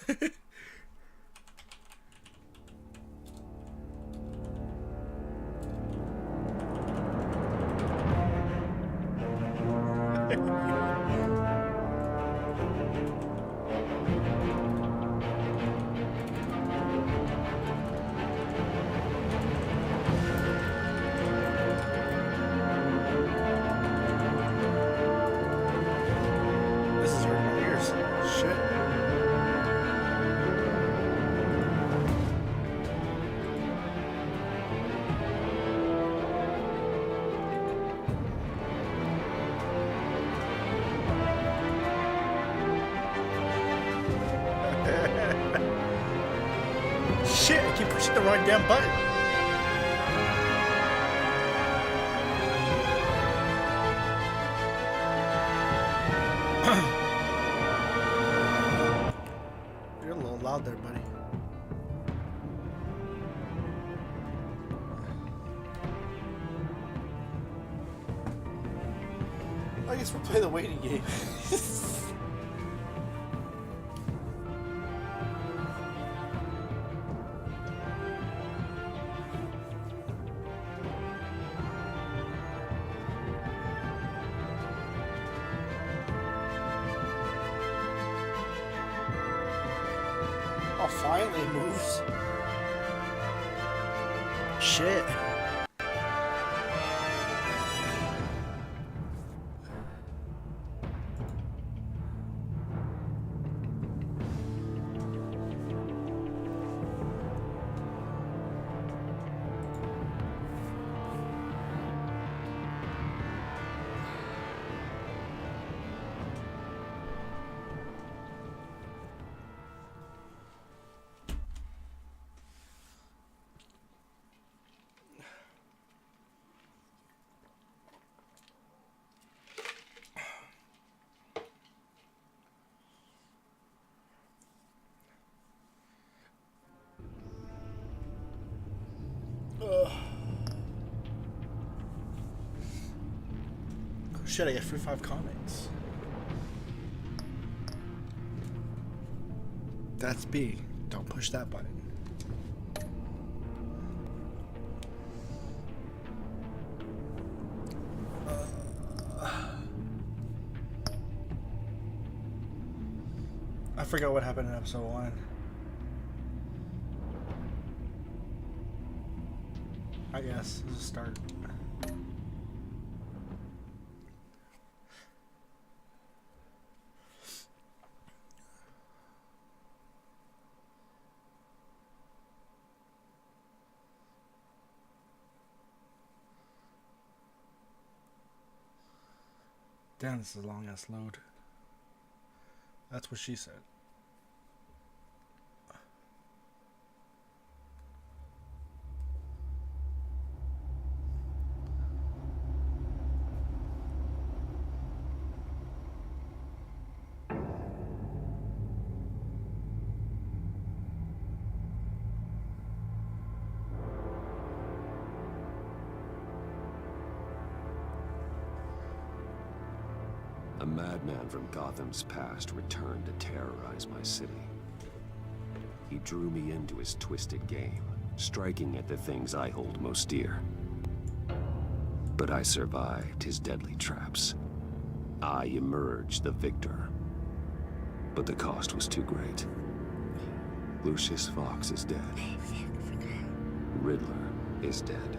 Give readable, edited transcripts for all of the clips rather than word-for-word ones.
This is hurting my ears. Shit. Shit, I keep pushing the wrong damn button. You're a little loud there, buddy. I guess we'll play the waiting game. Oh, finally it moves. Shit. Shit, I get free 5 comics. That's B. Don't push that button. I forgot what happened in episode 1. I guess. Let's just start. Damn, this is a long ass load. That's what she said. A madman from Gotham's past returned to terrorize my city. He drew me into his twisted game, striking at the things I hold most dear. But I survived his deadly traps. I emerged the victor. But the cost was too great. Lucius Fox is dead. Riddler is dead.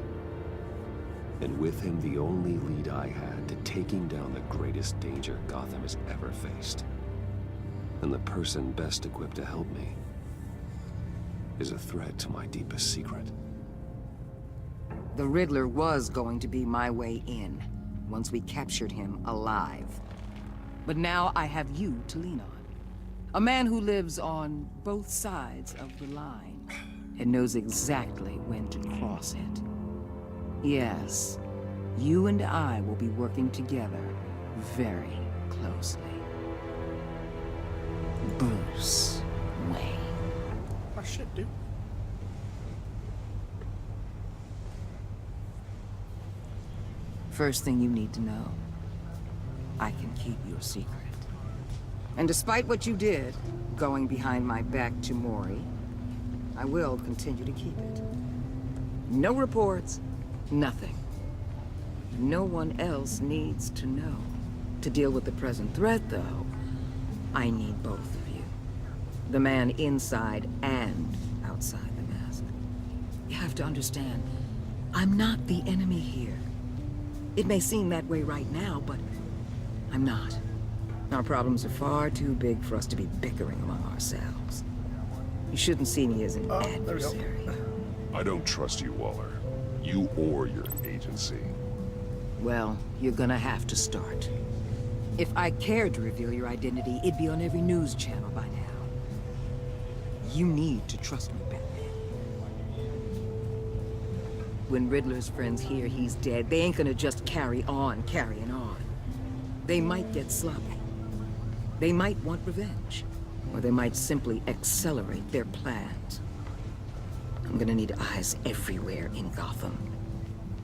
And with him, the only lead I had to taking down the greatest danger Gotham has ever faced. And the person best equipped to help me is a threat to my deepest secret. The Riddler was going to be my way in, once we captured him alive. But now I have you to lean on. A man who lives on both sides of the line, and knows exactly when to cross it. Yes, you and I will be working together very closely. Bruce Wayne. Oh shit, dude. First thing you need to know, I can keep your secret. And despite what you did, going behind my back to Mori, I will continue to keep it. No reports, nothing. No one else needs to know. To deal with the present threat, though, I need both of you. The man inside and outside the mask. You have to understand, I'm not the enemy here. It may seem that way right now, but I'm not. Our problems are far too big for us to be bickering among ourselves. You shouldn't see me as an adversary. I don't trust you, Waller. You or your agency. Well, you're gonna have to start. If I cared to reveal your identity, it'd be on every news channel by now. You need to trust me, Batman. When Riddler's friends hear he's dead, they ain't gonna just carry on carrying on. They might get sloppy. They might want revenge. Or they might simply accelerate their plans. I'm gonna need eyes everywhere in Gotham.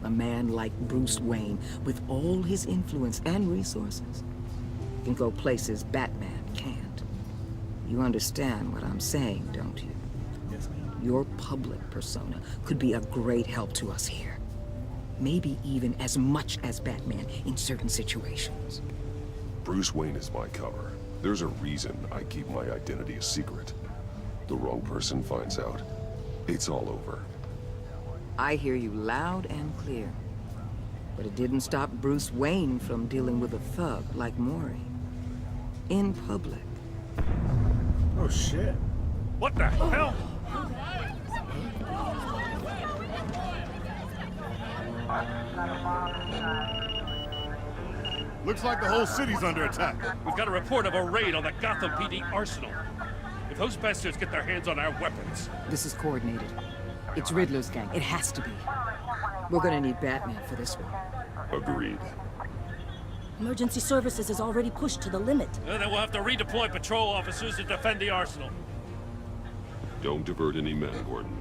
A man like Bruce Wayne, with all his influence and resources, can go places Batman can't. You understand what I'm saying, don't you? Yes, ma'am. Your public persona could be a great help to us here. Maybe even as much as Batman in certain situations. Bruce Wayne is my cover. There's a reason I keep my identity a secret. The wrong person finds out, it's all over. I hear you loud and clear. But it didn't stop Bruce Wayne from dealing with a thug like Mori. In public. Oh shit. What the hell? Looks like the whole city's under attack. We've got a report of a raid on the Gotham PD arsenal. If those bastards get their hands on our weapons... This is coordinated. It's Riddler's gang. It has to be. We're gonna need Batman for this one. Agreed. Emergency services is already pushed to the limit. Then we'll have to redeploy patrol officers to defend the arsenal. Don't divert any men, Gordon.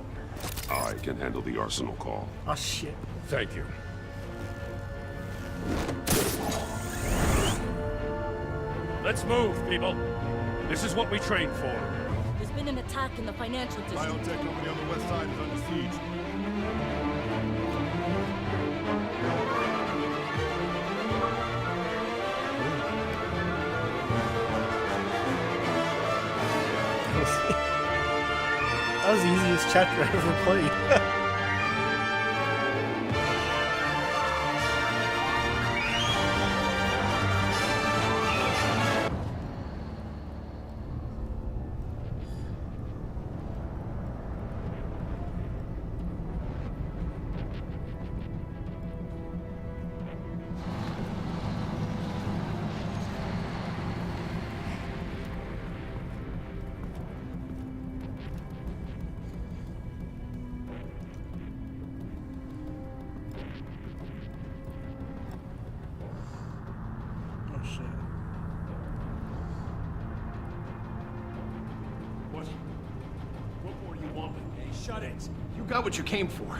I can handle the arsenal call. Oh shit. Thank you. Let's move, people. This is what we trained for. There's been an attack in the financial district. Biotech company on the west side is under siege. That was the easiest chapter I ever played. What more you want? Hey, shut it. You got what you came for.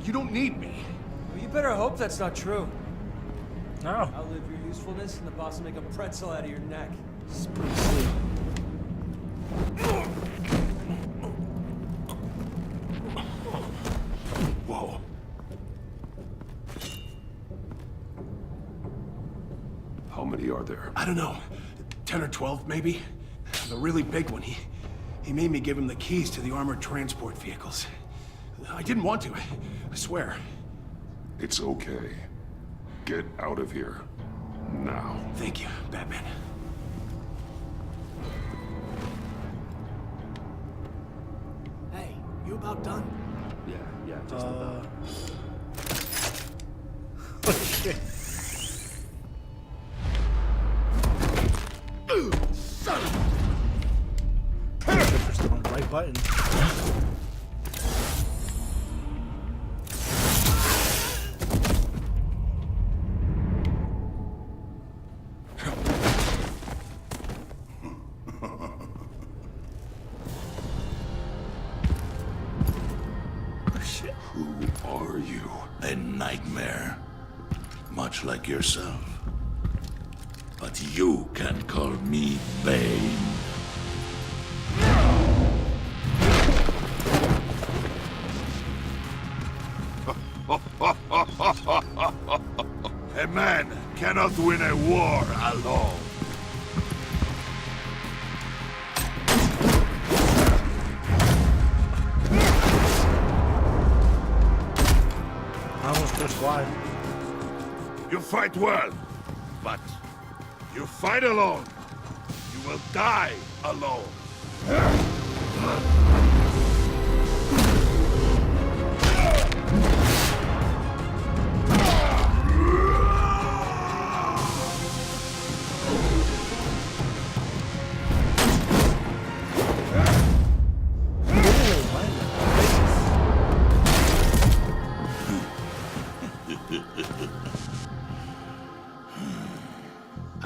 You don't need me. Well, you better hope that's not true. No. Outlive your usefulness, and the boss will make a pretzel out of your neck. It's pretty sweet. Whoa. How many are there? I don't know. 10 or 12, maybe? The really big one, he made me give him the keys to the armored transport vehicles. I didn't want to, I swear. It's okay. Get out of here. Now. Thank you, Batman. Hey, you about done? Yeah, just about. Oh shit. Son of Just on the right button. Who are you? A nightmare. Much like yourself. but you can call me Bane. A man cannot win a war alone. I almost pushed wide. You fight well, but you fight alone. You will die alone.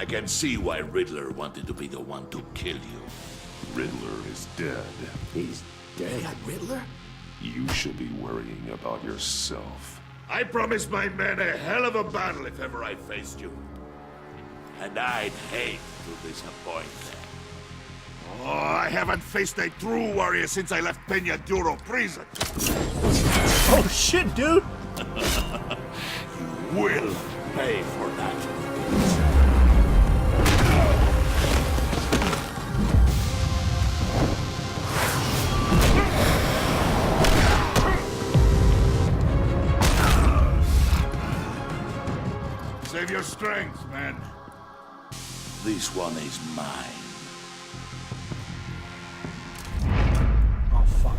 I can see why Riddler wanted to be the one to kill you. Riddler is dead. He's dead? Riddler? You should be worrying about yourself. I promised my men a hell of a battle if ever I faced you. And I'd hate to disappoint them. Oh, I haven't faced a true warrior since I left Peña Duro prison. Oh shit, dude! You will pay for that. Save your strength, man. This one is mine. Oh fuck.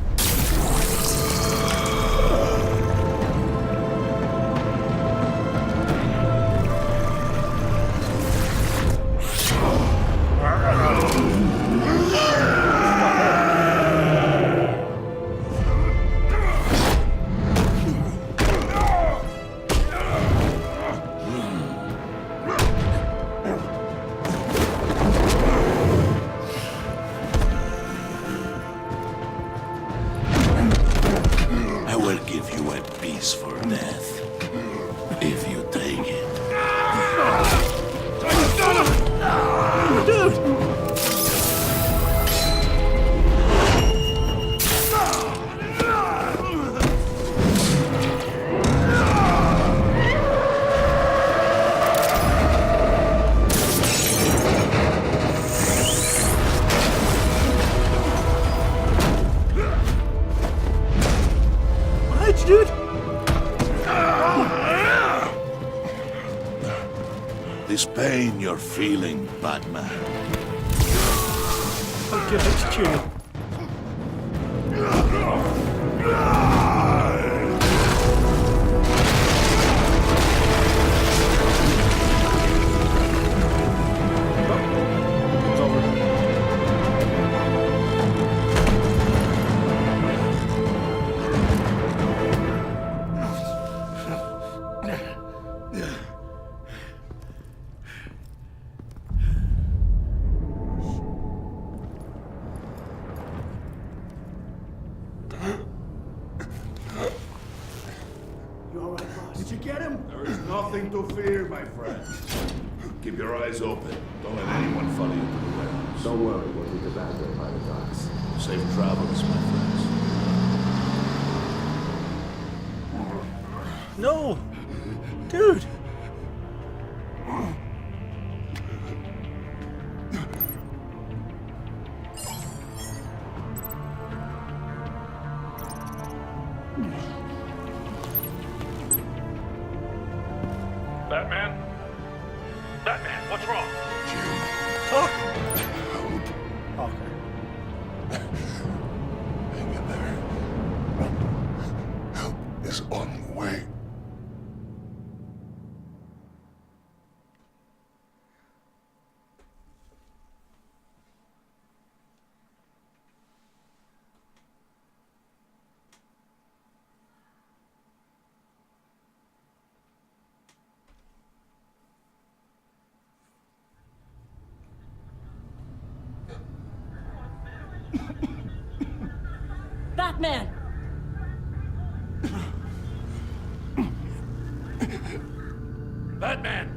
I will give you a piece for death, if you take it. What, dude? This pain you're feeling, Batman, I'll give it to you. It's over. You all right, boss? Did you get him? there is nothing to fear, my friend. Keep your eyes open. Don't let anyone follow you to the warehouse. Don't worry, we'll be evacuated by the docks. Safe travels, my friends. No! Dude! Batman? Batman, what's wrong? Talk! Okay. Hang in there. Help is on the way. Batman! Batman!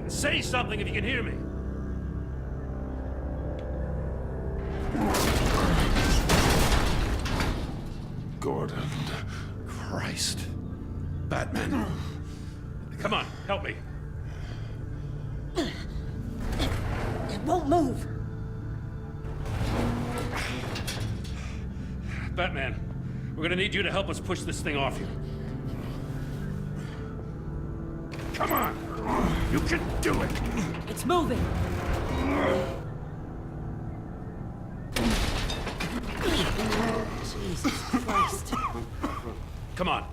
Say something if you can hear me. Gordon. Christ. Batman. Come on, help me. It won't move. Batman, we're gonna need you to help us push this thing off you. Come on! You can do it! It's moving. Jesus Christ. Come on.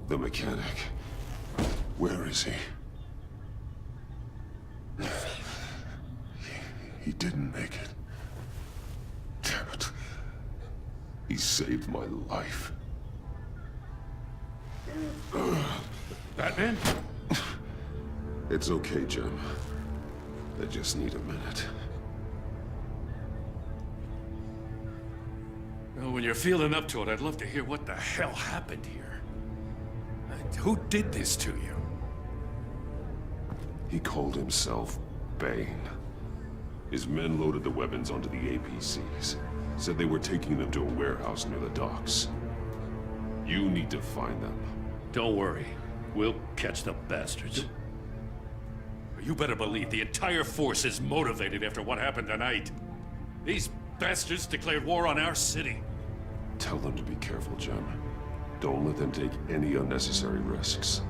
The mechanic. Where is he? He didn't make it. Damn it. He saved my life. Batman? It's okay, Jim. I just need a minute. Well, when you're feeling up to it, I'd love to hear what the hell happened here. Who did this to you? He called himself Bane. His men loaded the weapons onto the APCs. Said they were taking them to a warehouse near the docks. You need to find them. Don't worry. We'll catch the bastards. You better believe the entire force is motivated after what happened tonight. These bastards declared war on our city. Tell them to be careful, Jim. Don't let them take any unnecessary risks.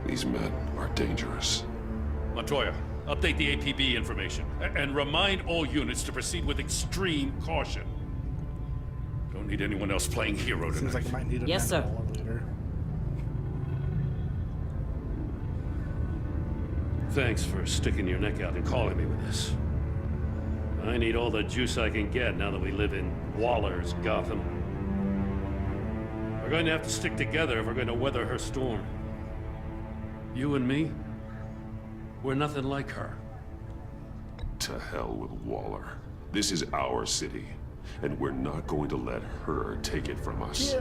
These men are dangerous. Montoya, update the APB information. And remind all units to proceed with extreme caution. Don't need anyone else playing hero tonight. Seems like you might need a Yes, sir. manpower later. Thanks for sticking your neck out and calling me with this. I need all the juice I can get now that we live in Waller's Gotham. We're going to have to stick together if we're going to weather her storm. You and me, we're nothing like her. To hell with Waller. This is our city, and we're not going to let her take it from us.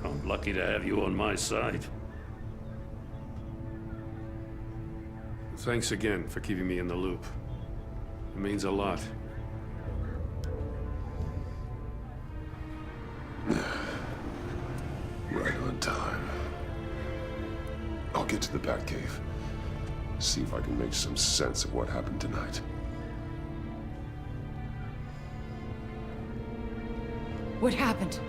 I'm lucky to have you on my side. Thanks again for keeping me in the loop. It means a lot. Right on time. I'll get to the Batcave. See if I can make some sense of what happened tonight. What happened?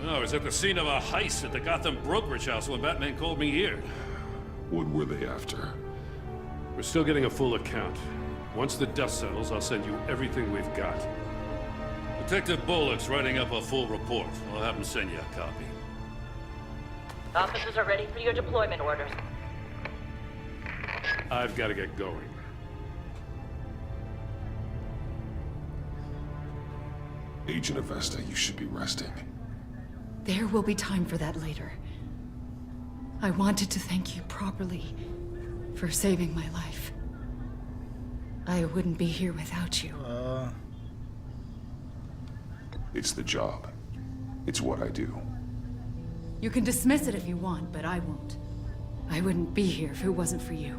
I was at the scene of a heist at the Gotham brokerage house when Batman called me here. What were they after? We're still getting a full account. Once the dust settles, I'll send you everything we've got. Detective Bullock's writing up a full report. I'll have him send you a copy. Officers are ready for your deployment orders. I've got to get going. Agent Avesta, you should be resting. There will be time for that later. I wanted to thank you properly for saving my life. I wouldn't be here without you. It's the job. It's what I do. You can dismiss it if you want, but I won't. I wouldn't be here if it wasn't for you.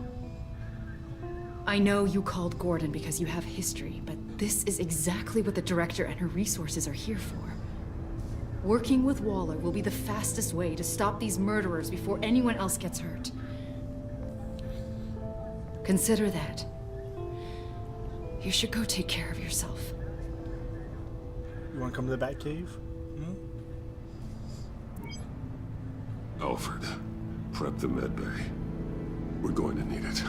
I know you called Gordon because you have history, but this is exactly what the Director and her resources are here for. Working with Waller will be the fastest way to stop these murderers before anyone else gets hurt. Consider that. You should go take care of yourself. You want to come to the Batcave? Alfred, prep the med bay. We're going to need it.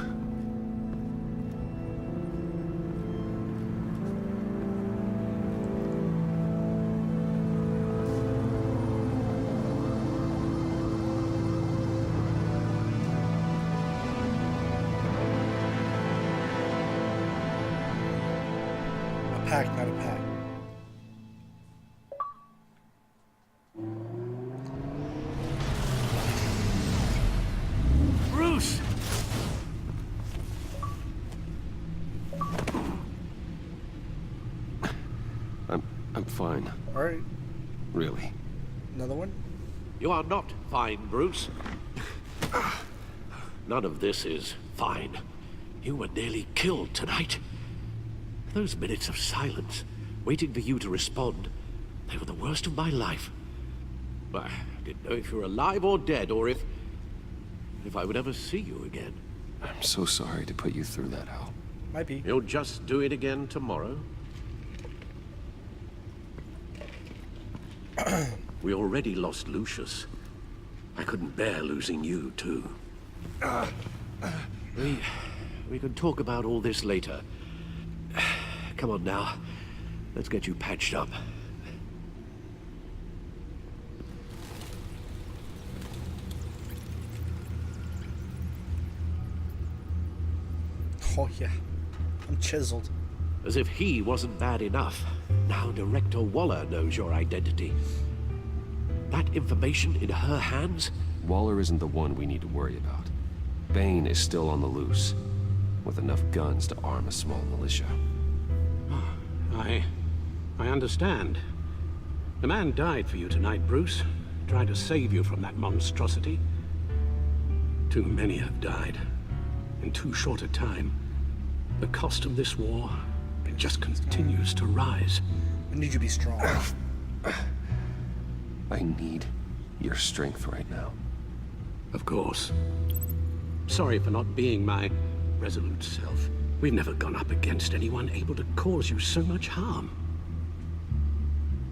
A pack, not a pack. Bruce! I'm fine. Alright, Really. another one? You are not fine, Bruce. None of this is fine. You were nearly killed tonight. Those minutes of silence, waiting for you to respond, they were the worst of my life. I didn't know if you were alive or dead, or if I would ever see you again. I'm so sorry to put you through that, Hal. Might be. You'll just do it again tomorrow? We already lost Lucius. I couldn't bear losing you, too. We can talk about all this later. Come on now. Let's get you patched up. Oh yeah, I'm chiseled. As if he wasn't bad enough. Now Director Waller knows your identity. That information in her hands? Waller isn't the one we need to worry about. Bane is still on the loose, with enough guns to arm a small militia. I understand. The man died for you tonight, Bruce. Trying to save you from that monstrosity. Too many have died. In too short a time. The cost of this war, it just continues to rise. I need you to be strong. I need your strength right now. Of course. Sorry for not being my resolute self. We've never gone up against anyone able to cause you so much harm.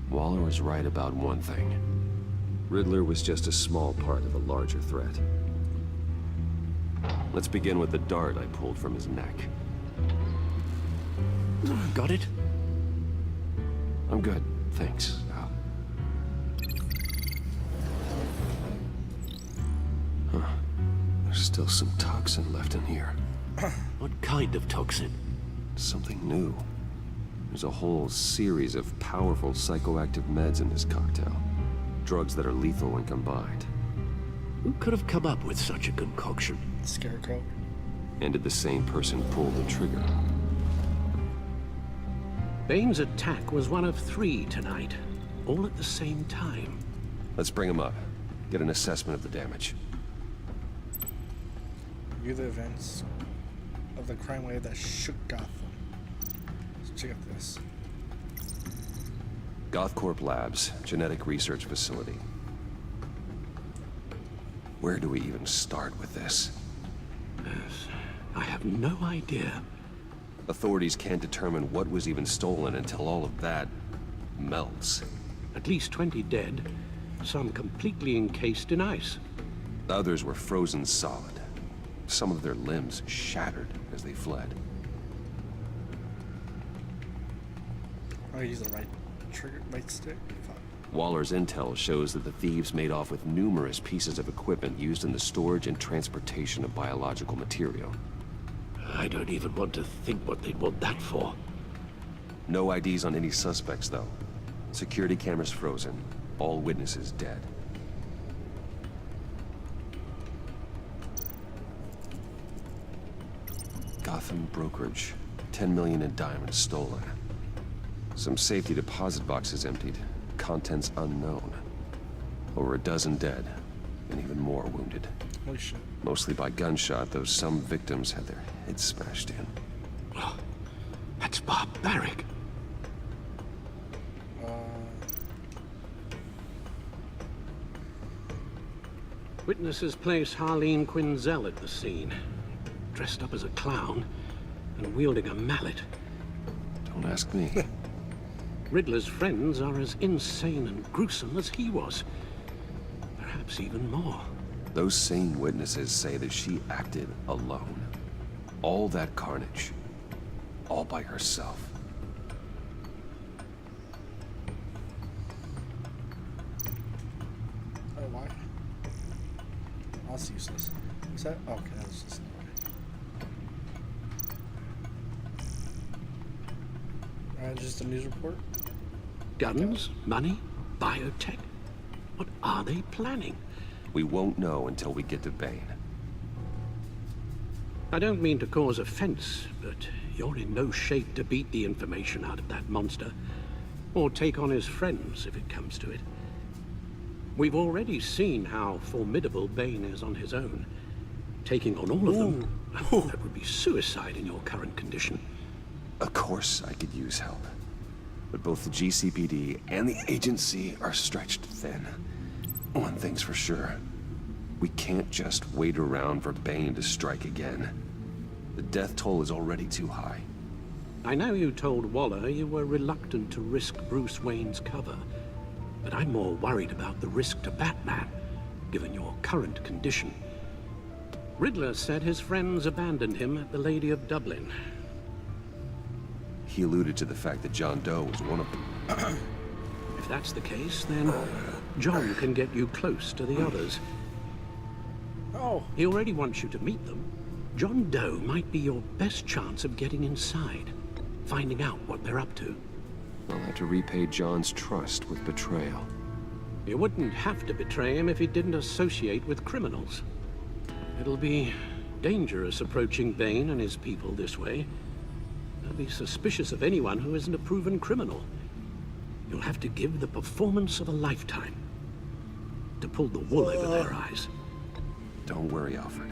Waller was right about one thing. Riddler was just a small part of a larger threat. Let's begin with the dart I pulled from his neck. Got it? I'm good, thanks, Al. Huh. There's still some toxin left in here. What kind of toxin? Something new. There's a whole series of powerful psychoactive meds in this cocktail. Drugs that are lethal when combined. Who could have come up with such a concoction? Scarecrow. And did the same person pull the trigger? Bane's attack was one of 3 tonight, all at the same time. Let's bring him up. Get an assessment of the damage. Review the events of the crime wave that shook Gotham. Let's check out this. GothCorp Labs, genetic research facility. Where do we even start with this? Yes, I have no idea. Authorities can't determine what was even stolen until all of that melts. At least 20 dead, some completely encased in ice. Others were frozen solid. Some of their limbs shattered as they fled. Oh, use the right trigger, right stick. Fuck. Waller's intel shows that the thieves made off with numerous pieces of equipment used in the storage and transportation of biological material. I don't even want to think what they'd want that for. No IDs on any suspects, though. Security cameras frozen. All witnesses dead. Gotham brokerage. 10 million in diamonds stolen. Some safety deposit boxes emptied. Contents unknown. Over a dozen dead, and even more wounded. Holy shit. Mostly by gunshot, though some victims had their heads smashed in. Oh, that's barbaric. Witnesses place Harleen Quinzel at the scene, dressed up as a clown and wielding a mallet. Don't ask me. Riddler's friends are as insane and gruesome as he was. Perhaps even more. Those same witnesses say that she acted alone. All that carnage. All by herself. Oh, why? That's useless. What's that? Oh, okay, that's just... just a news report? Guns, money, biotech. What are they planning? We won't know until we get to Bane. I don't mean to cause offense, but you're in no shape to beat the information out of that monster. Or take on his friends, if it comes to it. We've already seen how formidable Bane is on his own. Taking on all of them, that would be suicide in your current condition. Of course I could use help. But both the GCPD and the agency are stretched thin. One thing's for sure. We can't just wait around for Bane to strike again. The death toll is already too high. I know you told Waller you were reluctant to risk Bruce Wayne's cover, but I'm more worried about the risk to Batman, given your current condition. Riddler said his friends abandoned him at the Lady of Dublin. He alluded to the fact that John Doe was one of them. If that's the case, then John can get you close to the others. Oh. He already wants you to meet them. John Doe might be your best chance of getting inside, finding out what they're up to. I'll have to repay John's trust with betrayal. You wouldn't have to betray him if he didn't associate with criminals. It'll be dangerous approaching Bane and his people this way. They'll be suspicious of anyone who isn't a proven criminal. You'll have to give the performance of a lifetime to pull the wool over their eyes. Don't worry, Alfred.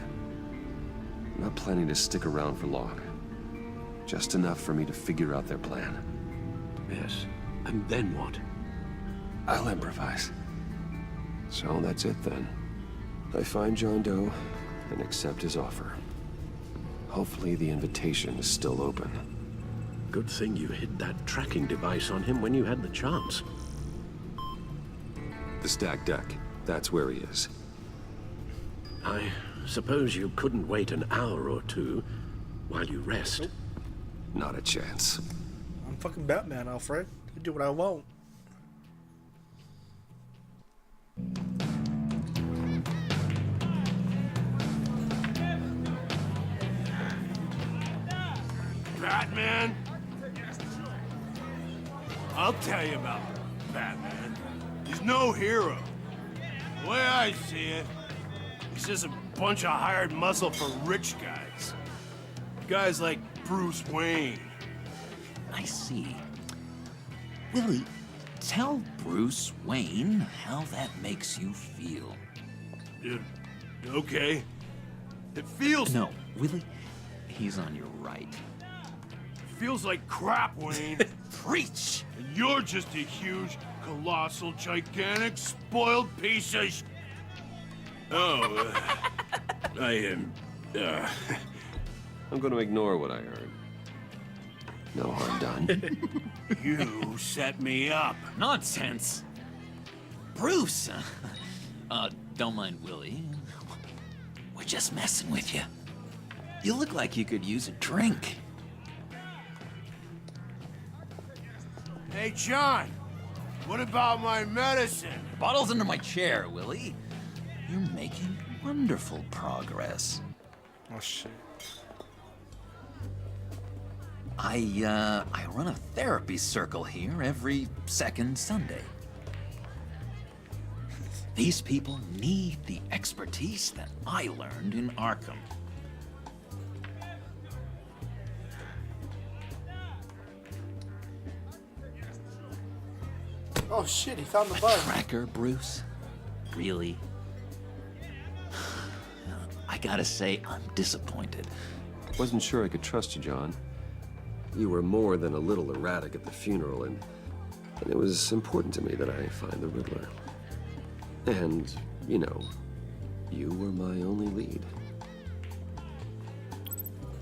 I'm not planning to stick around for long. Just enough for me to figure out their plan. Yes, and then what? I'll improvise. So that's it then. I find John Doe and accept his offer. Hopefully the invitation is still open. Good thing you hid that tracking device on him when you had the chance. The stacked deck, that's where he is. I suppose you couldn't wait an hour or two while you rest. Not a chance. I'm fucking Batman, Alfred. I do what I want. Batman? I'll tell you about Batman. He's no hero. The way I see it, he's just a bunch of hired muscle for rich guys. Guys like Bruce Wayne. I see. Willie, tell Bruce Wayne how that makes you feel. Okay. It feels... No, Willie, he's on your right. Feels like crap, Wayne. Preach! And you're just a huge, colossal, gigantic, spoiled piece of sh... Oh, I am... I'm going to ignore what I heard. No harm done. You set me up. Nonsense! Bruce! Don't mind Willie. We're just messing with you. You look like you could use a drink. Hey, John. What about my medicine? Bottle's under my chair, Willie. You're making wonderful progress. Oh, shit. I run a therapy circle here every second Sunday. These people need the expertise that I learned in Arkham. Oh shit, he found the bug. Cracker, Bruce? Really? I gotta say, I'm disappointed. Wasn't sure I could trust you, John. You were more than a little erratic at the funeral, and it was important to me that I find the Riddler. And, you know, you were my only lead.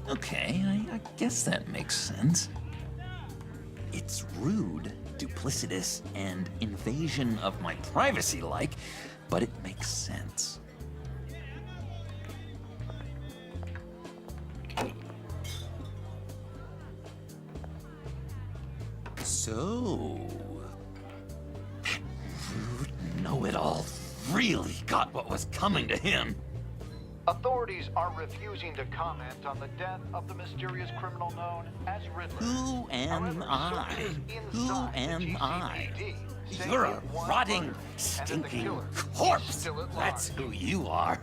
Okay, I guess that makes sense. It's rude, duplicitous, and invasion of my privacy-like, but it makes sense. So, that rude know-it-all really got what was coming to him. Authorities are refusing to comment on the death of the mysterious criminal known as Riddler. Who am I? Who am I? You're a rotting, stinking corpse. That's who you are.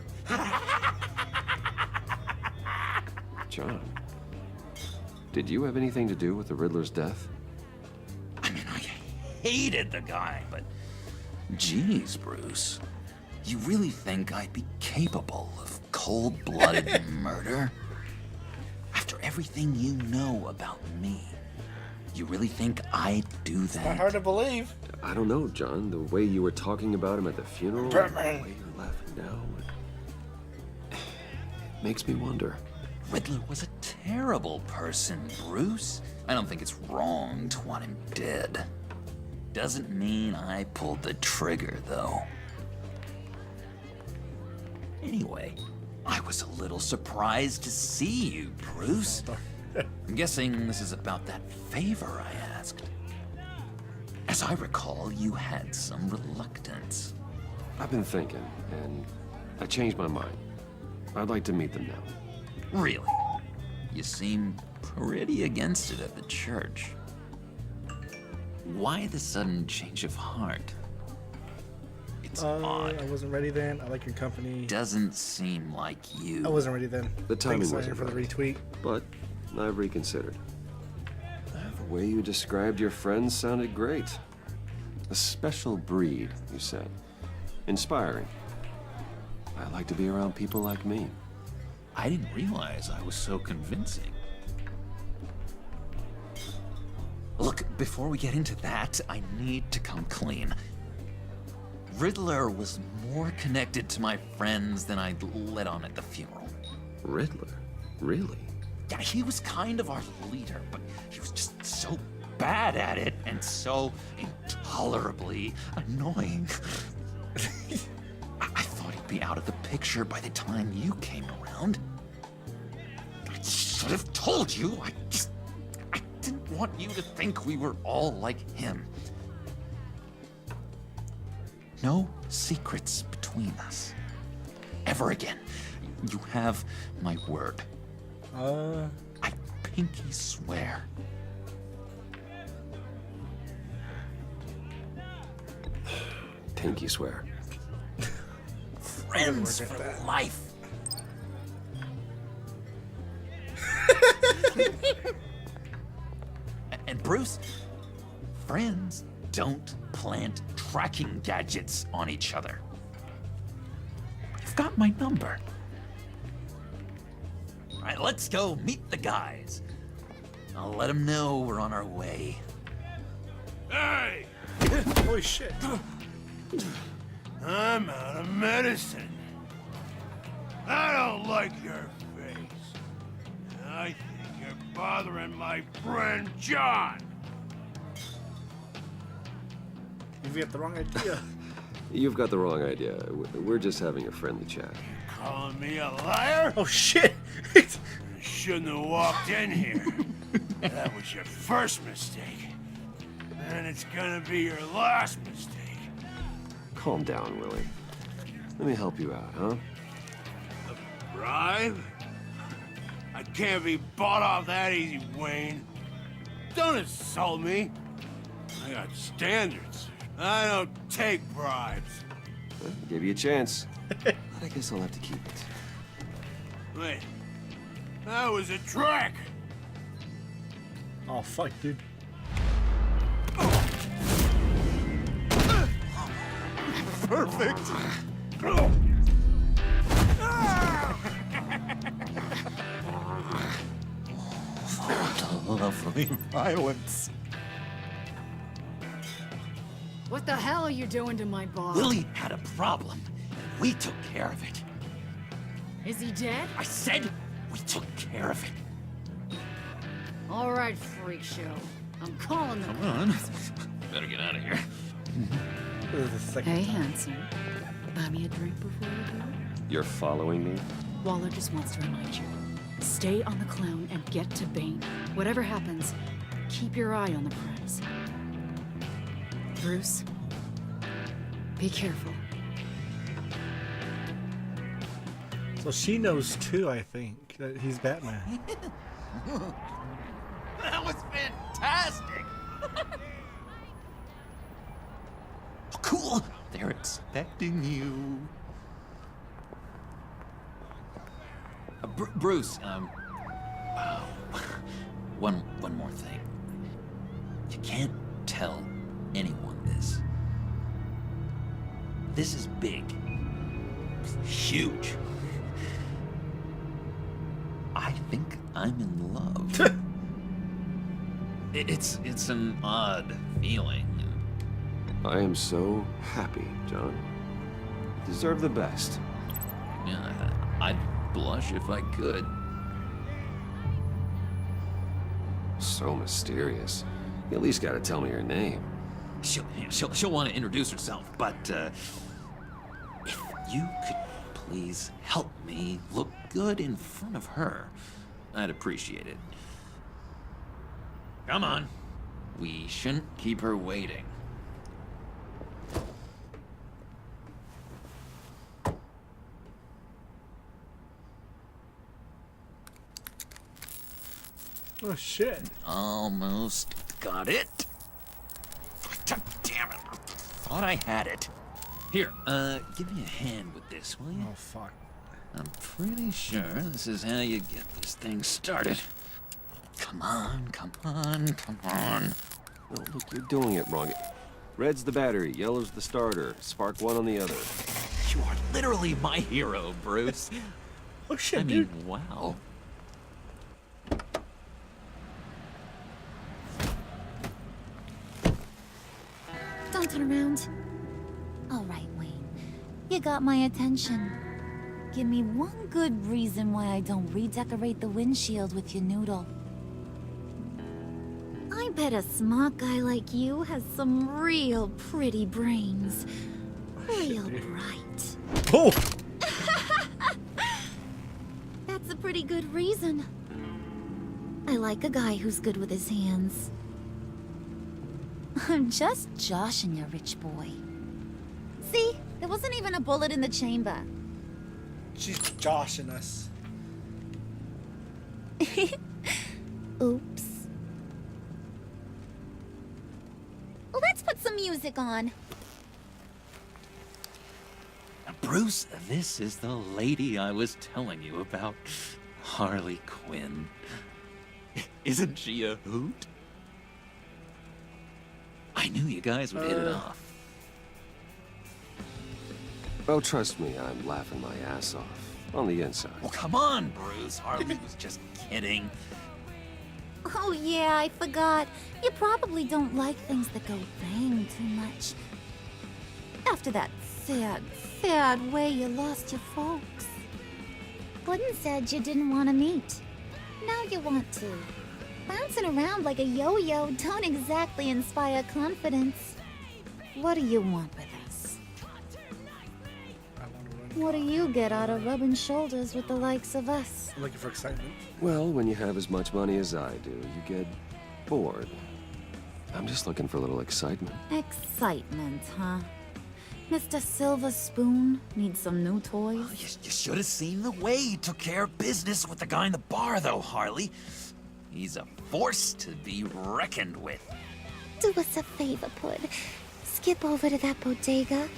John, did you have anything to do with the Riddler's death? I mean, I hated the guy, but... Geez, Bruce. You really think I'd be capable of cold-blooded murder? After everything you know about me, you really think I'd do that? Not hard to believe. I don't know, John. The way you were talking about him at the funeral, Batman. the way you're laughing now, it makes me wonder. Riddler was a terrible person, Bruce. I don't think it's wrong to want him dead. Doesn't mean I pulled the trigger, though. Anyway, I was a little surprised to see you, Bruce. I'm guessing this is about that favor I asked. As I recall, you had some reluctance. I've been thinking, and I changed my mind. I'd like to meet them now. Really? You seem pretty against it at the church. Why the sudden change of heart? It's odd. I wasn't ready then. I like your company. Doesn't seem like you. I wasn't ready then. The timing Thanks, wasn't for the right. retweet. But I've reconsidered. The way you described your friends sounded great. A special breed, you said. Inspiring. I like to be around people like me. I didn't realize I was so convincing. Look, before we get into that, I need to come clean. Riddler was more connected to my friends than I'd let on at the funeral. Riddler? Really? Yeah, he was kind of our leader, but he was just so bad at it and so intolerably annoying. I thought he'd be out of the picture by the time you came around. I should have told you. I didn't want you to think we were all like him. No secrets between us. Ever again. You have my word. I pinky swear. Pinky swear. Friends for life. And Bruce, friends don't plant tracking gadgets on each other. You've got my number. All right, let's go meet the guys. I'll let them know we're on our way. Hey! Holy shit. I'm out of medicine. I don't like your face. I think you're bothering my friend John. You've got the wrong idea. You've got the wrong idea. We're just having a friendly chat. Calling me a liar? Oh shit. You shouldn't have walked in here. That was your first mistake. And it's gonna be your last mistake. Calm down, Willie. Let me help you out, huh? A bribe? I can't be bought off that easy, Wayne. Don't insult me. I got standards. I don't take bribes. Well, I gave you a chance. But I guess I'll have to keep it. Wait. That was a trick. Oh fuck, dude. Perfect. Lovely violence. What the hell are you doing to my boss? Willie had a problem. We took care of it. Is he dead? I said we took care of it. All right, freak show. I'm calling them. Come on. Better get out of here. This is the second Hey, time. handsome. Buy me a drink before you go? You're following me? Waller just wants to remind you. Stay on the clown and get to Bane. Whatever happens, keep your eye on the prize. Bruce, be careful. So she knows too, I think, that he's Batman. That was fantastic! Cool! They're expecting you. Bruce, one more thing. You can't tell anyone This is big. Huge. I think I'm in love. It's an odd feeling. I am so happy, John. You deserve the best. Yeah, I'd blush if I could. So mysterious. You at least gotta tell me her name. She'll want to introduce herself, but if you could please help me look good in front of her, I'd appreciate it. Come on. We shouldn't keep her waiting. Oh shit. Almost got it. Damn it. Thought I had it. Here, give me a hand with this, will you? Oh fuck. I'm pretty sure this is how you get this thing started. Come on, come on, come on. Oh, look, you're doing it wrong. Red's the battery, yellow's the starter. Spark one on the other. You are literally my hero, Bruce. Oh shit, I mean, dude. wow. Don't turn around. All right, Wayne. You got my attention. Give me one good reason why I don't redecorate the windshield with your noodle. I bet a smart guy like you has some real pretty brains. Real bright. Oh! That's a pretty good reason. I like a guy who's good with his hands. I'm just joshing you, rich boy. See? There wasn't even a bullet in the chamber. She's joshing us. Oops. Let's put some music on. Bruce, this is the lady I was telling you about. Harley Quinn. Isn't she a hoot? I knew you guys would hit it off. Oh, trust me, I'm laughing my ass off. On the inside. Well, come on, Bruce. Harley was just kidding. Oh yeah, I forgot. You probably don't like things that go bang too much. After that sad, sad way you lost your folks. Gordon said you didn't want to meet. Now you want to. Bouncing around like a yo-yo don't exactly inspire confidence. What do you want with us? What do you get out of rubbing shoulders with the likes of us? I'm looking for excitement. Well, when you have as much money as I do, you get bored. I'm just looking for a little excitement. Excitement, huh? Mr. Silver Spoon needs some new toys? Oh, you should have seen the way you took care of business with the guy in the bar, though, Harley. He's a force to be reckoned with. Do us a favor, Pud. Skip over to that bodega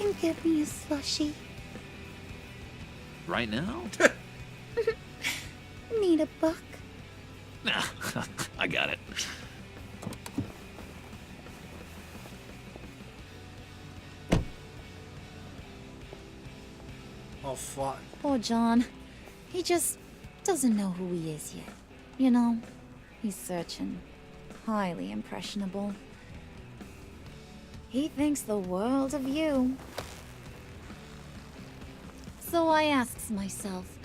and get me a slushie. Right now? Need a buck? Nah, I got it. Oh fuck. Poor John. He just doesn't know who he is yet. You know, he's searching. Highly impressionable. He thinks the world of you. So I asks myself,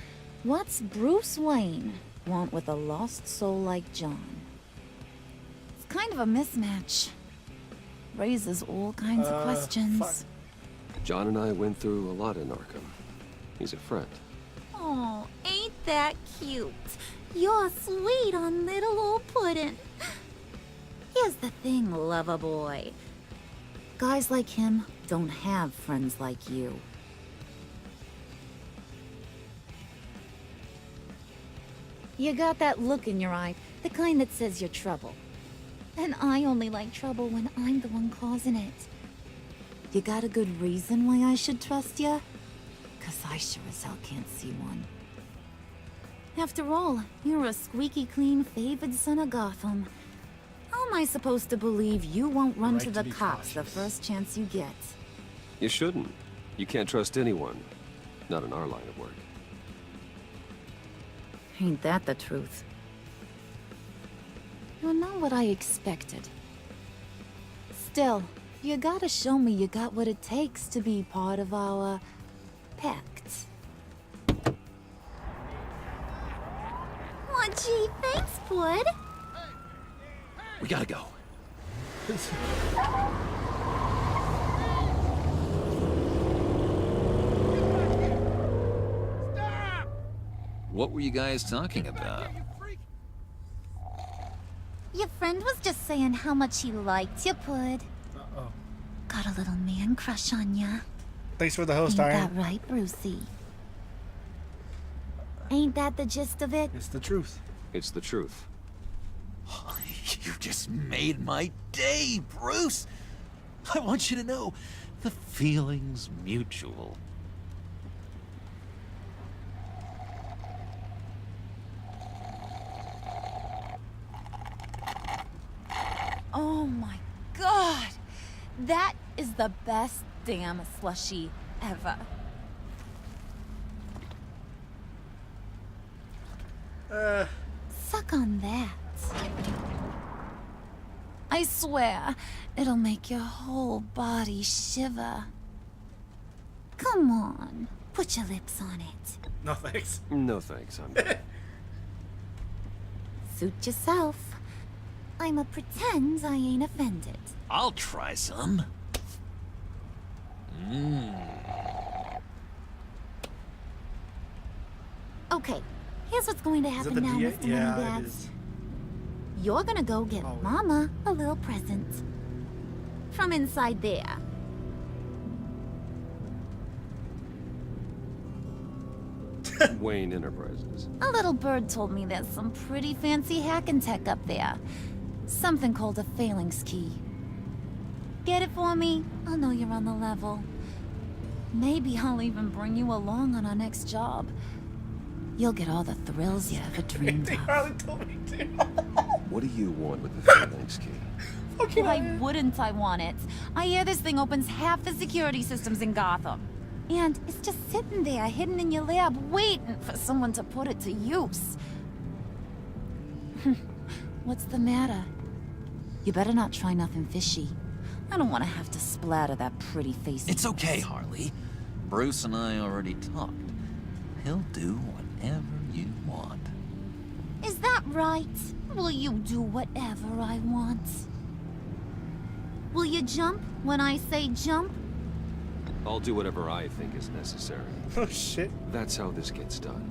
what's Bruce Wayne want with a lost soul like John? It's kind of a mismatch. Raises all kinds of questions. Fuck. John and I went through a lot in Arkham. He's a friend. Oh, ain't that cute? You're sweet on little old Puddin'. Here's the thing, lover boy. Guys like him don't have friends like you. You got that look in your eye, the kind that says you're trouble. And I only like trouble when I'm the one causing it. You got a good reason why I should trust you? 'Cause I sure as hell can't see one. After all, you're a squeaky clean favored son of Gotham. How am I supposed to believe you won't run Right to to the be cops the cautious. first chance you get? You shouldn't. You can't trust anyone. Not in our line of work. Ain't that the truth? You're not what I expected. Still, you gotta show me you got what it takes to be part of our pact. Oh, gee, thanks, bud. We gotta go. What were you guys talking about? Your friend was just saying how much he liked you, Pud. Uh-oh. Got a little man crush on ya. Thanks for the host, Ain't Iron. that right, Brucey? Ain't that the gist of it? It's the truth. It's the truth. You just made my day, Bruce. I want you to know the feeling's mutual. Oh my god! That is the best damn slushie ever. Suck on that. I swear, it'll make your whole body shiver. Come on, put your lips on it. No thanks. No thanks, I'm good. Suit yourself. I'ma pretend I ain't offended. I'll try some. Okay, here's what's going to Is it happen the now, DA? Mr. Yeah, it Moneybags. is. You're gonna go get Oh. Mama a little present. From inside there. Wayne Enterprises. A little bird told me there's some pretty fancy hacking tech up there. Something called a phalanx key. Get it for me? I'll know you're on the level. Maybe I'll even bring you along on our next job. You'll get all the thrills you ever dreamed of. Harley told me to. What do you want with the phalanx key? Why wouldn't I want it? I hear this thing opens half the security systems in Gotham. And it's just sitting there, hidden in your lab, waiting for someone to put it to use. What's the matter? You better not try nothing fishy. I don't want to have to splatter that pretty face. It's okay, Harley. Bruce and I already talked. He'll do whatever you want. Is that right? Will you do whatever I want? Will you jump when I say jump? I'll do whatever I think is necessary. Oh shit. That's how this gets done.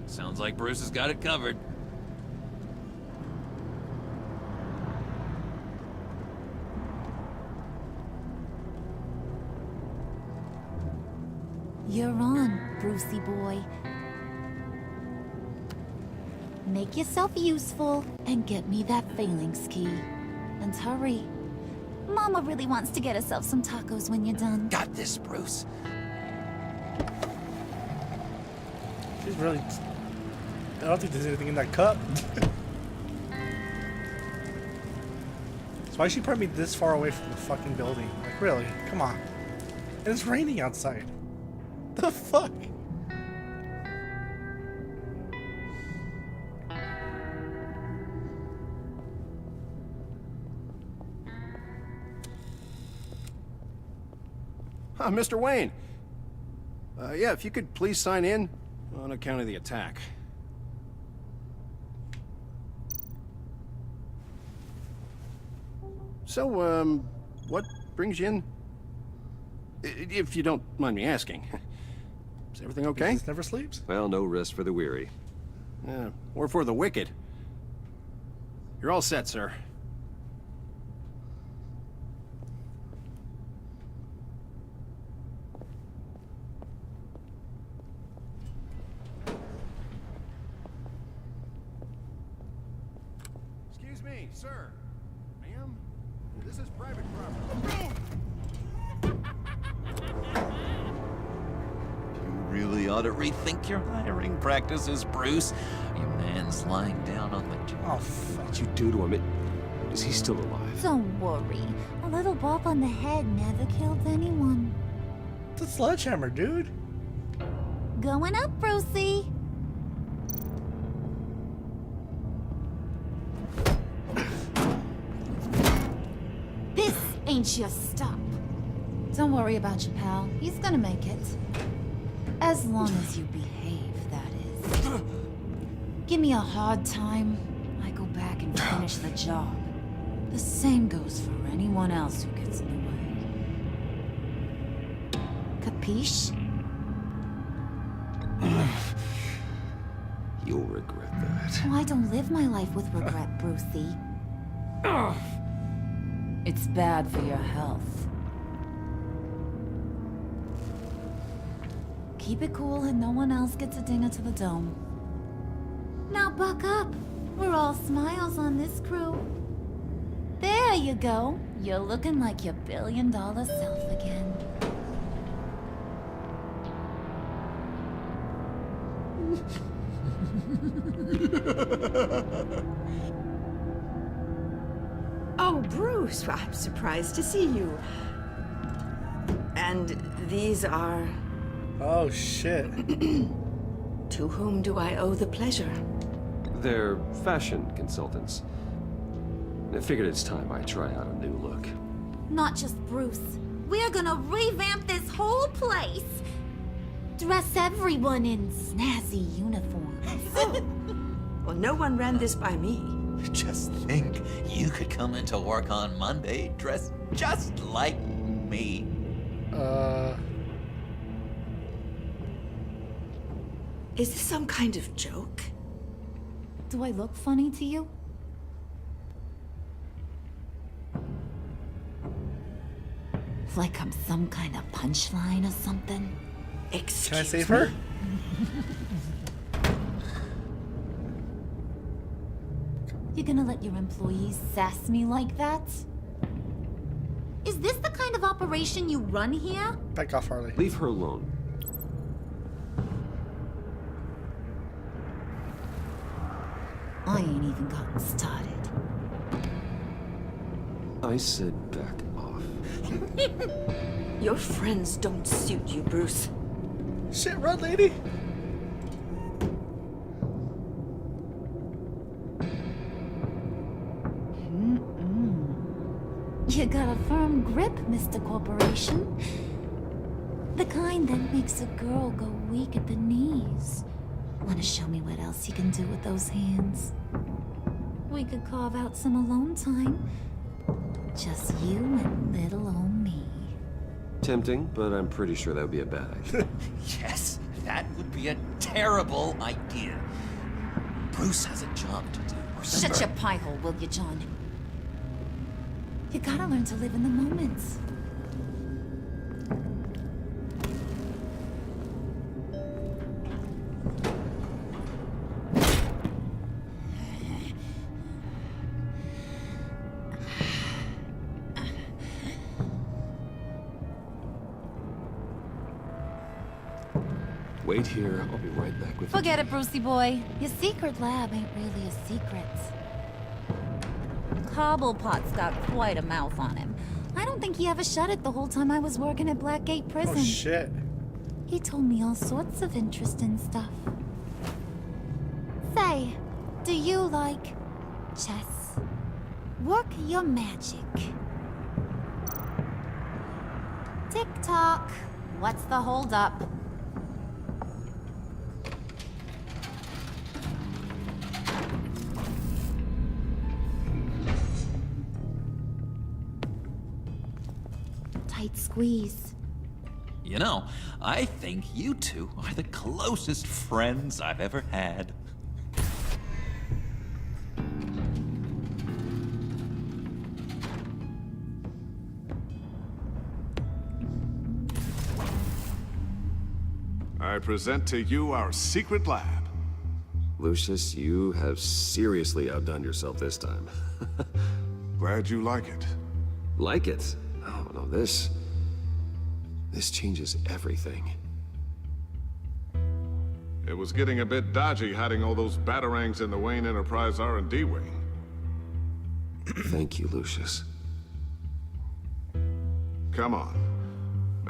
Sounds like Bruce has got it covered. You're on, Brucey boy. Make yourself useful and get me that phalanx key. And hurry. Mama really wants to get herself some tacos when you're done. Got this, Bruce. She's really... I don't think there's anything in that cup. So why she put me this far away from the fucking building? Like, really? Come on. And it's raining outside. The fuck? Mr. Wayne. Yeah, if you could please sign in on account of the attack. So, what brings you in? If you don't mind me asking. Is everything okay? Business never sleeps. Well, no rest for the weary. Or for the wicked. You're all set, sir. Excuse me, sir. Ma'am? This is private property. You really ought to rethink your hiring practices, Bruce. Your man's lying down on the job. Oh, fuck. What'd you do to him? Is he still alive? Don't worry. A little bump on the head never killed anyone. The sledgehammer, dude. Going up, Brucey. This ain't your stop. Don't worry about your pal. He's gonna make it. As long as you behave, that is. Give me a hard time, I go back and finish the job. The same goes for anyone else who gets in the way. Capiche? You'll regret that. Oh, I don't live my life with regret, Brucey. It's bad for your health. Keep it cool and no one else gets a dinger to the dome. Now buck up. We're all smiles on this crew. There you go. You're looking like your billion-dollar self again. Oh, Bruce, well, I'm surprised to see you. And these are... Oh, shit. To whom do I owe the pleasure? They're fashion consultants. I figured it's time I try out a new look. Not just Bruce. We're gonna revamp this whole place. Dress everyone in snazzy uniforms. Well, no one ran this by me. Just think, you could come into work on Monday dressed just like me. Is this some kind of joke? Do I look funny to you? Like I'm some kind of punchline or something? Excuse Can I save her? You gonna let your employees sass me like that? Is this the kind of operation you run here? Back off, Harley. Leave her alone. I ain't even gotten started. I said back off. Your friends don't suit you, Bruce. Shit, run, lady. You got a firm grip, Mr. Corporation. The kind that makes a girl go weak at the knees. Wanna show me what else you can do with those hands? We could carve out some alone time. Just you and little old me. Tempting, but I'm pretty sure that would be a bad idea. Yes, that would be a terrible idea. Bruce has a job to do. Shut your pie hole, will you, John? You gotta learn to live in the moment. Wait here, I'll be right back with Forget it, Brucey boy. Your secret lab ain't really a secret. Cobblepot's got quite a mouth on him. I don't think he ever shut it the whole time I was working at Blackgate Prison. Oh, shit. He told me all sorts of interesting stuff. Say, do you like chess? Work your magic. Tick-tock. What's the holdup? Tight squeeze. You know, I think you two are the closest friends I've ever had. I present to you our secret lab. Lucius, you have seriously outdone yourself this time. Glad you like it. Like it? Oh, no, this changes everything. It was getting a bit dodgy hiding all those batarangs in the Wayne Enterprise R&D wing. Thank you, Lucius. Come on.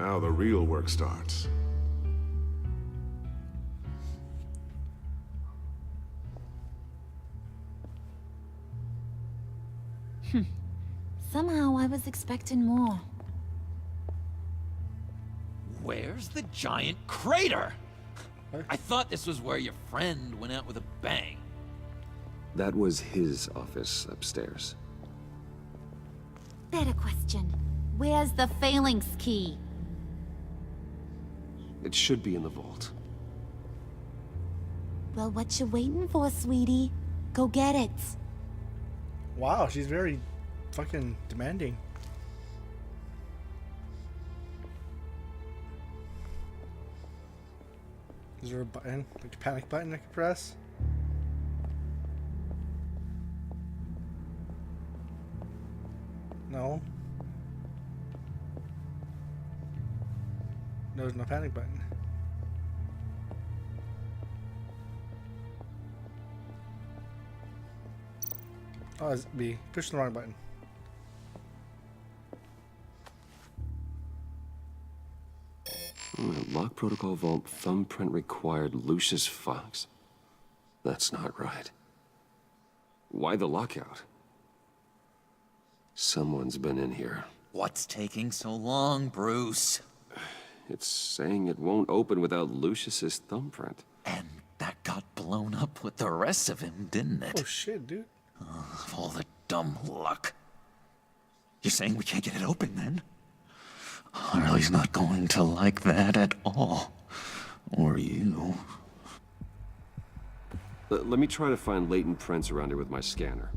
Now the real work starts. Somehow I was expecting more. Where's the giant crater? I thought this was where your friend went out with a bang. That was his office upstairs. Better question. Where's the Phalanx key? It should be in the vault. Well, what you waiting for, sweetie? Go get it. Wow, she's very fucking demanding. Is there a button, like a panic button I could press? No. No, there's no panic button. Oh, it's B. Push the wrong button. Lock protocol vault thumbprint required Lucius Fox. That's not right. Why the lockout? Someone's been in here. What's taking so long, Bruce? It's saying it won't open without Lucius's thumbprint. And that got blown up with the rest of him, didn't it? Oh shit, dude. Of all the dumb luck. You're saying we can't get it open, then? Harley's not going to like that at all. Or you. Let me try to find latent prints around here with my scanner.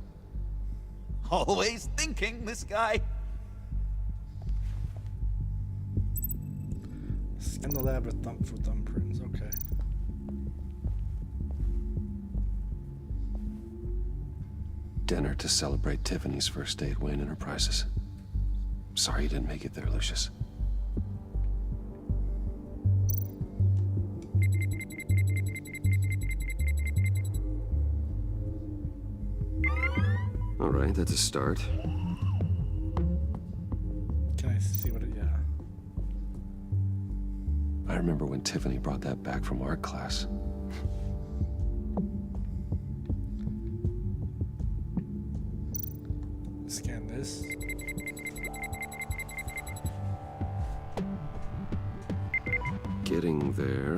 Always thinking, this guy. Scan the lab with for thumbprints, okay. Dinner to celebrate Tiffany's first day at Wayne Enterprises. Sorry you didn't make it there, Lucius. All right, that's a start. Can I see what it, yeah. I remember when Tiffany brought that back from art class. Scan this. Getting there.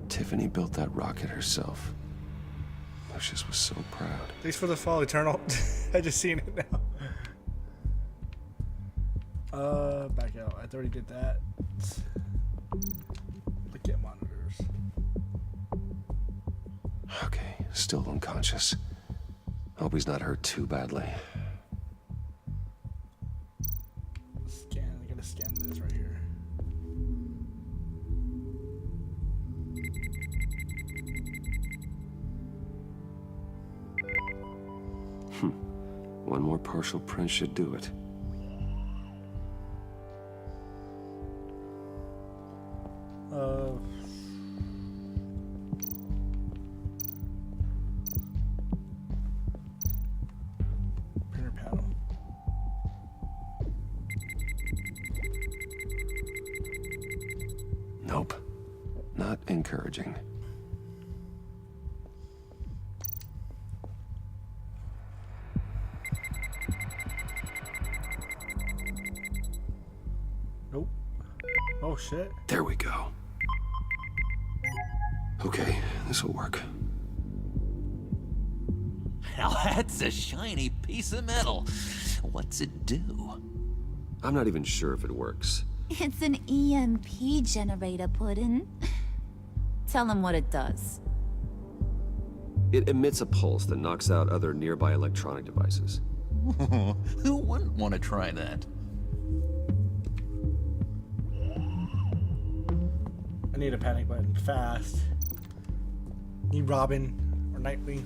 Tiffany built that rocket herself. Lucius was so proud. Thanks for the follow, Eternal. I just seen it now. Back out. I already did that. Look at monitors. Okay, still unconscious. Hope he's not hurt too badly. Scan. I gotta scan this right here. One more partial print should do it. Printer panel. Nope. Not encouraging. Nope. Oh shit. There we go. Okay, this will work. Now that's a shiny piece of metal. What's it do? I'm not even sure if it works. It's an EMP generator, Puddin'. Tell him what it does. It emits a pulse that knocks out other nearby electronic devices. Who wouldn't want to try that? I need a panic button fast. Need Robin or Nightwing.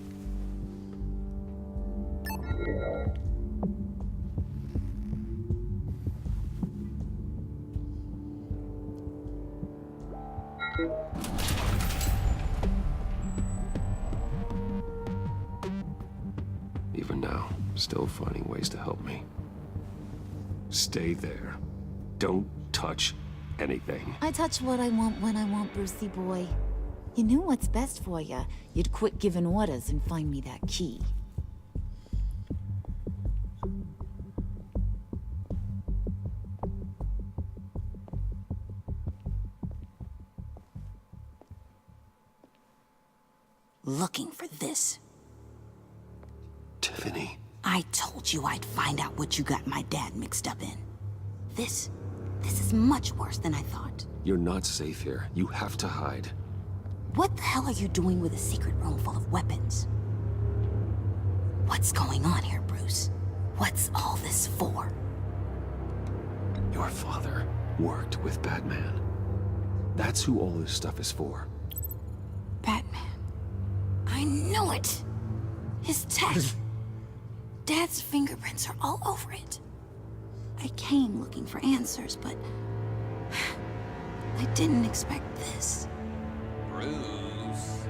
even now, still finding ways to help me. Stay there. Don't touch anything. I touch what I want when I want, Brucey boy. You knew what's best for you. You'd quit giving orders and find me that key. Looking for this. Tiffany. I told you I'd find out what you got my dad mixed up in. This is much worse than I thought. You're not safe here. You have to hide. What the hell are you doing with a secret room full of weapons? What's going on here, Bruce? What's all this for? Your father worked with Batman. That's who all this stuff is for. Batman. I knew it! His tech. Dad's fingerprints are all over it. I came looking for answers, but I didn't expect this. Bruce.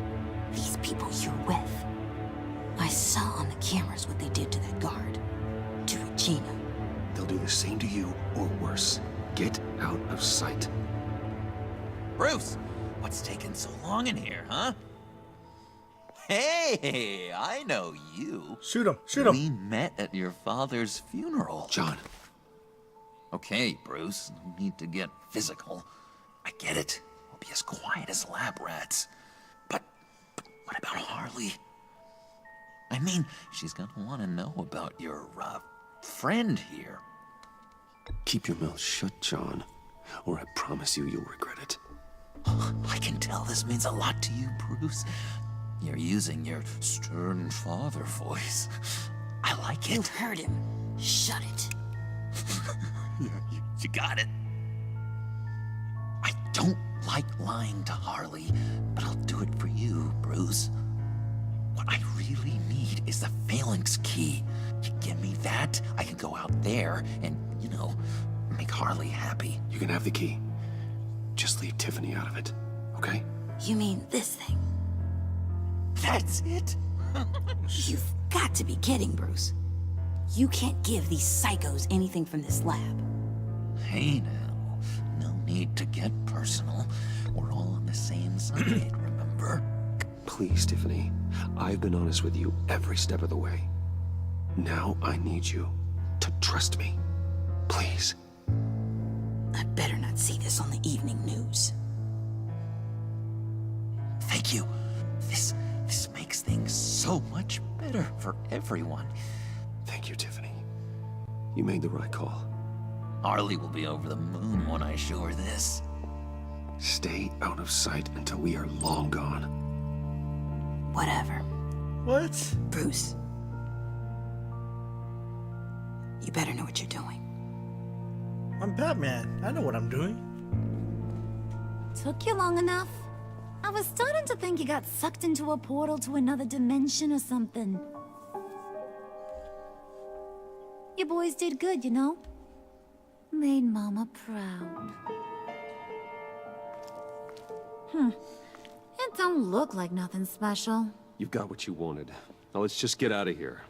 These people you're with. I saw on the cameras what they did to that guard. To Regina. They'll do the same to you, or worse. Get out of sight. Bruce, what's taking so long in here, huh? Hey, I know you. Shoot him, shoot him. We met at your father's funeral. John. Okay, Bruce, no need to get physical. I get it. We'll be as quiet as lab rats. But what about Harley? I mean, she's gonna want to know about your, friend here. Keep your mouth shut, John, or I promise you you'll regret it. I can tell this means a lot to you, Bruce. You're using your stern father voice. I like it. You heard him. Shut it. You got it. I don't like lying to Harley, but I'll do it for you, Bruce. What I really need is the Phalanx key. You give me that, I can go out there and, you know, make Harley happy. You can have the key. Just leave Tiffany out of it, okay? You mean this thing? That's it? You've got to be kidding, Bruce. You can't give these psychos anything from this lab. Hey now, no need to get personal. We're all on the same side, remember? Please, Tiffany. I've been honest with you every step of the way. Now I need you to trust me. Please. I better not see this on the evening news. Thank you. This makes things so much better for everyone. Thank you, Tiffany. You made the right call. Harley will be over the moon when I show her this. Stay out of sight until we are long gone. Whatever. What? Bruce. You better know what you're doing. I'm Batman. I know what I'm doing. Took you long enough? I was starting to think you got sucked into a portal to another dimension or something. You boys did good, you know? Made Mama proud. It don't look like nothing special. You've got what you wanted. Now let's just get out of here.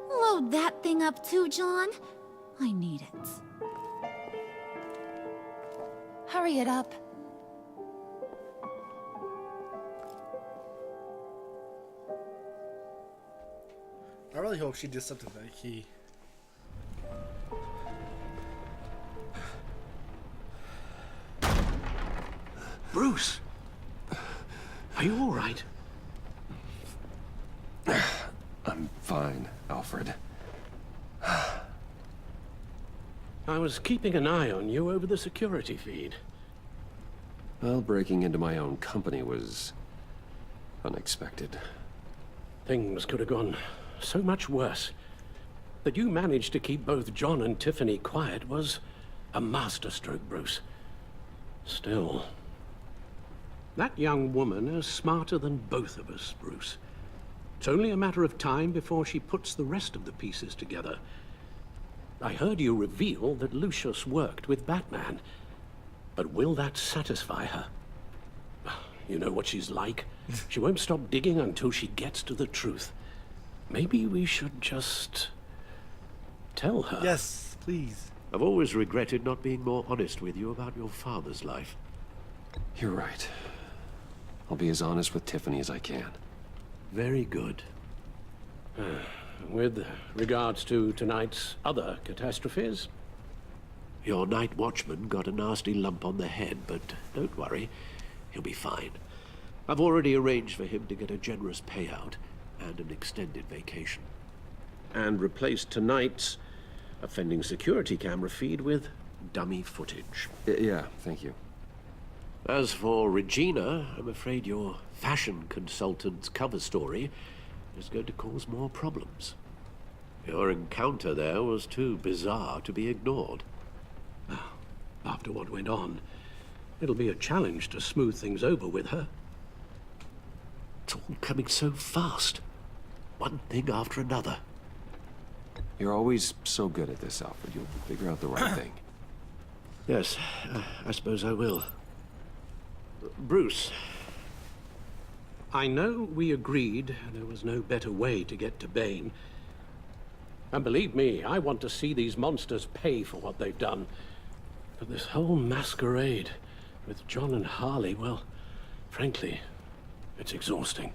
Load that thing up too, John. I need it. Hurry it up. I really hope she did something to that key. Bruce! Are you all right? I'm fine, Alfred. I was keeping an eye on you over the security feed. Well, breaking into my own company was unexpected. Things could have gone so much worse. That you managed to keep both John and Tiffany quiet was a masterstroke, Bruce. Still, that young woman is smarter than both of us, Bruce. It's only a matter of time before she puts the rest of the pieces together. I heard you reveal that Lucius worked with Batman. But will that satisfy her? You know what she's like. She won't stop digging until she gets to the truth. Maybe we should just tell her. Yes, please. I've always regretted not being more honest with you about your father's life. You're right. I'll be as honest with Tiffany as I can. Very good. With regards to tonight's other catastrophes, your night watchman got a nasty lump on the head, but don't worry, he'll be fine. I've already arranged for him to get a generous payout and an extended vacation. And replaced tonight's offending security camera feed with dummy footage. Yeah, thank you. As for Regina, I'm afraid your fashion consultant's cover story is going to cause more problems. Your encounter there was too bizarre to be ignored. After what went on, it'll be a challenge to smooth things over with her. It's all coming so fast. One thing after another. You're always so good at this, Alfred. You'll figure out the right thing. Yes, I suppose I will. Bruce, I know we agreed there was no better way to get to Bane. And believe me, I want to see these monsters pay for what they've done. But this whole masquerade with John and Harley, well, frankly, it's exhausting.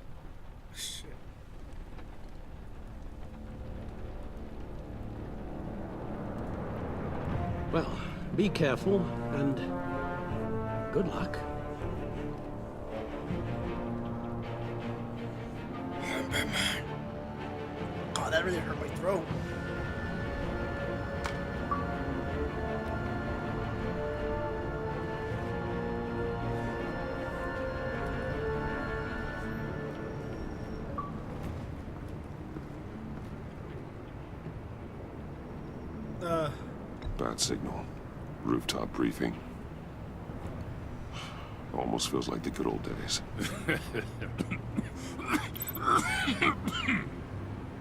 Shit. Well, be careful and good luck. Oh, that really hurt my throat. Bad signal. Rooftop briefing. Almost feels like the good old days.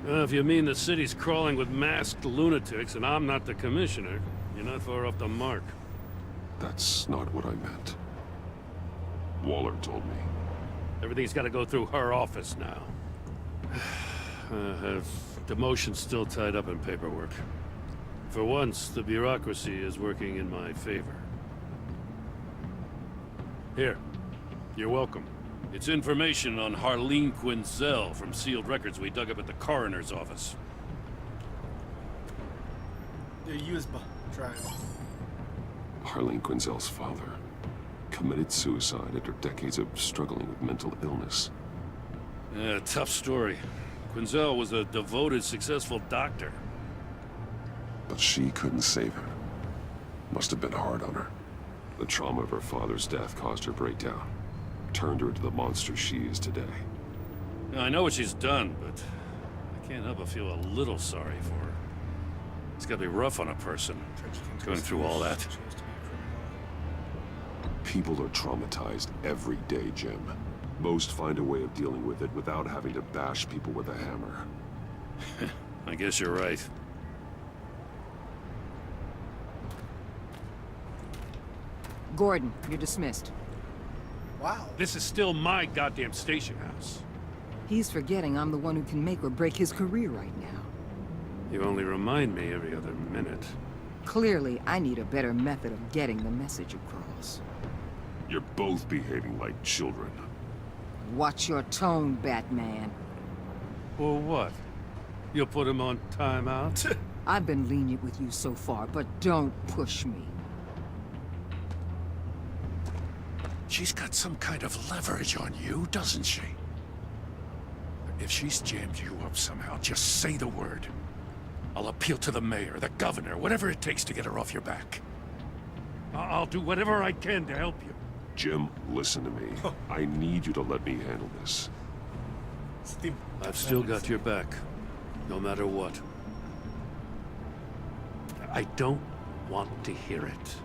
If you mean the city's crawling with masked lunatics and I'm not the commissioner, you're not far off the mark. That's not what I meant. Waller told me. Everything's got to go through her office now. Demotion's still tied up in paperwork. For once, the bureaucracy is working in my favor. Here, you're welcome. It's information on Harleen Quinzel from sealed records we dug up at the coroner's office. The USB drive. Harleen Quinzel's father committed suicide after decades of struggling with mental illness. Yeah, tough story. Quinzel was a devoted, successful doctor. But she couldn't save her. Must have been hard on her. The trauma of her father's death caused her breakdown. Turned her into the monster she is today. Now, I know what she's done, but I can't help but feel a little sorry for her. It's gotta be rough on a person, going through all that. People are traumatized every day, Jim. Most find a way of dealing with it without having to bash people with a hammer. I guess you're right. Gordon, you're dismissed. Wow. This is still my goddamn station house. He's forgetting I'm the one who can make or break his career right now. You only remind me every other minute. Clearly, I need a better method of getting the message across. You're both behaving like children. Watch your tone, Batman. Or what? You'll put him on timeout? I've been lenient with you so far, but don't push me. She's got some kind of leverage on you, doesn't she? If she's jammed you up somehow, just say the word. I'll appeal to the mayor, the governor, whatever it takes to get her off your back. I'll do whatever I can to help you. Jim, listen to me. I need you to let me handle this. I've still got your back, no matter what. I don't want to hear it.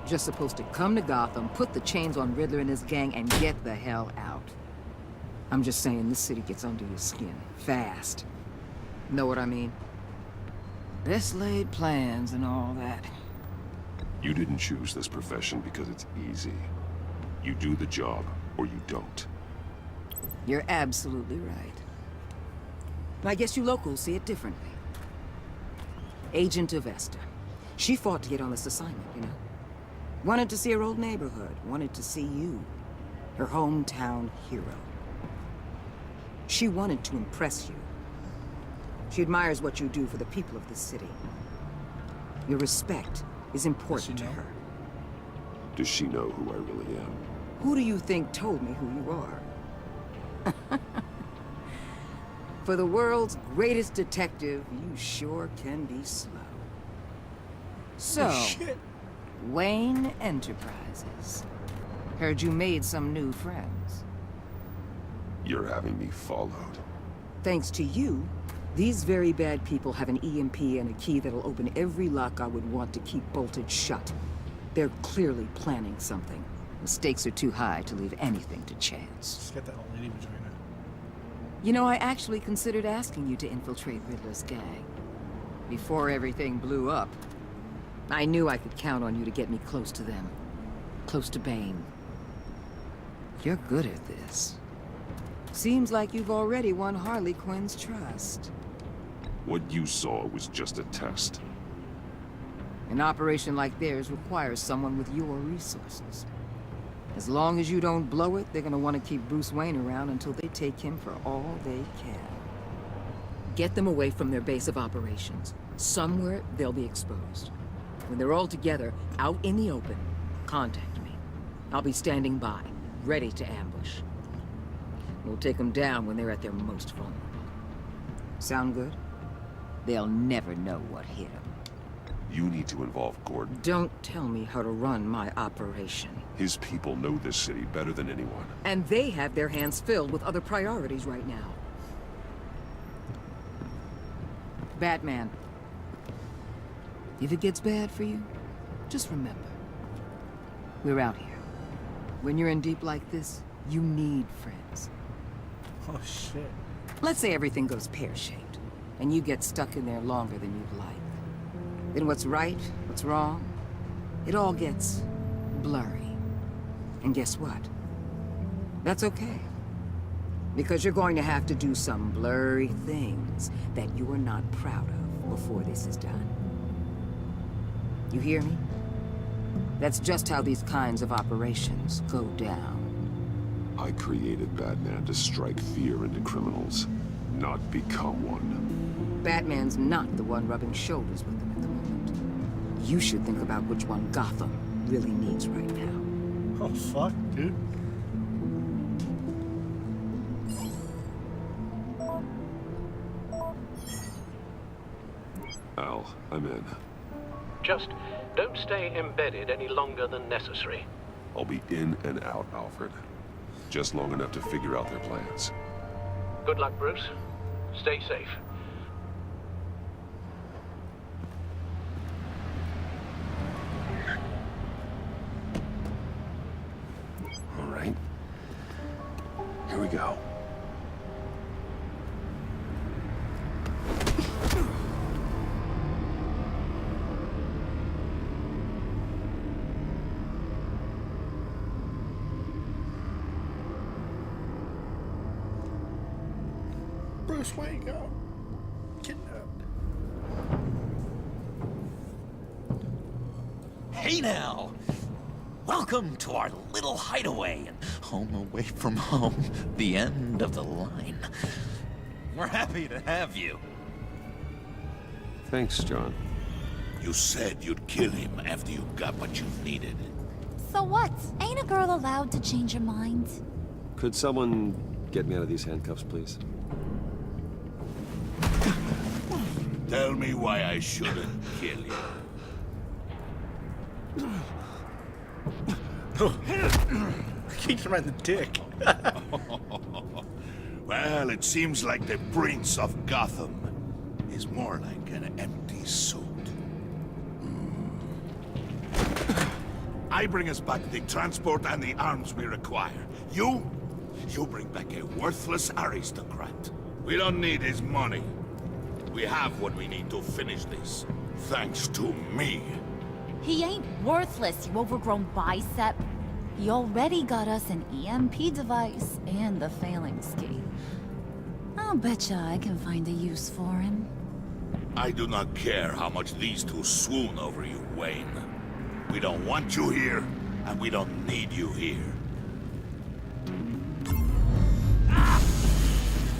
Just supposed to come to Gotham, put the chains on Riddler and his gang, and get the hell out. I'm just saying, this city gets under your skin. Fast. Know what I mean? Best laid plans and all that. You didn't choose this profession because it's easy. You do the job, or you don't. You're absolutely right. I guess you locals see it differently. Agent Avesta. She fought to get on this assignment, you know? Wanted to see her old neighborhood. Wanted to see you. Her hometown hero. She wanted to impress you. She admires what you do for the people of this city. Your respect is important to her. Does she know who I really am? Who do you think told me who you are? For the world's greatest detective, you sure can be slow. So, Wayne Enterprises. Heard you made some new friends. You're having me followed. Thanks to you, these very bad people have an EMP and a key that'll open every lock I would want to keep bolted shut. They're clearly planning something. The stakes are too high to leave anything to chance. Just get that old lady vagina. You know, I actually considered asking you to infiltrate Riddler's gang. Before everything blew up. I knew I could count on you to get me close to them. Close to Bane. You're good at this. Seems like you've already won Harley Quinn's trust. What you saw was just a test. An operation like theirs requires someone with your resources. As long as you don't blow it, they're gonna want to keep Bruce Wayne around until they take him for all they can. Get them away from their base of operations. Somewhere they'll be exposed. When they're all together, out in the open, contact me. I'll be standing by, ready to ambush. We'll take them down when they're at their most vulnerable. Sound good? They'll never know what hit them. You need to involve Gordon. Don't tell me how to run my operation. His people know this city better than anyone. And they have their hands filled with other priorities right now. Batman. If it gets bad for you, just remember. We're out here. When you're in deep like this, you need friends. Oh, shit. Let's say everything goes pear-shaped, and you get stuck in there longer than you'd like. Then what's right, what's wrong, it all gets blurry. And guess what? That's okay. Because you're going to have to do some blurry things that you are not proud of before this is done. You hear me? That's just how these kinds of operations go down. I created Batman to strike fear into criminals, not become one. Batman's not the one rubbing shoulders with them at the moment. You should think about which one Gotham really needs right now. Oh, fuck, dude. Al, I'm in. Just don't stay embedded any longer than necessary. I'll be in and out, Alfred. Just long enough to figure out their plans. Good luck, Bruce. Stay safe. All right. Here we go. Bruce Wayne got kidnapped. Hey now! Welcome to our little hideaway and home away from home, the end of the line. We're happy to have you. Thanks, John. You said you'd kill him after you got what you needed. So what? Ain't a girl allowed to change her mind? Could someone get me out of these handcuffs, please? Tell me why I shouldn't kill you. Kicked him right in the dick. Well, it seems like the Prince of Gotham is more like an empty suit. I bring us back the transport and the arms we require. You bring back a worthless aristocrat. We don't need his money. We have what we need to finish this. Thanks to me. He ain't worthless, you overgrown bicep. He already got us an EMP device and the failing ski. I'll betcha I can find a use for him. I do not care how much these two swoon over you, Wayne. We don't want you here, and we don't need you here.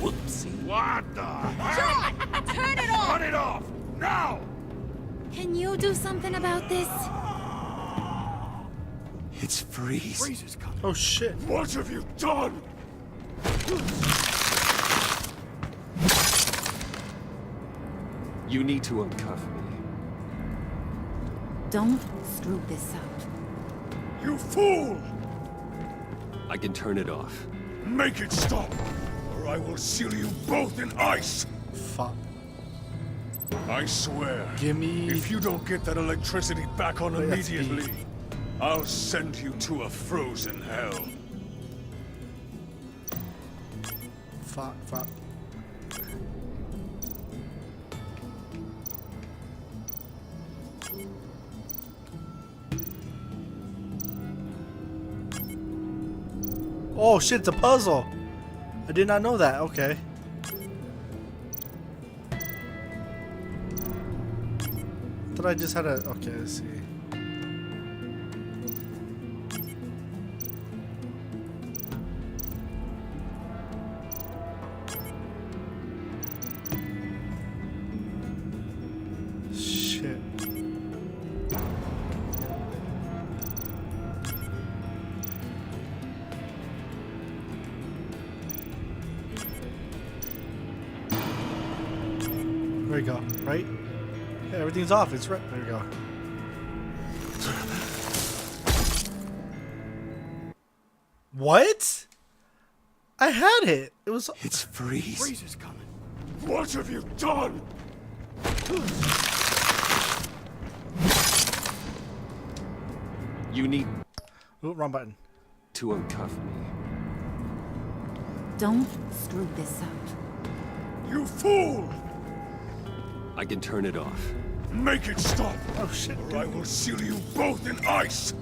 Whoopsie. What the hell? John! Turn it off! Turn it off! Now! Can you do something about this? It's Freeze. Freeze is coming. Oh shit. What have you done? You need to uncuff me. Don't screw this up. You fool! I can turn it off. Make it stop, or I will seal you both in ice! Fuck. I swear, Gimme. if you don't get that electricity back on That's immediately, I'll send you to a frozen hell. Fuck, fuck. Oh shit, it's a puzzle. I did not know that. Okay. Thought I just had a. Okay, let's see. Shit. There we go, right? Yeah, everything's off. It's right. There we go. What? I had it. It was. It's Freeze. Freeze is coming. What have you done? You need Ooh, wrong button. to uncuff me. Don't screw this up. You fool! I can turn it off. Make it stop, Oh shit. or I will seal you both in ice!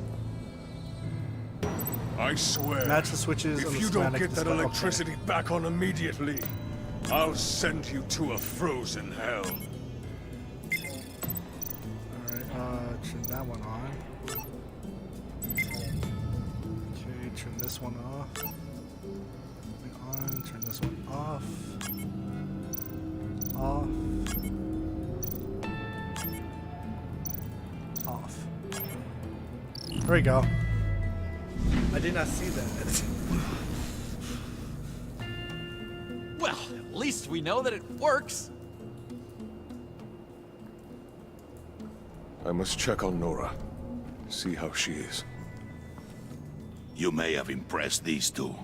I swear, Match the switches on if the you don't schematic get that display. Okay. electricity back on immediately, I'll send you to a frozen hell. Alright, turn that one on. Okay, turn this one off. On, turn this one off. Off. Off. There we go. I did not see that. Well, at least we know that it works. I must check on Nora. See how she is. You may have impressed these two,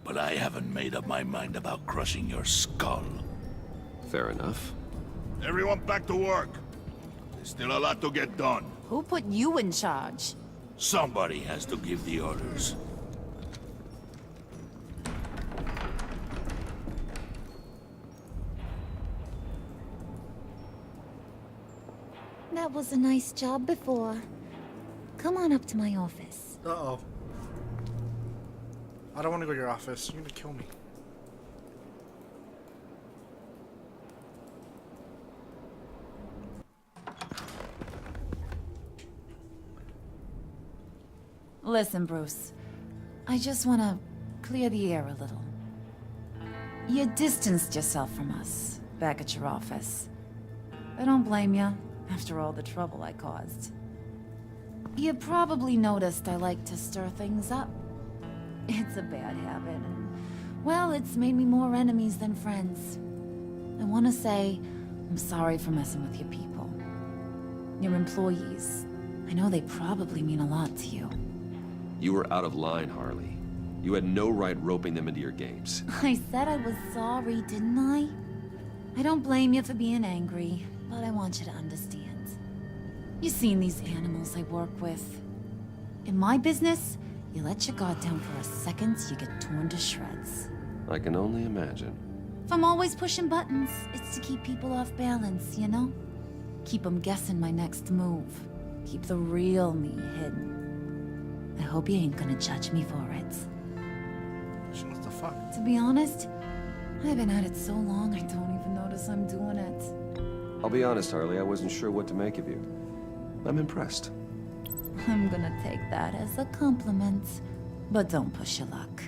but I haven't made up my mind about crushing your skull. Fair enough. Everyone back to work. There's still a lot to get done. Who put you in charge? Somebody has to give the orders. That was a nice job before. Come on up to my office. Uh-oh. I don't want to go to your office. You're gonna kill me. Listen, Bruce. I just want to clear the air a little. You distanced yourself from us back at your office. I don't blame you, after all the trouble I caused. You probably noticed I like to stir things up. It's a bad habit, and, well, it's made me more enemies than friends. I want to say I'm sorry for messing with your people. Your employees. I know they probably mean a lot to you. You were out of line, Harley. You had no right roping them into your games. I said I was sorry, didn't I? I don't blame you for being angry, but I want you to understand. You've seen these animals I work with. In my business, you let your guard down for a second, you get torn to shreds. I can only imagine. If I'm always pushing buttons, it's to keep people off balance, you know? Keep them guessing my next move. Keep the real me hidden. I hope you ain't gonna judge me for it. What the fuck? To be honest, I've been at it so long I don't even notice I'm doing it. I'll be honest, Harley, I wasn't sure what to make of you. I'm impressed. I'm gonna take that as a compliment. But don't push your luck.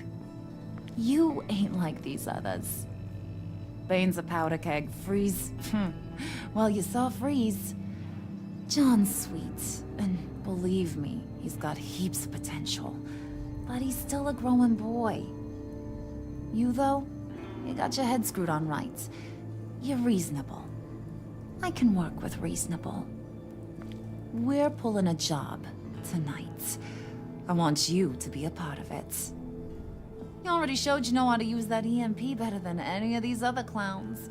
You ain't like these others. Bane's a powder keg. Freeze. Well, you saw Freeze. John's sweet, and believe me, he's got heaps of potential. But he's still a growing boy. You, though, you got your head screwed on right. You're reasonable. I can work with reasonable. We're pulling a job tonight. I want you to be a part of it. You already showed you know how to use that EMP better than any of these other clowns.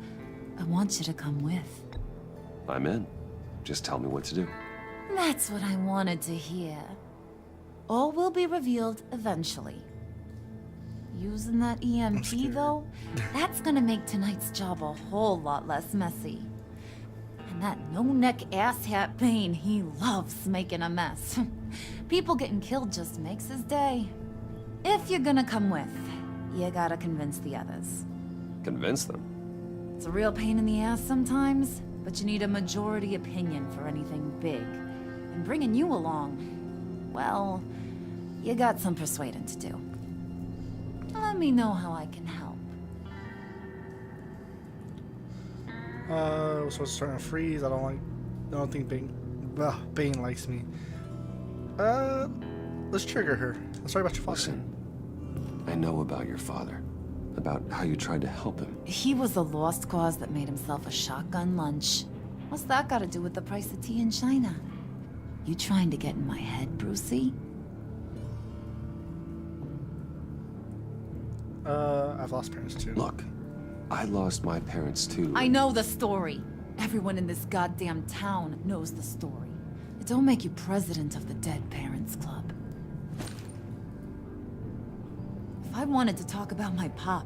I want you to come with. I'm in. Just tell me what to do. That's what I wanted to hear. All will be revealed eventually. Using that EMP, though, that's gonna make tonight's job a whole lot less messy. And that no-neck asshat Bane, he loves making a mess. People getting killed just makes his day. If you're gonna come with, you gotta convince the others. Convince them? It's a real pain in the ass sometimes, but you need a majority opinion for anything big. And bringing you along, well, you got some persuading to do. Let me know how I can help. We're supposed to start on Freeze. I don't think Bane likes me. Let's trigger her. Let's talk about your father. Listen, I know about your father. About how you tried to help him. He was a lost cause that made himself a shotgun lunch. What's that got to do with the price of tea in China? You trying to get in my head, Brucey? I've lost parents too. Look, I lost my parents too. I know the story. Everyone in this goddamn town knows the story. It don't make you president of the Dead Parents Club. If I wanted to talk about my pop,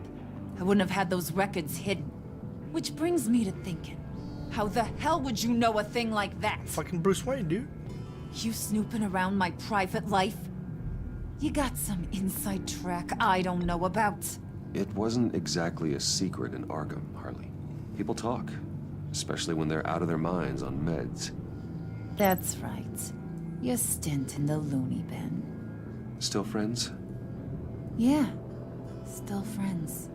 I wouldn't have had those records hidden. Which brings me to thinking, how the hell would you know a thing like that? Fucking Bruce Wayne, dude. You snooping around my private life? You got some inside track I don't know about. It wasn't exactly a secret in Arkham, Harley. People talk, especially when they're out of their minds on meds. That's right. Your stint in the loony bin. Still friends? Yeah, still friends.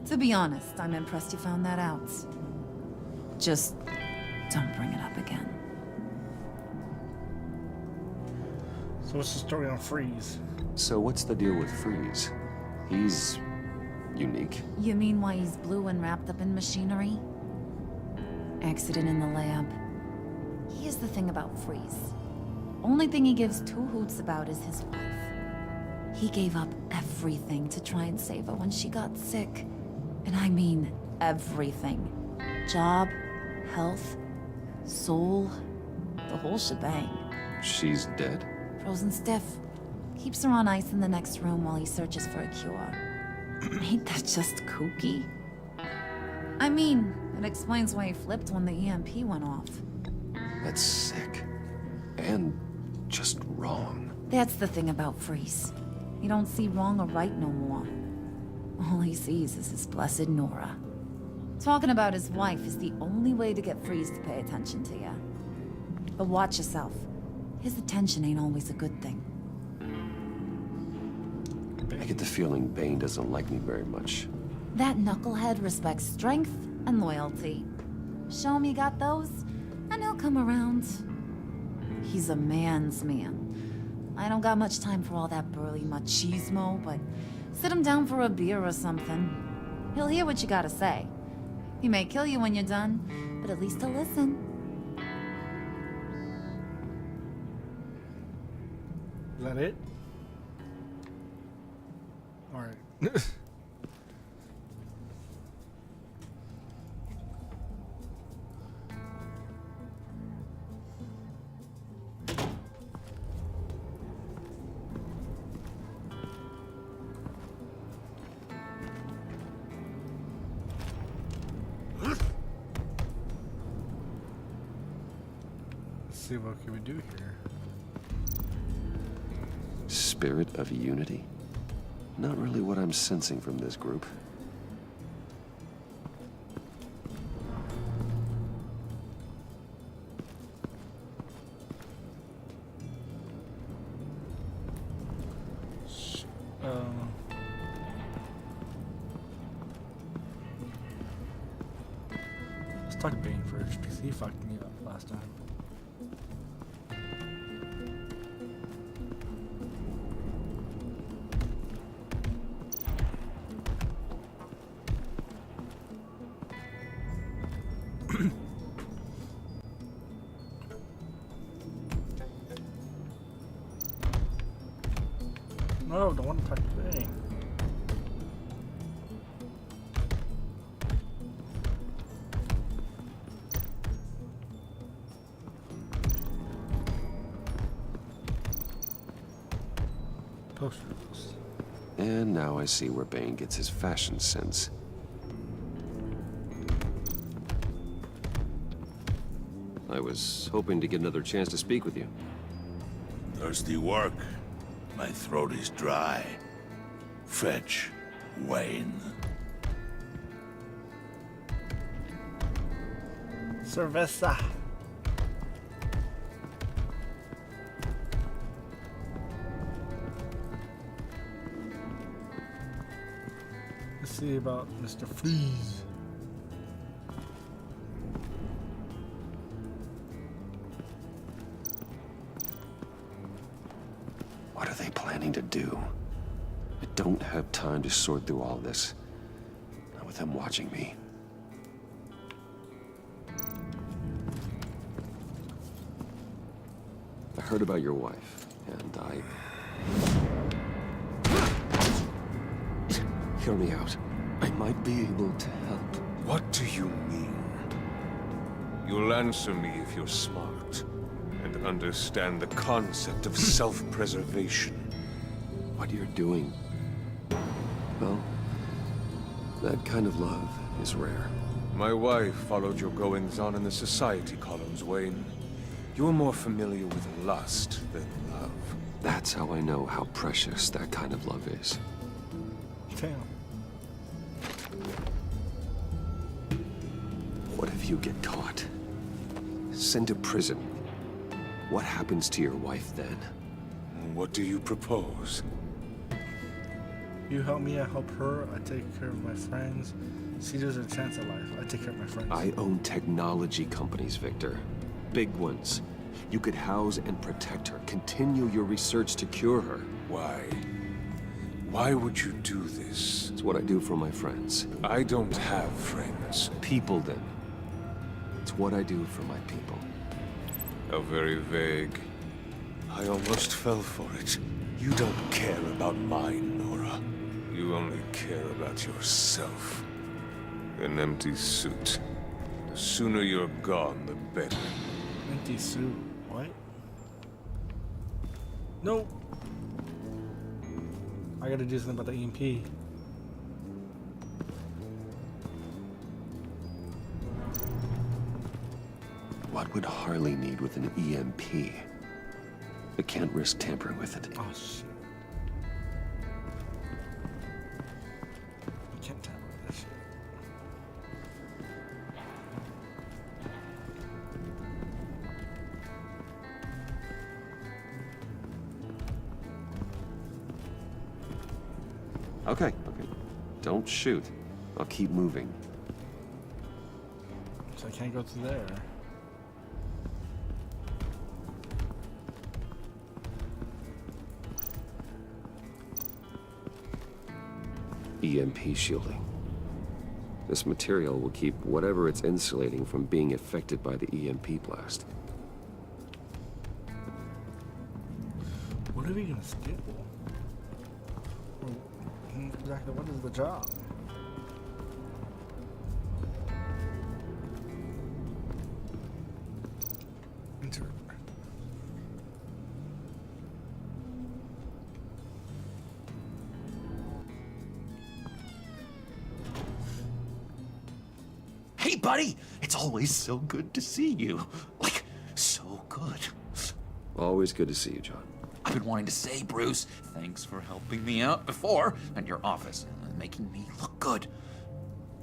To be honest, I'm impressed you found that out. Just don't bring it up again. So what's the story on Freeze? So what's the deal with Freeze? He's unique. You mean why he's blue and wrapped up in machinery? Accident in the lab. Here's the thing about Freeze. Only thing he gives two hoots about is his wife. He gave up everything to try and save her when she got sick. And I mean everything. Job, health, soul, the whole shebang. She's dead? Frozen stiff. Keeps her on ice in the next room while he searches for a cure. Ain't that just kooky? I mean, it explains why he flipped when the EMP went off. That's sick. And just wrong. That's the thing about Freeze. He don't see wrong or right no more. All he sees is his blessed Nora. Talking about his wife is the only way to get Freeze to pay attention to you. But watch yourself. His attention ain't always a good thing. I get the feeling Bane doesn't like me very much. That knucklehead respects strength and loyalty. Show him you got those, and he'll come around. He's a man's man. I don't got much time for all that burly machismo, but sit him down for a beer or something. He'll hear what you gotta say. He may kill you when you're done, but at least he'll listen. Is that it? Alright. see what can we do here. Spirit of unity? Not really what I'm sensing from this group. Let's talk to Bane first, because he fucked me up last time. No, don't want to talk to Bane. Posters. And now I see where Bane gets his fashion sense. I was hoping to get another chance to speak with you. Thirsty work? My throat is dry. Fetch Wayne. Cerveza. Let's see about Mr. Freeze. What are they planning to do? I don't have time to sort through all this. Not with them watching me. I heard about your wife, and Hear me out. I might be able to help. What do you mean? You'll answer me if you're smart and understand the concept of self-preservation. What you're doing, well, that kind of love is rare. My wife followed your goings-on in the society columns, Wayne. You're more familiar with lust than love. That's how I know how precious that kind of love is. Damn. What if you get caught? Sent to prison. What happens to your wife then? What do you propose? You help me, I help her, I take care of my friends. She deserves a chance at life. I take care of my friends. I own technology companies, Victor. Big ones. You could house and protect her. Continue your research to cure her. Why? Why would you do this? It's what I do for my friends. I don't have friends. People, then. It's what I do for my people. How very vague. I almost fell for it. You don't care about mine, Nora. You only care about yourself. An empty suit. The sooner you're gone, the better. Empty suit? What? No. I gotta do something about the EMP. What would Harley need with an EMP? I can't risk tampering with it. Oh, shit. I can't tamper with that shit. Okay. Don't shoot. I'll keep moving. So I can't go through there. EMP shielding. This material will keep whatever it's insulating from being affected by the EMP blast. What are we gonna steal? Exactly, what is the job? Enter. Hey, buddy! It's always so good to see you. Like, so good. Always good to see you, John. I've been wanting to say, Bruce, thanks for helping me out before, and your office, and making me look good.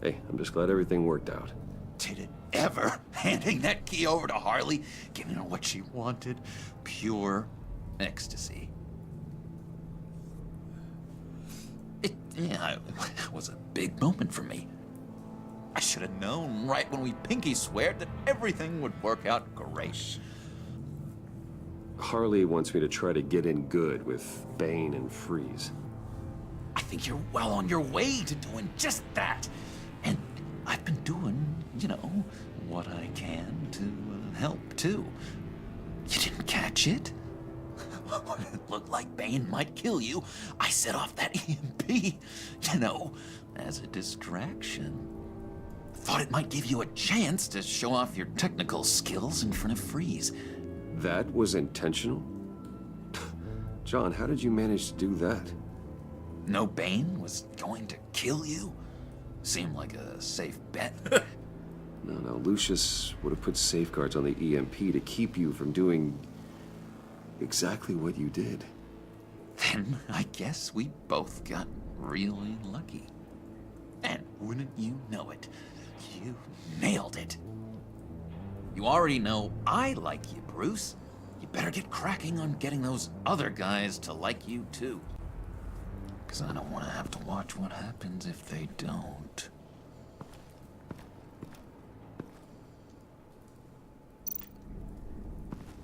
Hey, I'm just glad everything worked out. Did it ever? Handing that key over to Harley, giving her what she wanted. Pure ecstasy. It was a big moment for me. I should have known right when we pinky sweared that everything would work out great. Harley wants me to try to get in good with Bane and Freeze. I think you're well on your way to doing just that. And I've been doing, you know, what I can to help, too. You didn't catch it? When it looked like Bane might kill you, I set off that EMP, you know, as a distraction. Thought it might give you a chance to show off your technical skills in front of Freeze. That was intentional? John, how did you manage to do that? No Bane was going to kill you? Seemed like a safe bet. No, Lucius would have put safeguards on the EMP to keep you from doing exactly what you did. Then I guess we both got really lucky. And wouldn't you know it, you nailed it. You already know I like you, Bruce. You better get cracking on getting those other guys to like you, too. Because I don't want to have to watch what happens if they don't.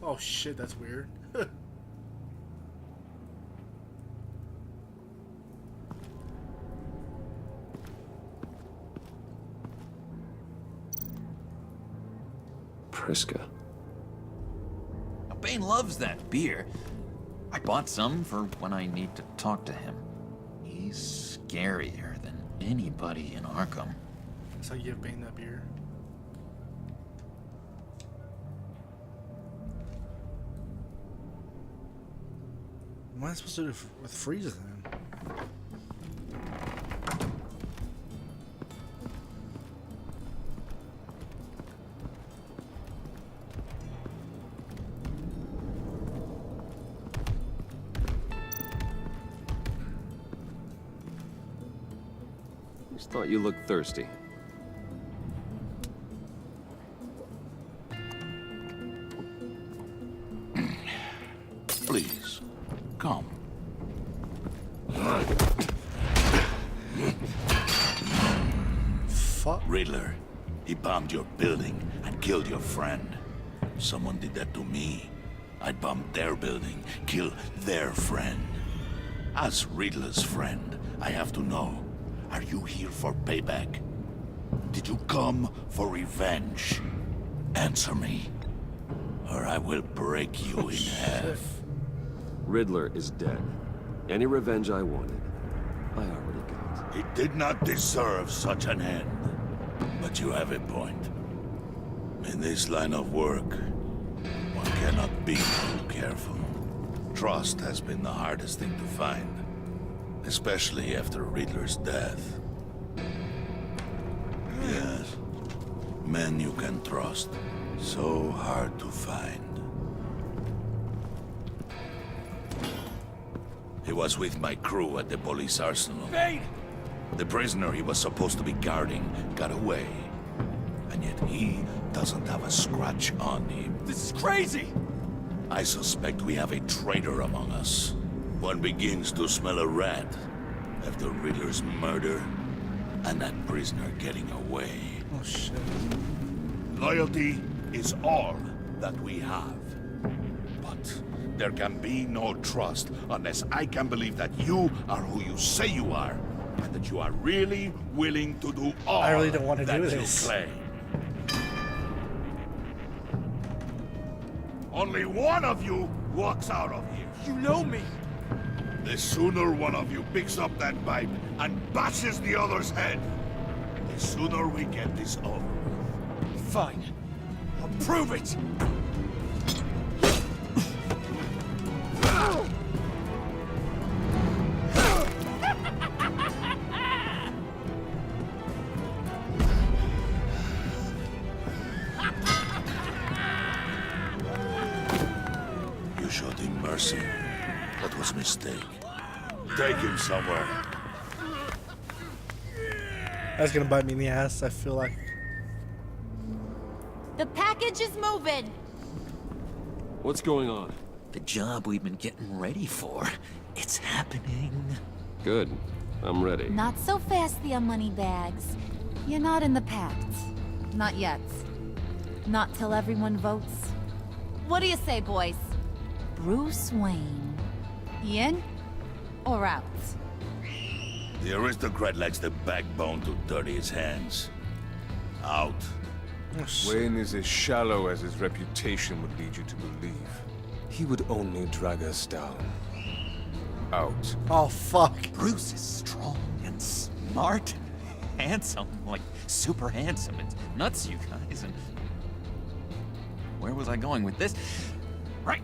Oh shit, that's weird. Priska. Now, Bane loves that beer. I bought some for when I need to talk to him. He's scarier than anybody in Arkham. So you give Bane that beer? What am I supposed to do with Freeze then? Just thought you looked thirsty. Please, come. Fuck. Riddler, he bombed your building and killed your friend. Someone did that to me. I'd bomb their building, kill their friend. As Riddler's friend, I have to know, are you here for payback? Did you come for revenge? Answer me, or I will break you in half. Riddler is dead. Any revenge I wanted, I already got. He did not deserve such an end. But you have a point. In this line of work, one cannot be too careful. Trust has been the hardest thing to find, especially after Riddler's death. Yes, men you can trust, so hard to find. He was with my crew at the police arsenal. Bane! The prisoner he was supposed to be guarding got away. And yet he doesn't have a scratch on him. This is crazy! I suspect we have a traitor among us. One begins to smell a rat after Riddler's murder and that prisoner getting away. Oh shit. Loyalty is all that we have. But there can be no trust unless I can believe that you are who you say you are, and that you are really willing to do all I really don't want to that do you this. claim. Only one of you walks out of here. You know me! The sooner one of you picks up that pipe and bashes the other's head, the sooner we get this over. Fine. I'll prove it! Take him somewhere. That's gonna bite me in the ass, I feel like. The package is moving. What's going on? The job we've been getting ready for. It's happening. Good. I'm ready. Not so fast, the Moneybags. You're not in the pact. Not yet. Not till everyone votes. What do you say, boys? Bruce Wayne. In or out? The aristocrat likes the backbone to dirty his hands. Out. Wayne is as shallow as his reputation would lead you to believe. He would only drag us down. Out. Oh, fuck. Bruce is strong and smart and handsome. Like, super handsome. It's nuts, you guys. And where was I going with this? Right.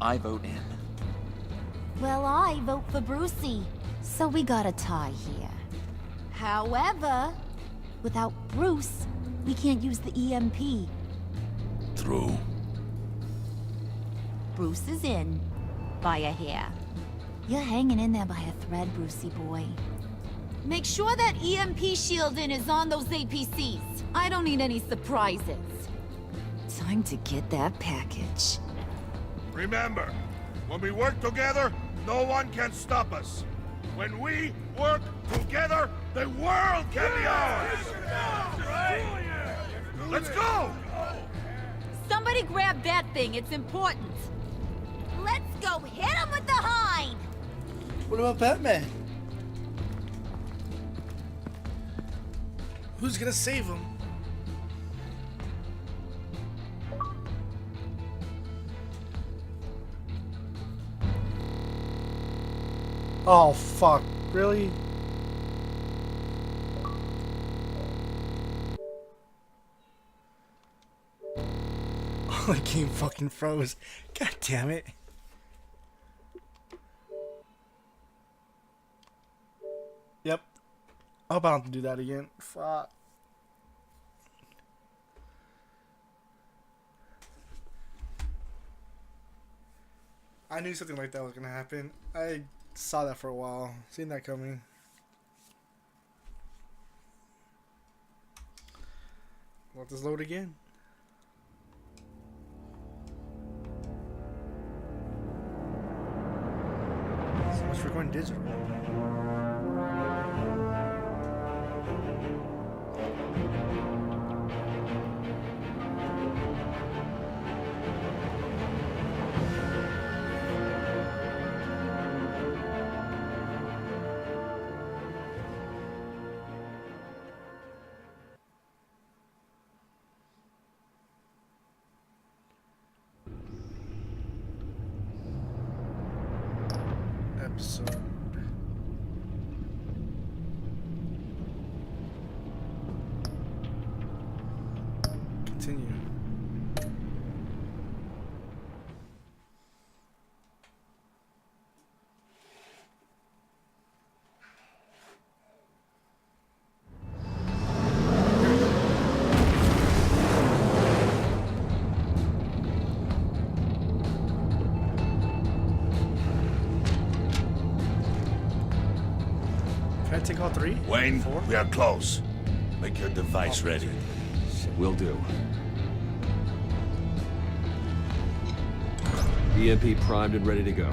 I vote in. Well, I vote for Brucey. So we got a tie here. However, without Bruce, we can't use the EMP. True. Bruce is in. By a hair. You're hanging in there by a thread, Brucey boy. Make sure that EMP shielding is on those APCs. I don't need any surprises. Time to get that package. Remember, when we work together, no one can stop us. When we work together, the world can be ours! Let's go! Somebody grab that thing, it's important. Let's go hit him with the hind! What about Batman? Who's gonna save him? Oh, fuck. Really? Oh, the game fucking froze. God damn it. Yep. I hope I don't have to do that again. Fuck. I knew something like that was gonna happen. I saw that for a while. Seen that coming. Let this load again. So much for going digital. Episode. Continue. Can I take all three? Wayne, we are close. Make your device ready. Will do. EMP primed and ready to go.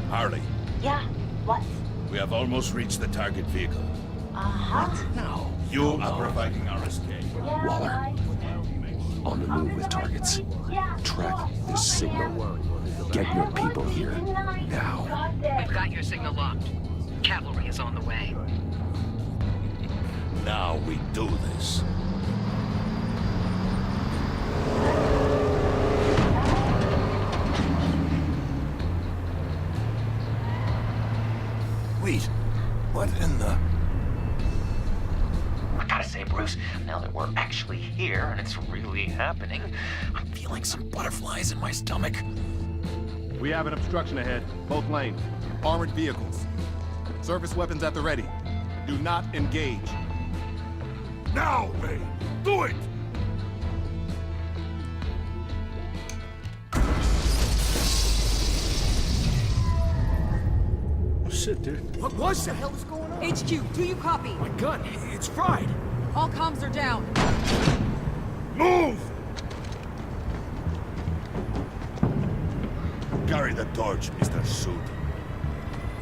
Harley, Yeah, what? we have almost reached the target vehicle. Uh-huh. Now, you are providing our escape. Waller, on the move with targets. Track this signal. Get your people here, now. We've got your signal locked. Cavalry is on the way. Now we do this. Wait, what in the... I gotta say, Bruce, now that we're actually here and it's really happening, I'm feeling some butterflies in my stomach. We have an obstruction ahead, both lanes. Armored vehicles. Service weapons at the ready. Do not engage. Now, Wayne! Do it! shit, dude. What was that? What the hell is going on? HQ, do you copy? My gun, it's fried. All comms are down. Move! Carry the torch, Mr. Suit.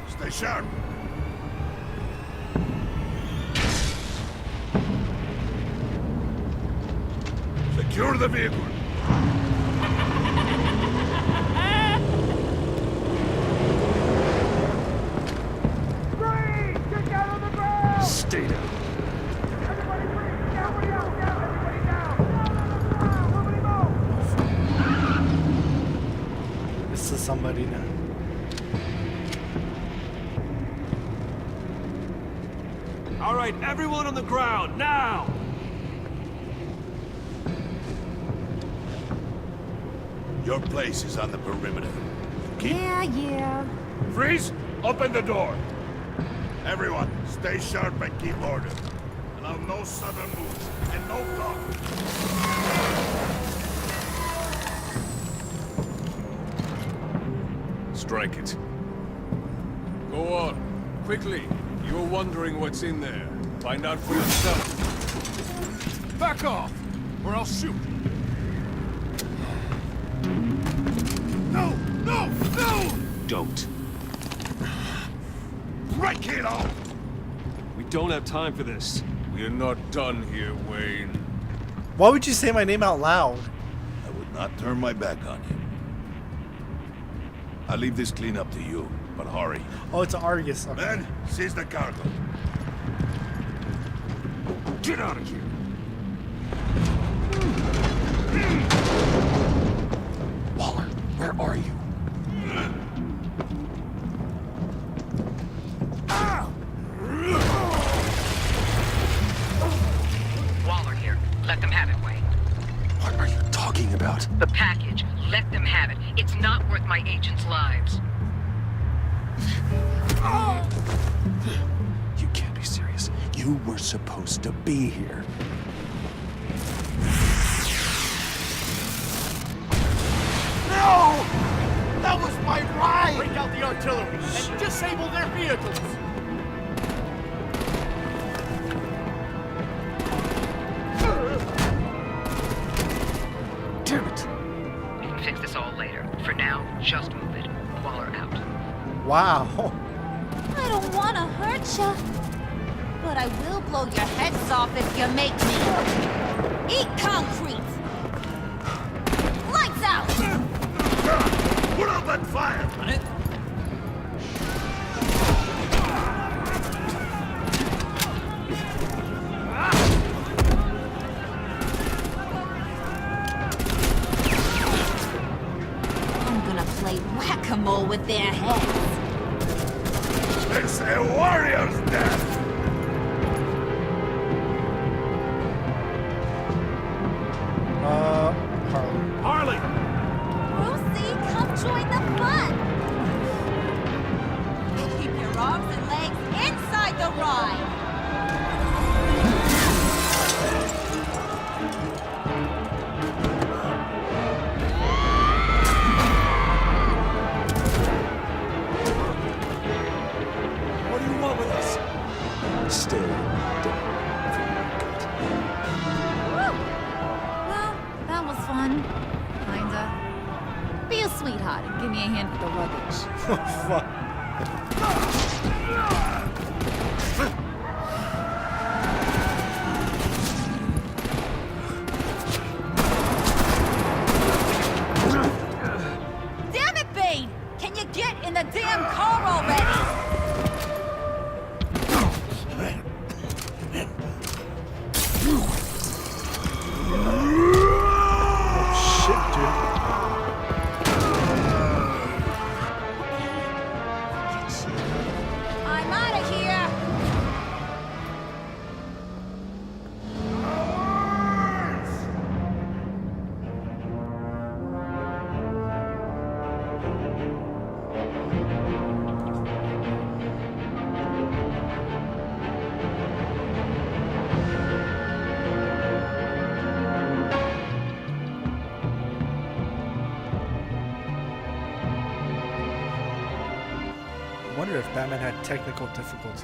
Stay sharp. Secure the vehicle. Stay down. This is somebody now. All right, everyone on the ground, now! Your place is on the perimeter. Yeah. Freeze! Open the door! Everyone, stay sharp and keep order. Allow no sudden moves and no talk. Strike it. Go on. Quickly. You're wondering what's in there. Find out for yourself. Back off, or I'll shoot. No! No! No! Don't. Break it off! We don't have time for this. We're not done here, Wayne. Why would you say my name out loud? I would not turn my back on you. I'll leave this cleanup to you, but hurry. Oh, it's Argus. Okay. Men, seize the cargo. Get out of here. Waller, where are you? Waller here. Let them have it, Wayne. What are you talking about? The package. Let them have it. It's not worth my agents' lives. You can't be serious. You were supposed to be here. No! That was my ride! Break out the artillery and disable their vehicles! Damn it! We can fix this all later. For now, just move it. Waller out. Wow. I don't want to hurt you, but I will blow your heads off if you make me. Eat concrete! Lights out! Put up that fire! On it. I'm gonna play whack-a-mole with their heads. It's a warrior's death! Harley. Harley! Brucey, come join the fun! Keep your arms and legs inside the ride! What do you want with us? Stay down. Woo! Well, that was fun. Kinda. Be a sweetheart and give me a hand with the luggage. Fuck. Damn it, Bane! Can you get in the damn car already? Shit, dude. I'm out of here! wonder if Batman had technical difficulties.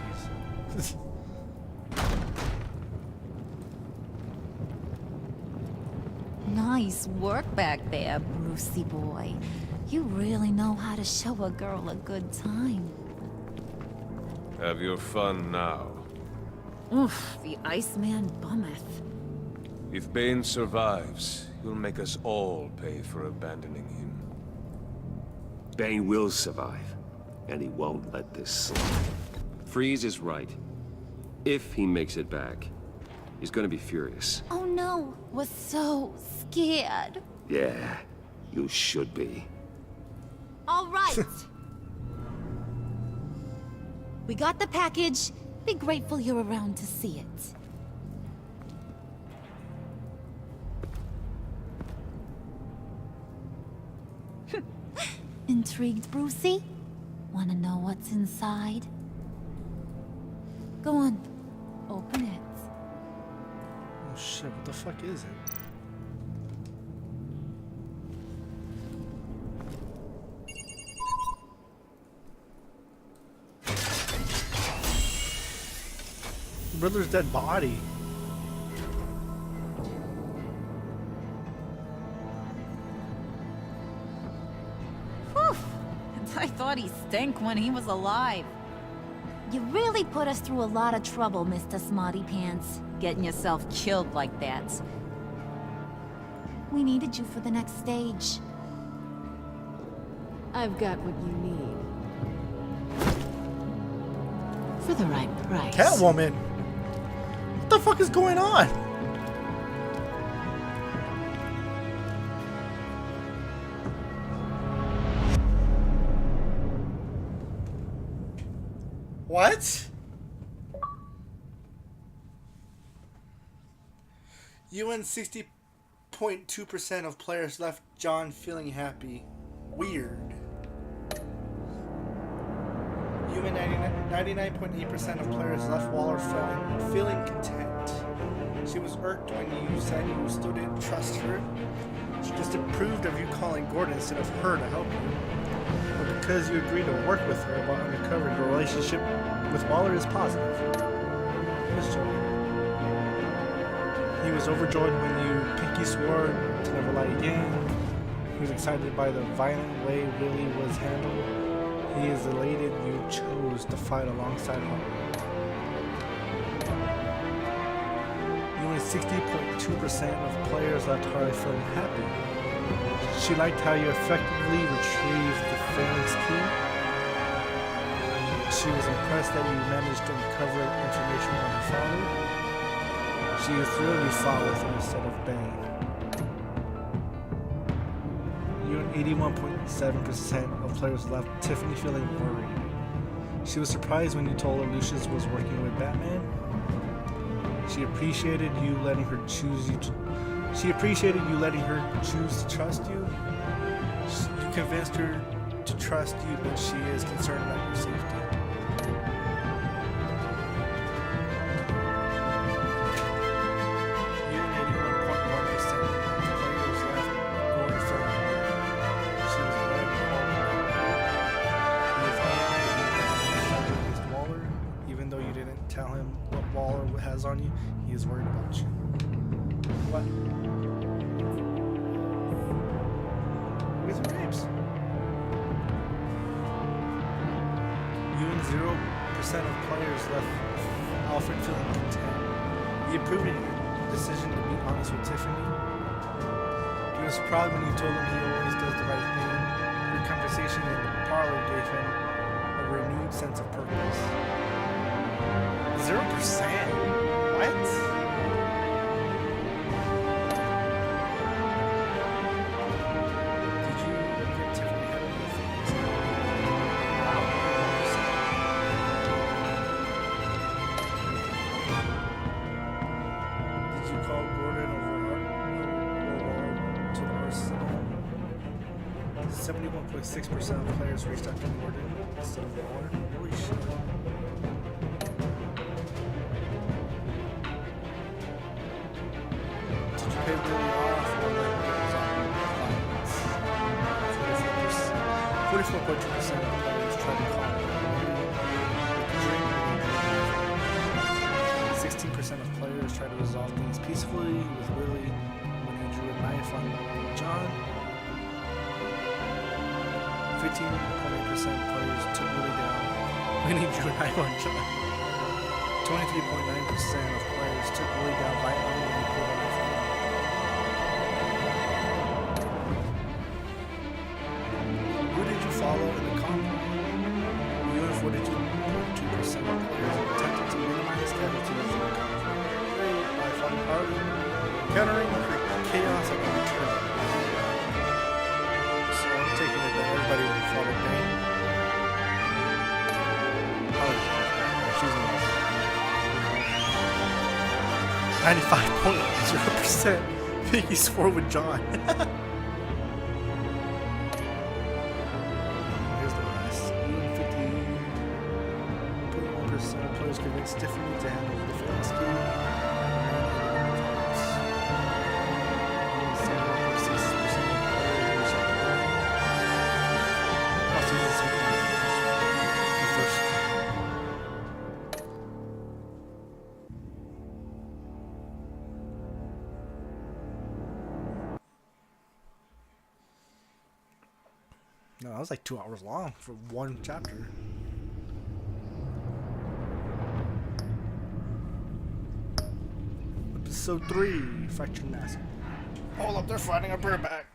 Nice work back there, Brucey boy. You really know how to show a girl a good time. Have your fun now. Oof, the Iceman bummeth. If Bane survives, he'll make us all pay for abandoning him. Bane will survive, and he won't let this slide. Freeze is right. If he makes it back, he's gonna be furious. Oh no, was so scared. Yeah, you should be. All right. We got the package. Be grateful you're around to see it. Intrigued, Brucey? Wanna know what's inside? Go on, open it. Oh shit, what the fuck is it? Riddler's dead body. Whew. I thought he stank when he was alive. You really put us through a lot of trouble, Mr. Smarty Pants. Getting yourself killed like that. We needed you for the next stage. I've got what you need. For the right price. Catwoman! What the fuck is going on? What? UN 60.2% of players left John feeling happy. Weird. UN 99.8% of players left Waller feeling content. She was irked when you said you still didn't trust her. She just approved of you calling Gordon instead of her to help you. But because you agreed to work with her while uncovering your relationship with Waller is positive. Just joking. He was overjoyed when you pinky swore to never lie again. He was excited by the violent way Willie was handled. He is elated you chose to fight alongside him. You and 60.2% of players left Harley feeling happy. She liked how you effectively retrieved the Phoenix key. She was impressed that you managed to uncover information on her father. She was thrilled you fought with him instead of Bane. You and 81.7% of players left Tiffany feeling worried. She was surprised when you told her Lucius was working with Batman. She appreciated you letting her choose to trust you. You convinced her to trust you, but she is concerned about your safety. You and 81.1% of players left Gordon feeling worried. She was glad you called her. He is honored that you against Waller, even though you didn't tell him what Waller has on you. He is worried about you. What? With some grapes. You and 0% of players left Alfred feeling content. He approved of your decision to be honest with Tiffany. He was proud when you told him he always does the right thing. Your conversation in the parlor gave him a renewed sense of purpose. 0%? What? Did you call Gordon over to the arsenal? 71.6% of players reached out to Gordon instead of Waller. Holy shit. Did you pay Billy off or let goes on violence? 44.2% of players tried to call him. to resolve things peacefully with Willie when he drew a knife on John. 15.8% of players took Willie down when he drew a knife on John. 23.9% of players took Willie down violently when he pulled a knife on him. Who did you follow in the combat? You and 42.2% of players attempted to minimize casualties in the conflict by fighting Harley, countering the chaos of the return. So I'm taking it that everybody will follow Bane. Harley, she's in 95.0% think he's for with John. Here's the rest. 50.1% of players convinced Tiffany to hand over the famous key. No, that was like 2 hours long for one chapter. Episode 3, Fractured Mask. Hold up, they're fighting a bareback.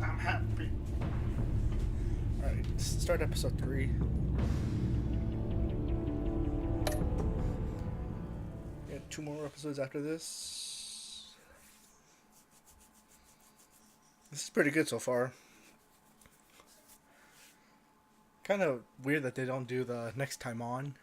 I'm happy. Alright, start episode 3. Yeah, 2 more episodes after this. This is pretty good so far. Kind of weird that they don't do the next time on.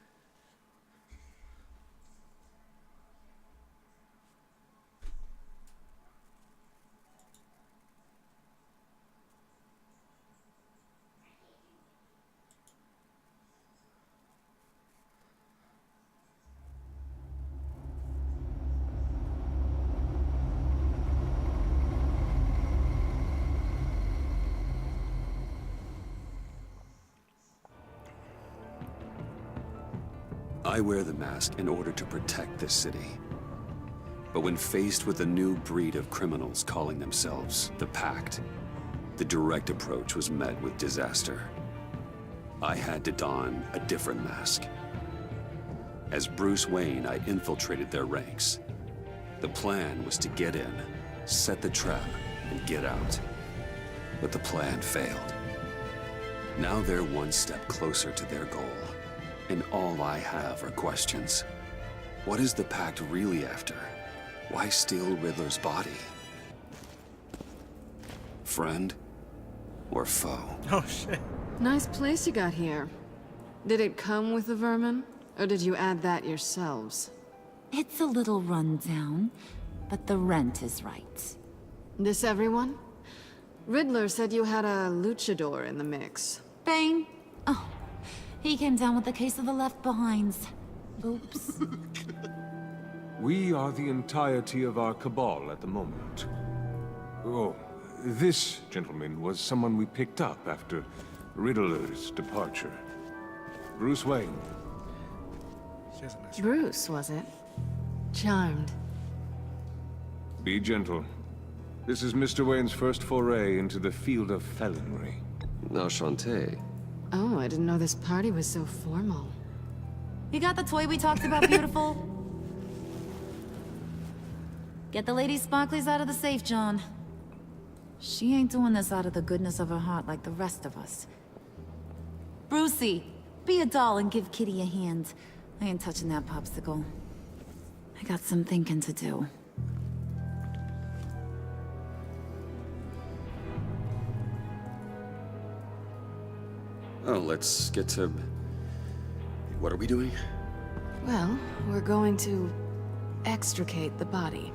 I wear the mask in order to protect this city. But when faced with a new breed of criminals calling themselves the Pact, the direct approach was met with disaster. I had to don a different mask. As Bruce Wayne, I infiltrated their ranks. The plan was to get in, set the trap, and get out. But the plan failed. Now they're one step closer to their goal. And all I have are questions. What is the Pact really after? Why steal Riddler's body? Friend or foe? Oh shit. Nice place you got here. Did it come with the vermin? Or did you add that yourselves? It's a little rundown, but the rent is right. This everyone? Riddler said you had a luchador in the mix. Bane? Oh, he came down with a case of the Left Behinds. Oops. We are the entirety of our cabal at the moment. Oh, This gentleman was someone we picked up after Riddler's departure. Bruce Wayne. She has a nice Bruce, was it? Charmed. Be gentle. This is Mr. Wayne's first foray into the field of felonry. Enchanté. Oh, I didn't know this party was so formal. You got the toy we talked about, beautiful? Get the lady sparklies out of the safe, John. She ain't doing this out of the goodness of her heart like the rest of us. Brucey, be a doll and give Kitty a hand. I ain't touching that popsicle. I got some thinking to do. Oh, let's get to... What are we doing? Well, we're going to extricate the body.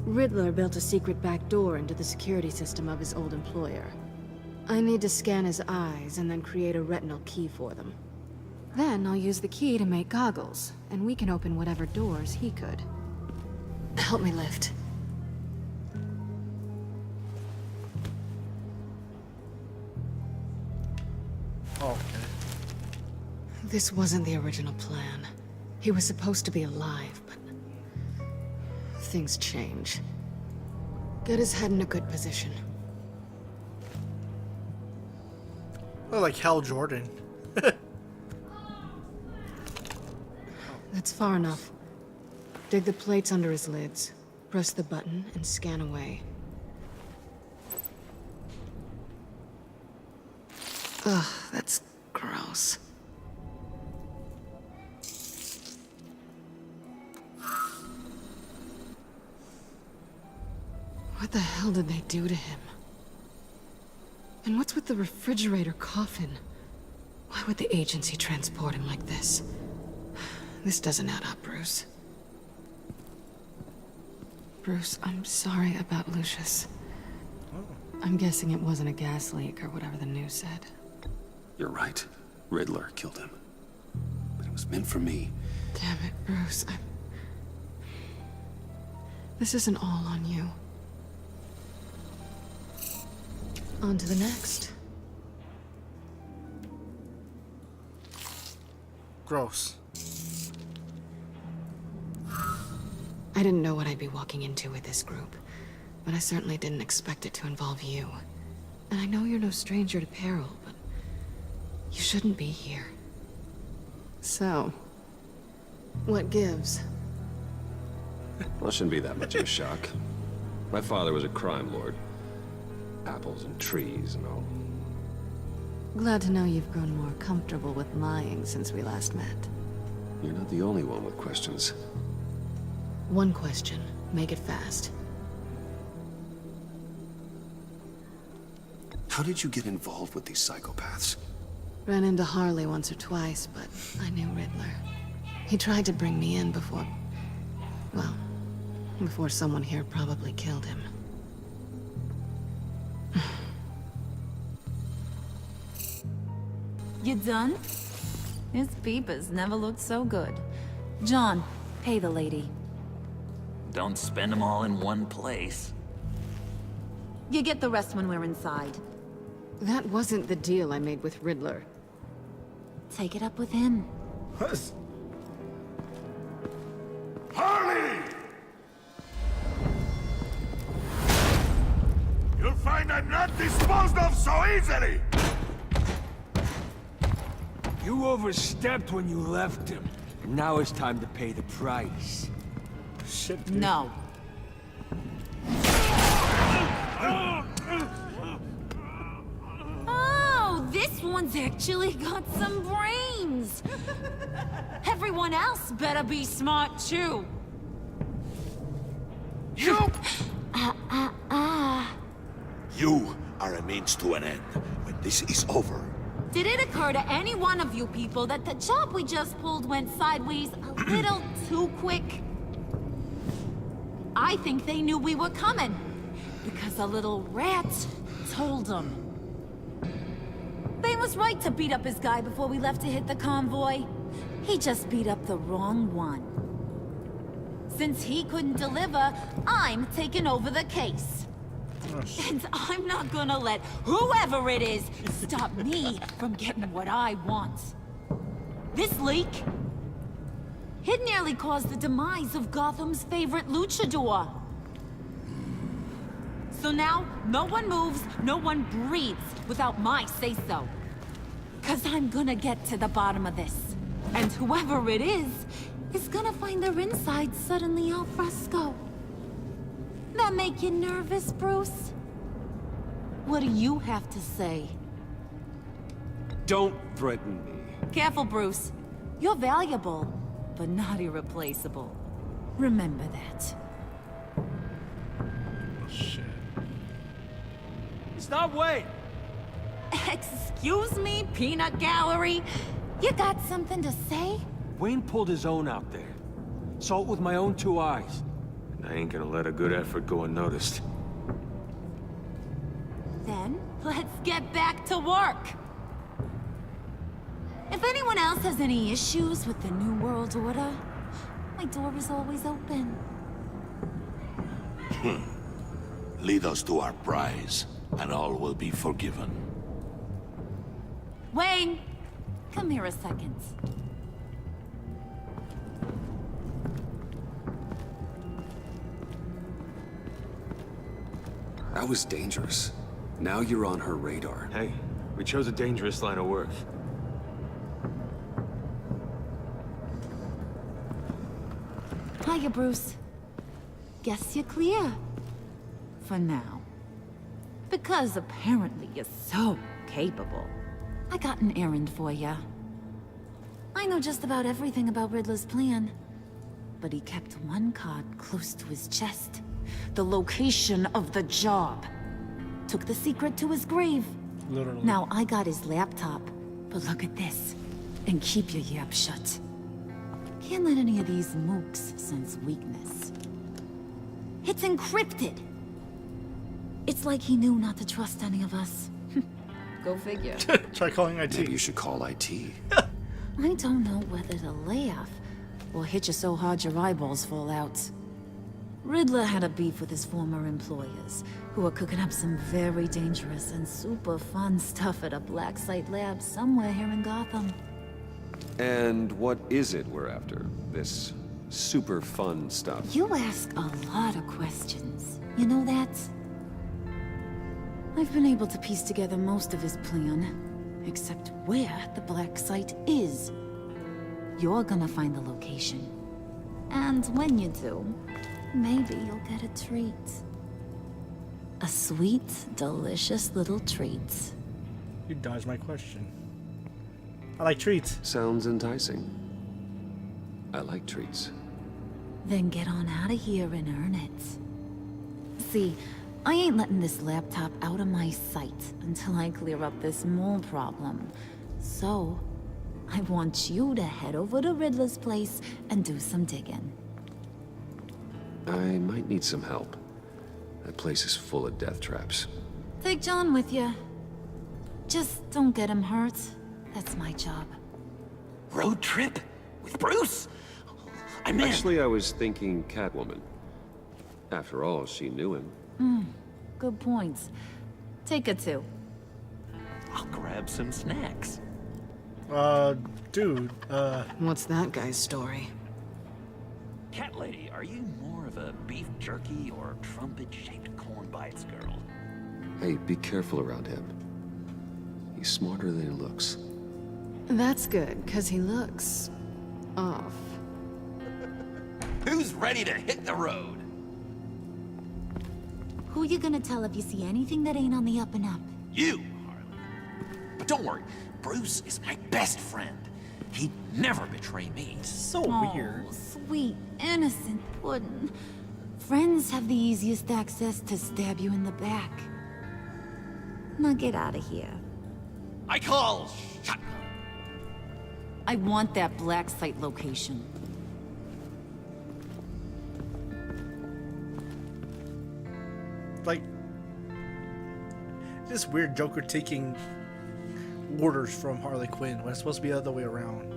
Riddler built a secret back door into the security system of his old employer. I need to scan his eyes and then create a retinal key for them. Then I'll use the key to make goggles, and we can open whatever doors he could. Help me lift. Okay. This wasn't the original plan. He was supposed to be alive, but things change. Get his head in a good position. Well, like Hal Jordan. That's far enough. Dig the plates under his lids. Press the button and scan away. Ugh, that's gross. What the hell did they do to him? And what's with the refrigerator coffin? Why would the agency transport him like this? This doesn't add up, Bruce. Bruce, I'm sorry about Lucius. I'm guessing it wasn't a gas leak or whatever the news said. You're right. Riddler killed him. But it was meant for me. Damn it, Bruce. This isn't all on you. On to the next. Gross. I didn't know what I'd be walking into with this group, but I certainly didn't expect it to involve you. And I know you're no stranger to peril, but you shouldn't be here. So, what gives? Well, it shouldn't be that much of a shock. My father was a crime lord. Apples and trees and all. Glad to know you've grown more comfortable with lying since we last met. You're not the only one with questions. One question. Make it fast. How did you get involved with these psychopaths? Ran into Harley once or twice, but I knew Riddler. He tried to bring me in before... well, before someone here probably killed him. You done? His peepers never looked so good. John, pay the lady. Don't spend them all in one place. You get the rest when we're inside. That wasn't the deal I made with Riddler. Take it up with him. Harley! You'll find I'm not disposed of so easily! You overstepped when you left him. Now it's time to pay the price. Shit, dude. No. Oh, this one's actually got some brains. Everyone else better be smart too. You! You are a means to an end. When this is over, Did it occur to any one of you people that the job we just pulled went sideways a little too quick? I think they knew we were coming, because a little rat told them. Bane was right to beat up his guy before we left to hit the convoy. He just beat up the wrong one. Since he couldn't deliver, I'm taking over the case. And I'm not gonna let whoever it is stop me from getting what I want. This leak, it nearly caused the demise of Gotham's favorite luchador. So now, no one moves, no one breathes without my say-so. 'Cause I'm gonna get to the bottom of this. And whoever it is gonna find their insides suddenly al fresco. That make you nervous, Bruce? What do you have to say? Don't threaten me. Careful, Bruce. You're valuable, but not irreplaceable. Remember that. Shit. Stop, wait! Excuse me, Peanut Gallery? You got something to say? Wayne pulled his own out there. Saw it with my own 2 eyes. And I ain't gonna let a good effort go unnoticed. Then, let's get back to work. If anyone else has any issues with the New World Order, my door is always open. Lead us to our prize, and all will be forgiven. Wayne, come here a second. That was dangerous. Now you're on her radar. Hey, we chose a dangerous line of work. Hiya, Bruce. Guess you're clear. For now. Because apparently you're so capable. I got an errand for you. I know just about everything about Riddler's plan. But he kept one card close to his chest. The location of the job. Took the secret to his grave. Literally. Now I got his laptop. But look at this. And keep your yap shut. Can't let any of these mooks sense weakness. It's encrypted. It's like he knew not to trust any of us. Go figure. Try calling IT. Maybe you should call IT. I don't know whether to laugh or hit you so hard your eyeballs fall out. Riddler had a beef with his former employers, who were cooking up some very dangerous and super fun stuff at a black site lab somewhere here in Gotham. And what is it we're after? This super fun stuff? You ask a lot of questions. You know that? I've been able to piece together most of his plan, except where the black site is. You're gonna find the location. And when you do, maybe you'll get a treat. A sweet, delicious little treat. You dodged my question. I like treats. Sounds enticing. I like treats. Then get on out of here and earn it. See, I ain't letting this laptop out of my sight until I clear up this mole problem. So, I want you to head over to Riddler's place and do some digging. I might need some help. That place is full of death traps. Take John with you. Just don't get him hurt. That's my job. Road trip? With Bruce? I'm in. Actually, I was thinking Catwoman. After all, she knew him. Good points. Take her too. I'll grab some snacks. Dude, What's that guy's story? Cat lady, are you more of a beef jerky or trumpet-shaped corn bites girl? Hey, be careful around him. He's smarter than he looks. That's good, because he looks... off. Who's ready to hit the road? Who you gonna tell if you see anything that ain't on the up and up? You, Harley. But don't worry, Bruce is my best friend. He'd never betray me. So weird. Sweet, innocent puddin'. Friends have the easiest access to stab you in the back. Now get out of here. I call shot. I want that black site location. Like, this weird Joker taking orders from Harley Quinn when it's supposed to be the other way around.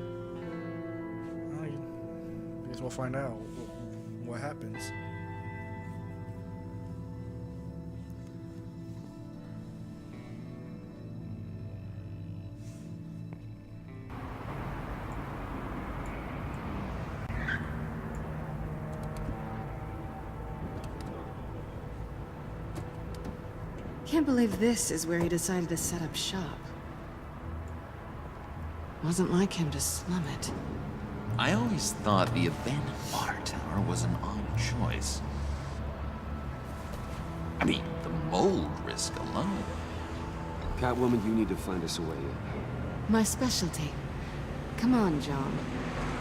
I guess we'll find out what happens. Can't believe this is where he decided to set up shop. Wasn't like him to slum it. I always thought the abandoned water tower was an odd choice. I mean, the mold risk alone. Catwoman, you need to find us a way in. My specialty. Come on, John.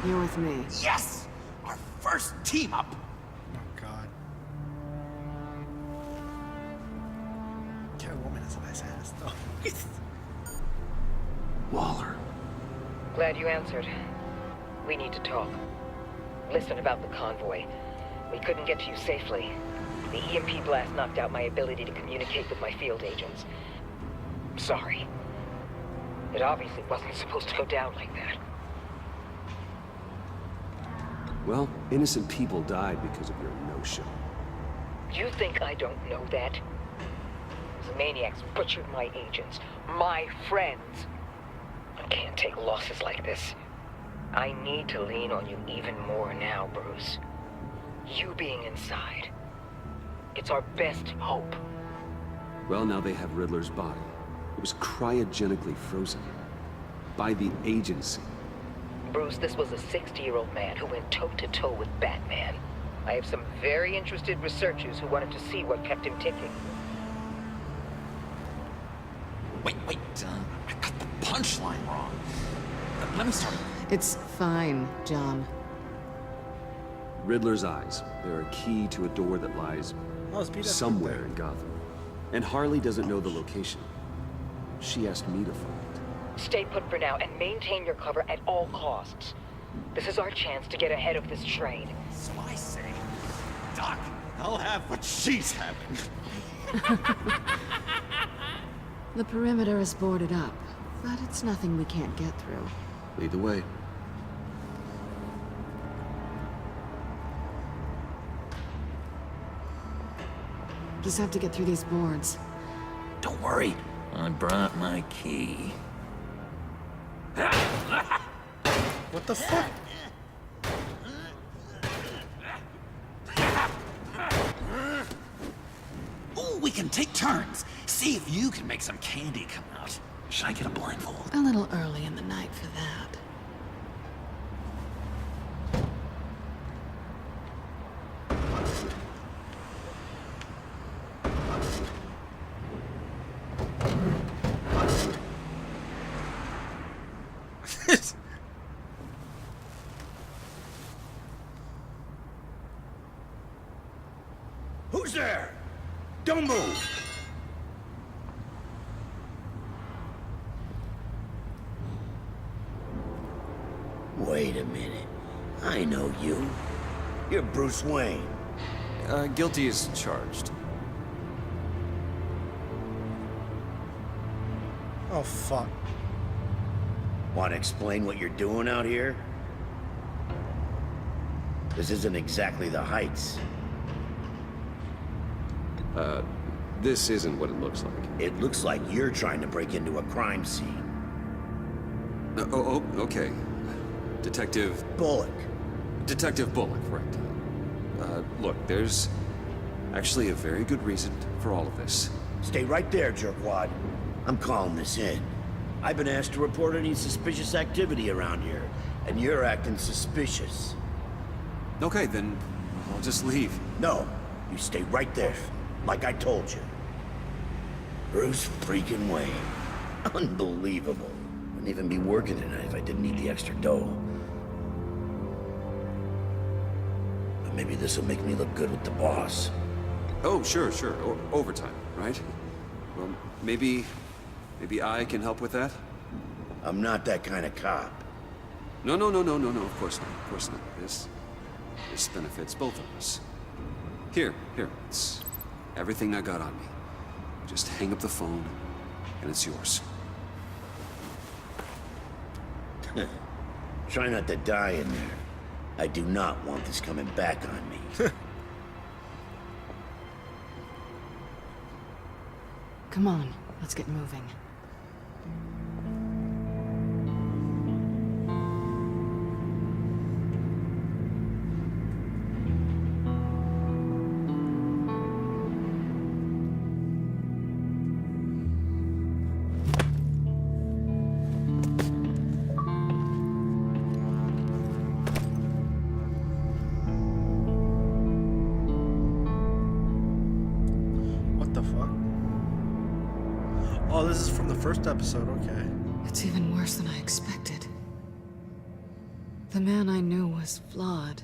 You're with me. Yes! Our first team up! Oh, God. Catwoman is a nice ass, though. Waller. Glad you answered. We need to talk. Listen about the convoy. We couldn't get to you safely. The EMP blast knocked out my ability to communicate with my field agents. Sorry. It obviously wasn't supposed to go down like that. Well, innocent people died because of your no-show. You think I don't know that? The maniacs butchered my agents, my friends. I can't take losses like this. I need to lean on you even more now, Bruce. You being inside. It's our best hope. Well, now they have Riddler's body. It was cryogenically frozen. By the agency. Bruce, this was a 60-year-old man who went toe-to-toe with Batman. I have some very interested researchers who wanted to see what kept him ticking. Wait, I got the punchline wrong. Let me start. It's fine, John. Riddler's eyes. They're a key to a door that lies somewhere in Gotham. And Harley doesn't know the location. She asked me to find it. Stay put for now and maintain your cover at all costs. This is our chance to get ahead of this train. So I say, Doc, I'll have what she's having. The perimeter is boarded up, but it's nothing we can't get through. Lead the way. Just have to get through these boards. Don't worry, I brought my key. What the fuck? Ooh, we can take turns. See if you can make some candy come out. Should I get a blindfold? A little early in the night for that. Who's there? Don't move! Wait a minute. I know you. You're Bruce Wayne. Guilty as charged. Oh, fuck. Want to explain what you're doing out here? This isn't exactly the Heights. This isn't what it looks like. It looks like you're trying to break into a crime scene. Okay. Detective... Bullock. Detective Bullock, right. Look, there's actually a very good reason for all of this. Stay right there, jerkwad. I'm calling this in. I've been asked to report any suspicious activity around here, and you're acting suspicious. Okay, then I'll just leave. No, you stay right there, like I told you. Bruce freaking Wayne. Unbelievable. Wouldn't even be working tonight if I didn't need the extra dough. But maybe this will make me look good with the boss. Oh, sure. Overtime, right? Well, maybe I can help with that? I'm not that kind of cop. No, of course not. This benefits both of us. Here, it's everything I got on me. Just hang up the phone, and it's yours. Try not to die in there. I do not want this coming back on me. Come on, let's get moving. Oh, this is from the first episode, okay. It's even worse than I expected. The man I knew was flawed,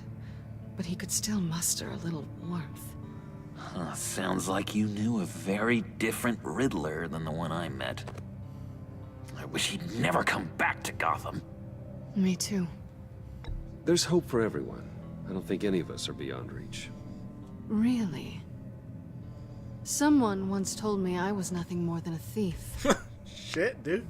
but he could still muster a little warmth. Huh, sounds like you knew a very different Riddler than the one I met. I wish he'd never come back to Gotham. Me too. There's hope for everyone. I don't think any of us are beyond reach. Really? Someone once told me I was nothing more than a thief. Shit, dude.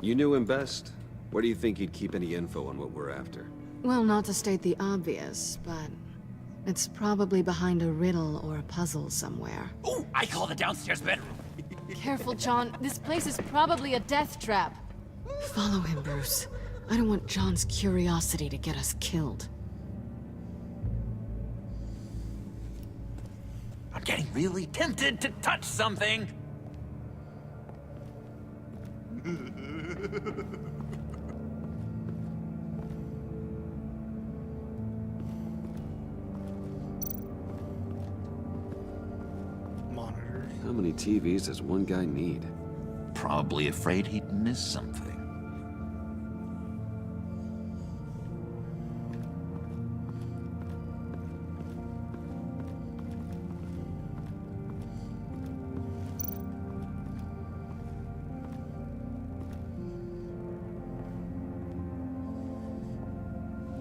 You knew him best. Where do you think he'd keep any info on what we're after? Well, not to state the obvious, but it's probably behind a riddle or a puzzle somewhere. Ooh, I call the downstairs bedroom. Careful, John. This place is probably a death trap. Follow him, Bruce. I don't want John's curiosity to get us killed. I'm getting really tempted to touch something. Monitors. How many TVs does one guy need? Probably afraid he'd miss something.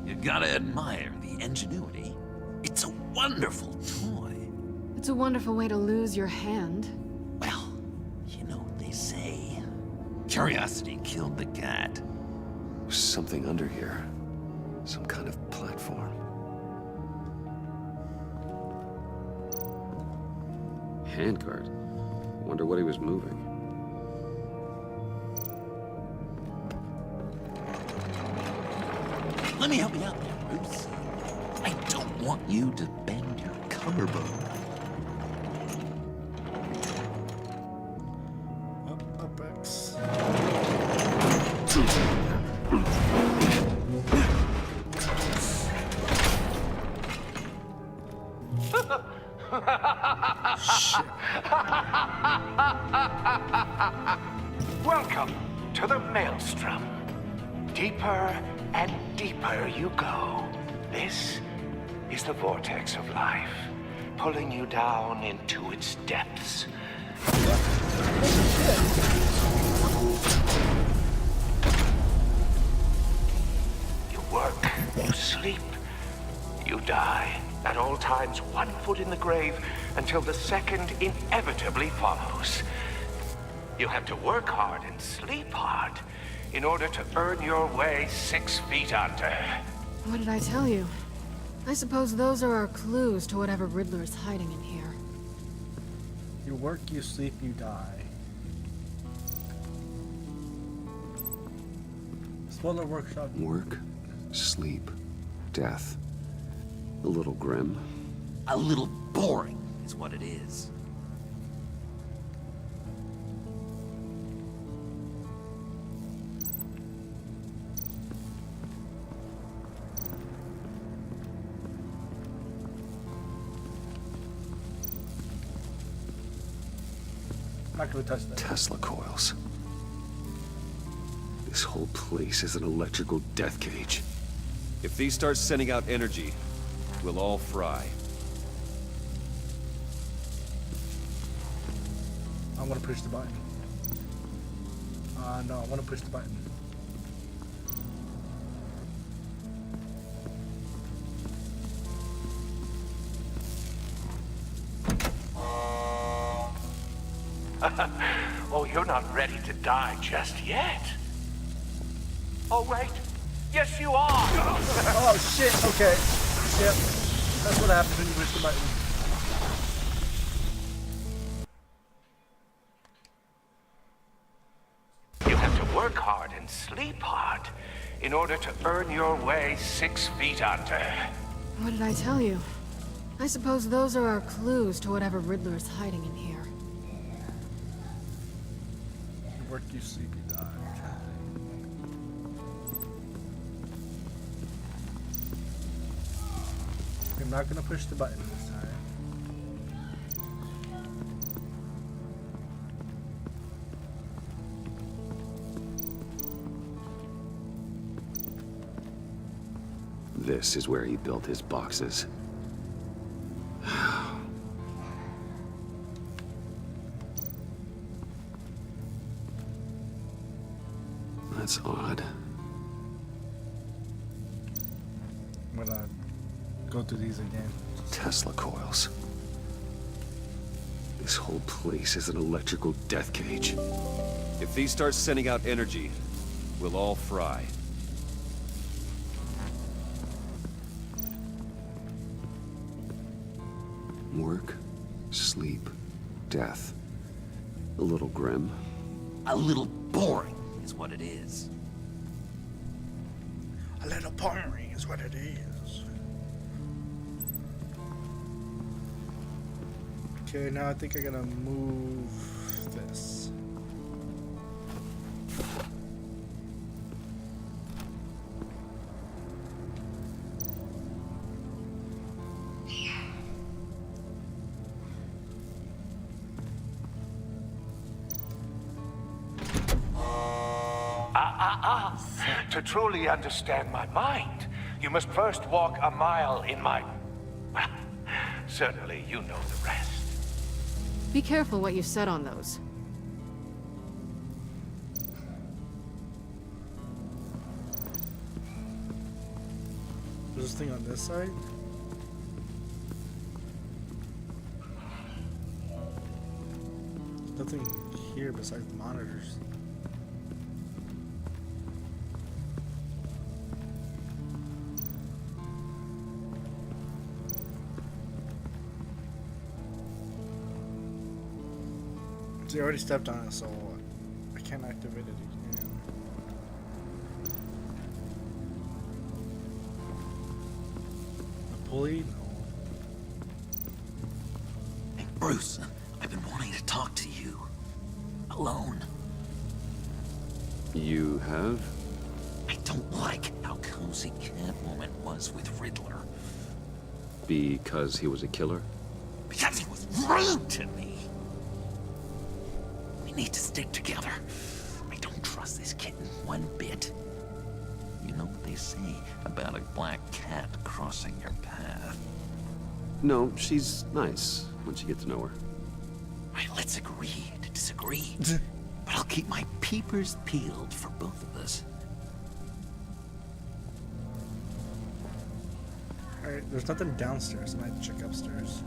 You gotta admire the ingenuity. It's a wonderful toy. It's a wonderful way to lose your hand. Well, you know what they say. Curiosity killed the cat. There's something under here. Some kind of platform. Handcart. Wonder what he was moving. Let me help you out there, Bruce. I don't want you to bend your collarbone. Up X. Welcome to the Maelstrom. Deeper and deeper you go. This is the vortex of life, pulling you down into its depths. You work, you sleep, you die. At all times, 1 foot in the grave until the second inevitably follows. You have to work hard and sleep hard in order to earn your way 6 feet under. What did I tell you? I suppose those are our clues to whatever Riddler is hiding in here. You work, you sleep, you die. Spoiler workshop. Work, sleep, death. A little grim. A little boring is what it is. Not gonna touch that. Tesla coils. This whole place is an electrical death cage. If these start sending out energy, we'll all fry. I want to push the button. No, I want to push the button. Oh, you're not ready to die just yet. Oh, wait. Yes, you are. Oh, shit. Okay. Yep. That's what happens when you push the button. You have to work hard and sleep hard in order to earn your way 6 feet under. What did I tell you? I suppose those are our clues to whatever Riddler is hiding in here. You work, you sleep, you die. I'm not gonna push the button this time. This is where he built his boxes. That's odd. I'm gonna go through these again. Tesla coils. This whole place is an electrical death cage. If these start sending out energy, we'll all fry. Work, sleep, death. A little grim. A little boring is what it is. A little boring is what it is. Okay, now I think I gotta move this. To truly understand my mind, you must first walk a mile in my... Well, certainly you know the rest. Be careful what you set on those. There's this thing on this side. Nothing here besides the monitors. See, I already stepped on it, so I can't activate it again. A pulley? No. Hey, Bruce, I've been wanting to talk to you. Alone. You have? I don't like how cozy Catwoman was with Riddler. Because he was a killer? Because he was rude to me. We need to stick together. I don't trust this kitten one bit. You know what they say about a black cat crossing your path? No, she's nice once you get to know her. Right, let's agree to disagree. But I'll keep my peepers peeled for both of us. Alright, there's nothing downstairs. I might check upstairs.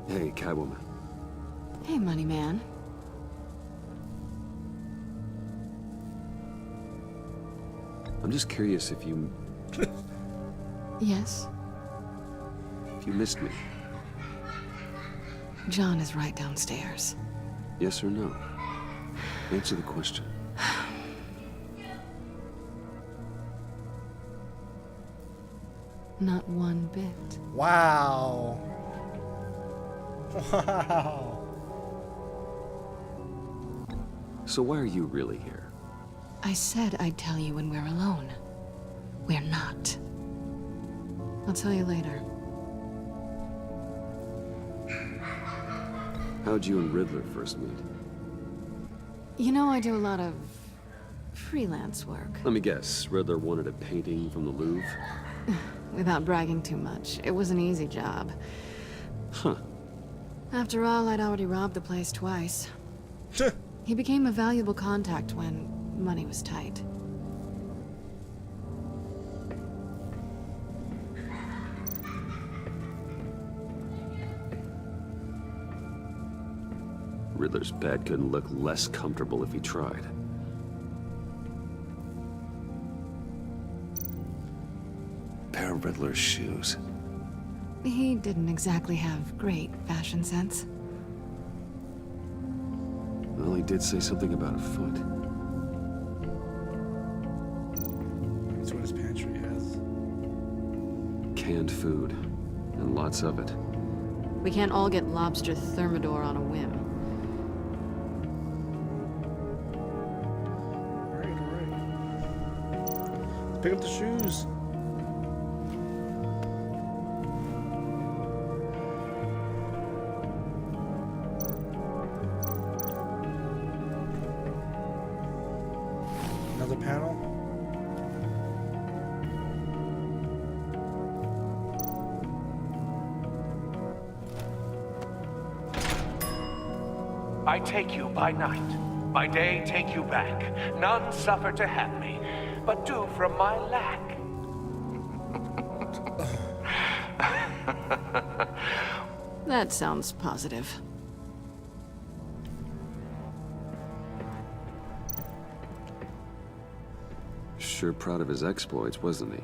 Hey, Catwoman. Hey, money man. I'm just curious if you... Yes? if you missed me. John is right downstairs. Yes or no? Answer the question. Not one bit. Wow. Wow. So why are you really here? I said I'd tell you when we're alone. We're not. I'll tell you later. How'd you and Riddler first meet? You know, I do a lot of freelance work. Let me guess, Riddler wanted a painting from the Louvre? Without bragging too much, it was an easy job. Huh. After all, I'd already robbed the place twice. He became a valuable contact when money was tight. Riddler's bed couldn't look less comfortable if he tried. Pair of Riddler's shoes. He didn't exactly have great fashion sense. Well, he did say something about a foot. That's what his pantry has. Canned food. And lots of it. We can't all get lobster thermidor on a whim. Alright. Let's pick up the shoes. I take you by night. By day, take you back. None suffer to have me, but do from my lack. That sounds positive. Sure proud of his exploits, wasn't he?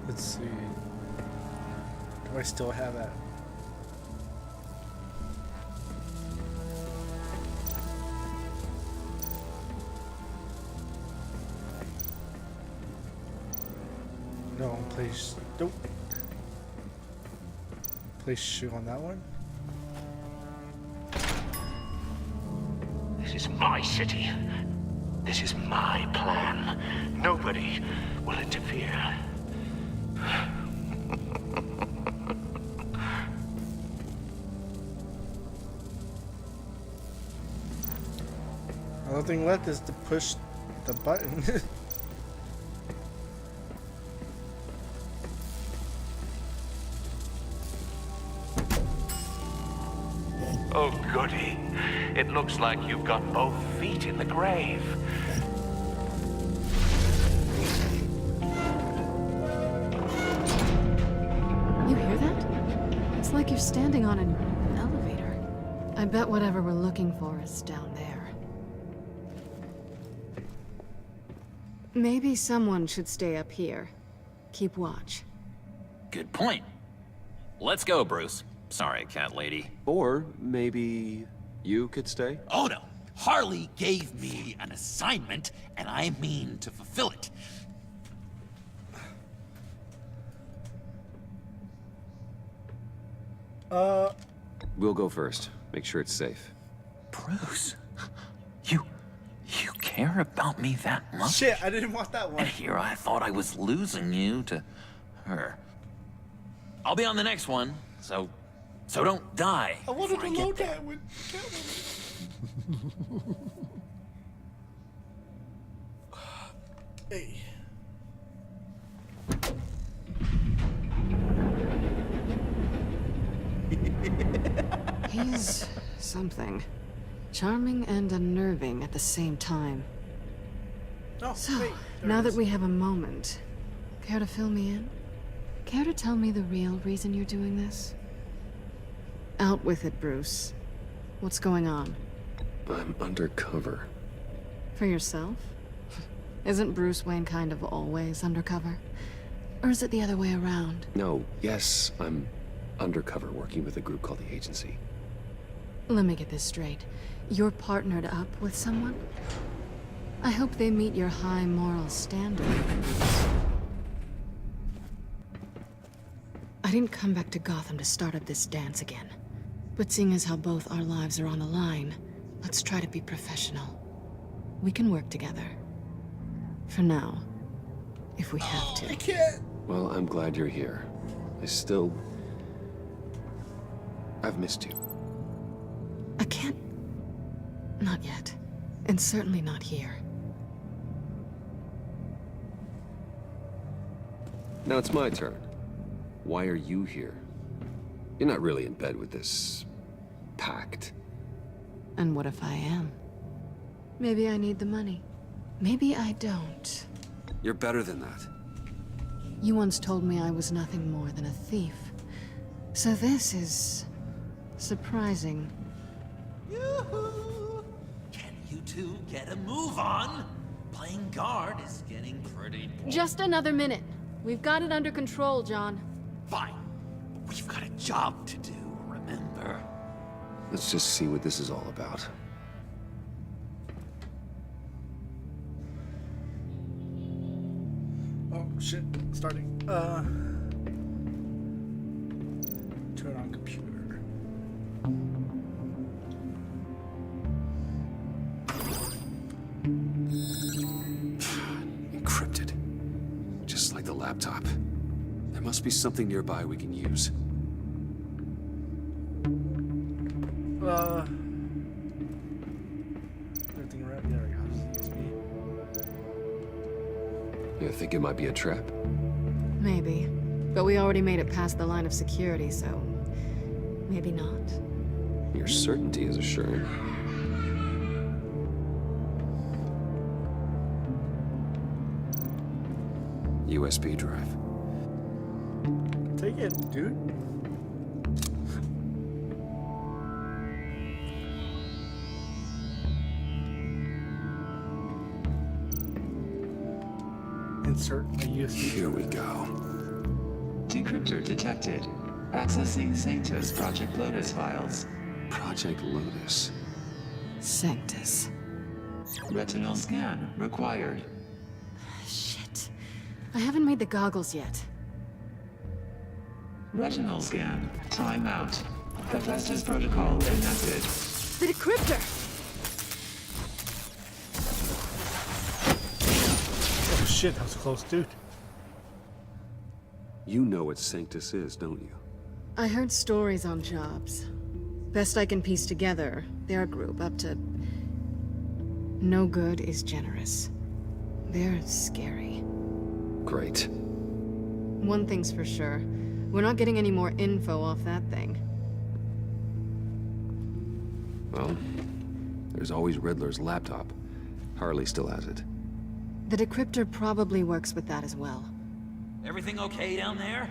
Let's see. Do I still have that? No, please. Nope. Place shoe on that one. This is my city. This is my plan. Nobody will interfere. Nothing left is to push the button. Oh, goody. It looks like you've got both feet in the grave. You hear that? It's like you're standing on an elevator. I bet whatever we're looking for is down there. Maybe someone should stay up here. Keep watch. Good point. Let's go, Bruce. Sorry, cat lady. Or maybe you could stay? Oh no. Harley gave me an assignment, and I mean to fulfill it. We'll go first. Make sure it's safe. Bruce, you care about me that much? Shit, I didn't want that one. And here I thought I was losing you to her. I'll be on the next one, so don't die. I wanted before to I get load there. that with Catwoman. Hey. He's something. Charming and unnerving at the same time. Oh, So, wait, there now it that is. we have a moment, care to fill me in? Care to tell me the real reason you're doing this? Out with it, Bruce. What's going on? I'm undercover. For yourself? Isn't Bruce Wayne kind of always undercover? Or is it the other way around? No, yes, I'm undercover working with a group called the Agency. Let me get this straight. You're partnered up with someone? I hope they meet your high moral standard. I didn't come back to Gotham to start up this dance again. But seeing as how both our lives are on the line, let's try to be professional. We can work together. For now. If we have to. I can't. Well, I'm glad you're here. I've missed you. I can't... Not yet. And certainly not here. Now it's my turn. Why are you here? You're not really in bed with this... pact. And what if I am? Maybe I need the money. Maybe I don't. You're better than that. You once told me I was nothing more than a thief. So this is... surprising. Yoo-hoo! Can you two get a move on? Playing guard is getting pretty boring. Just another minute. We've got it under control, John. Fine. We've got a job to do, remember? Let's just see what this is all about. Oh shit, starting. Turn on computer. Encrypted. Just like the laptop. There must be something nearby we can use. Everything around there, USB. You think it might be a trap? Maybe. But we already made it past the line of security, so maybe not. Your certainty is assuring. USB drive. Take it, dude. Insert a USB. Here we go. Decryptor detected. Accessing Sanctus Project Lotus files. Project Lotus. Sanctus. Retinal scan required. Shit. I haven't made the goggles yet. Retinal scan. Timeout. Hephaestus protocol enacted. The decryptor! Oh shit, that was close, dude. You know what Sanctus is, don't you? I heard stories on jobs. Best I can piece together, they're a group up to... no good is generous. They're scary. Great. One thing's for sure. We're not getting any more info off that thing. Well, there's always Riddler's laptop. Harley still has it. The decryptor probably works with that as well. Everything okay down there?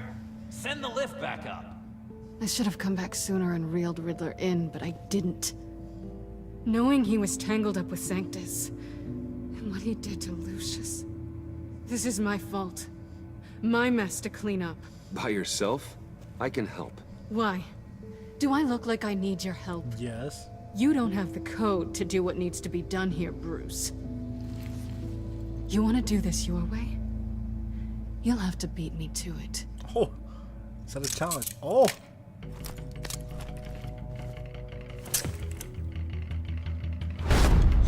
Send the lift back up. I should have come back sooner and reeled Riddler in, but I didn't. Knowing he was tangled up with Sanctus, and what he did to Lucius. This is my fault. My mess to clean up. By yourself? I can help. Why? Do I look like I need your help? Yes. You don't have the code to do what needs to be done here, Bruce. You want to do this your way? You'll have to beat me to it. Oh, is that a challenge? Oh!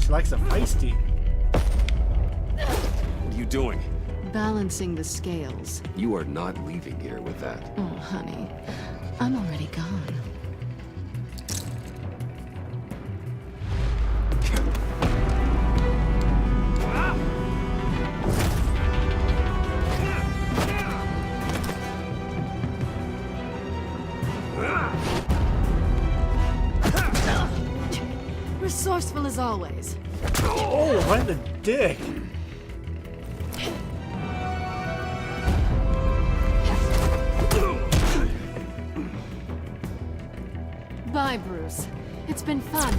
She likes a feisty. What are you doing? Balancing the scales. You are not leaving here with that. Oh, honey. I'm already gone. Resourceful as always. Oh, right in the dick. Bye, Bruce. It's been fun.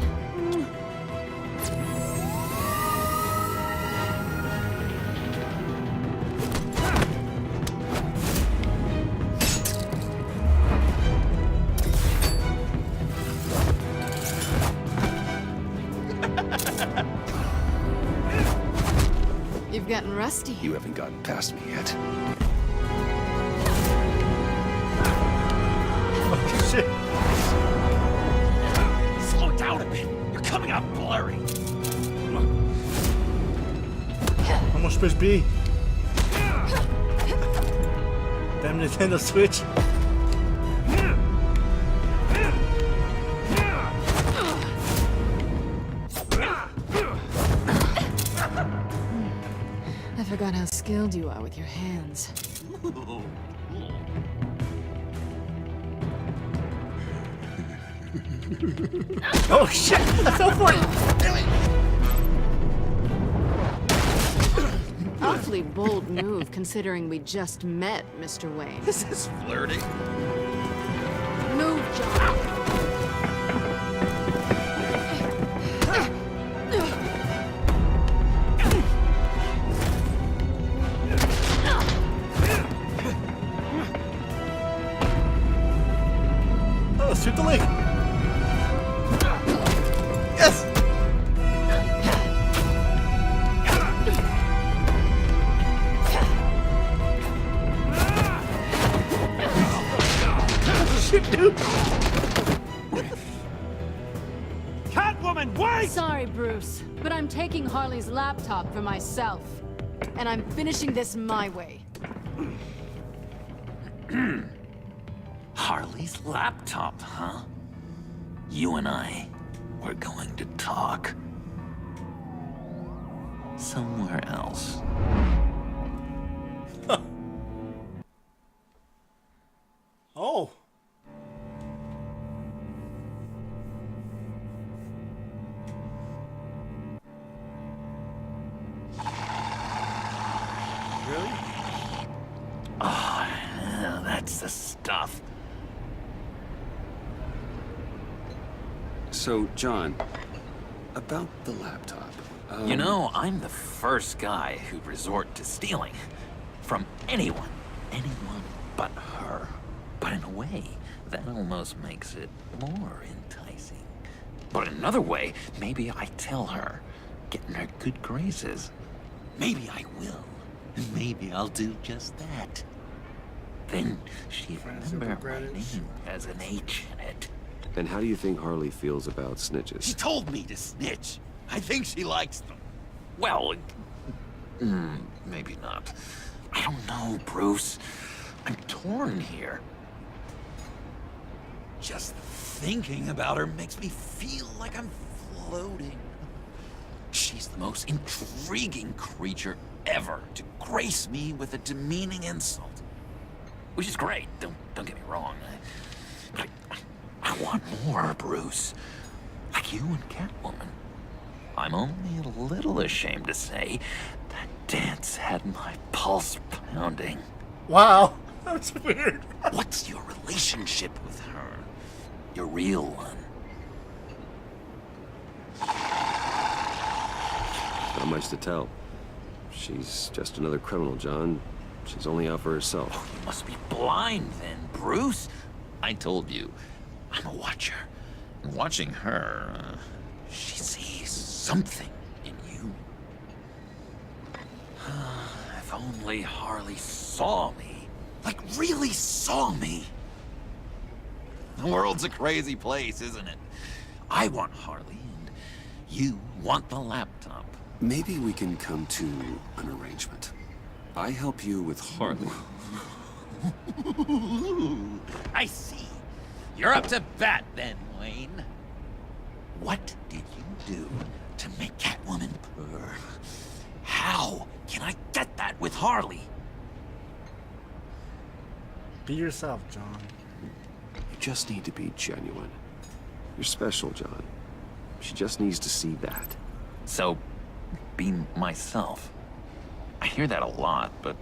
You've gotten rusty. You haven't gotten past me yet. Oh, shit. Slow down a bit. You're coming out blurry. Almost press B. Damn Nintendo Switch. I forgot how skilled you are with your hands. Oh shit! I fell for it! Awfully bold move, considering we just met, Mr. Wayne. This is flirting. Move, John. Oh, shoot the leg! Yes! Shit, dude! Catwoman, wait! Sorry, Bruce, but I'm taking Harley's laptop for myself. And I'm finishing this my way. Harley's laptop, huh? You and I, we're going to talk. Somewhere else. That's the stuff. So, John, about the laptop. You know, I'm the first guy who'd resort to stealing. From anyone. Anyone but her. But in a way, that almost makes it more enticing. But in another way, maybe I tell her, get in her good graces. Maybe I will. And maybe I'll do just that. Then she'd remember my name has an H in it. And how do you think Harley feels about She snitches? told me to snitch. I think she likes them. Well, maybe not. I don't know, Bruce. I'm torn here. Just thinking about her makes me feel like I'm floating. She's the most intriguing creature ever to grace me with a demeaning insult. Which is great, don't get me wrong. But I want more, Bruce. Like you and Catwoman. I'm only a little ashamed to say that dance had my pulse pounding. Wow, that's weird. What's your relationship with her? Your real one? Not much to tell. She's just another criminal, John. She's only out for herself. You must be blind then, Bruce. I told you, I'm a watcher. And watching her, she sees something in you. If only Harley saw me. Like, really saw me. The world's a crazy place, isn't it? I want Harley, and you want the laptop. Maybe we can come to an arrangement. I help you with Harley. I see. You're up to bat then, Wayne. What did you do to make Catwoman purr? How can I get that with Harley? Be yourself, John. You just need to be genuine. You're special, John. She just needs to see that. So, be myself. I hear that a lot, but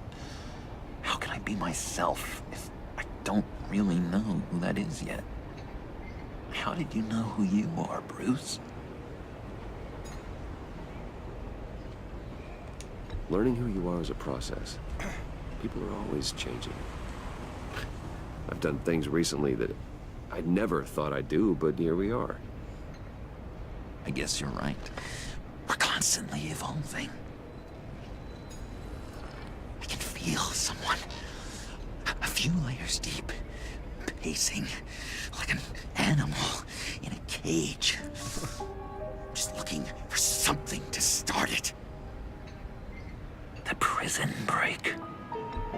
how can I be myself if I don't really know who that is yet? How did you know who you are, Bruce? Learning who you are is a process. People are always changing. I've done things recently that I never thought I'd do, but here we are. I guess you're right. We're constantly evolving. I can feel someone a few layers deep, pacing like an animal in a cage. Just looking for something to start it. The prison break.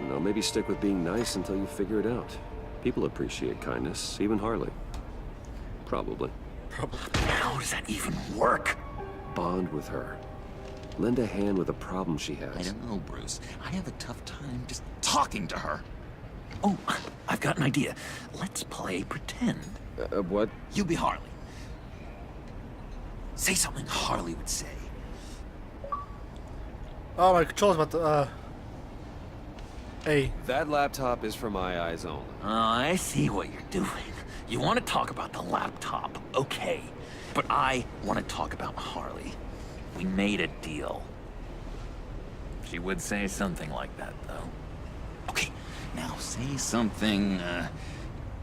No, maybe stick with being nice until you figure it out. People appreciate kindness, even Harley. Probably. How does that even work? Bond with her. Lend a hand with a problem she has. I don't know, Bruce. I have a tough time just talking to her. Oh, I've got an idea. Let's play pretend. What? You be Harley. Say something Harley would say. Oh, my controller's about to, Hey. That laptop is for my eyes only. I see what you're doing. You want to talk about the laptop, okay. But I want to talk about Harley. We made a deal. She would say something like that, though. Okay, now say something,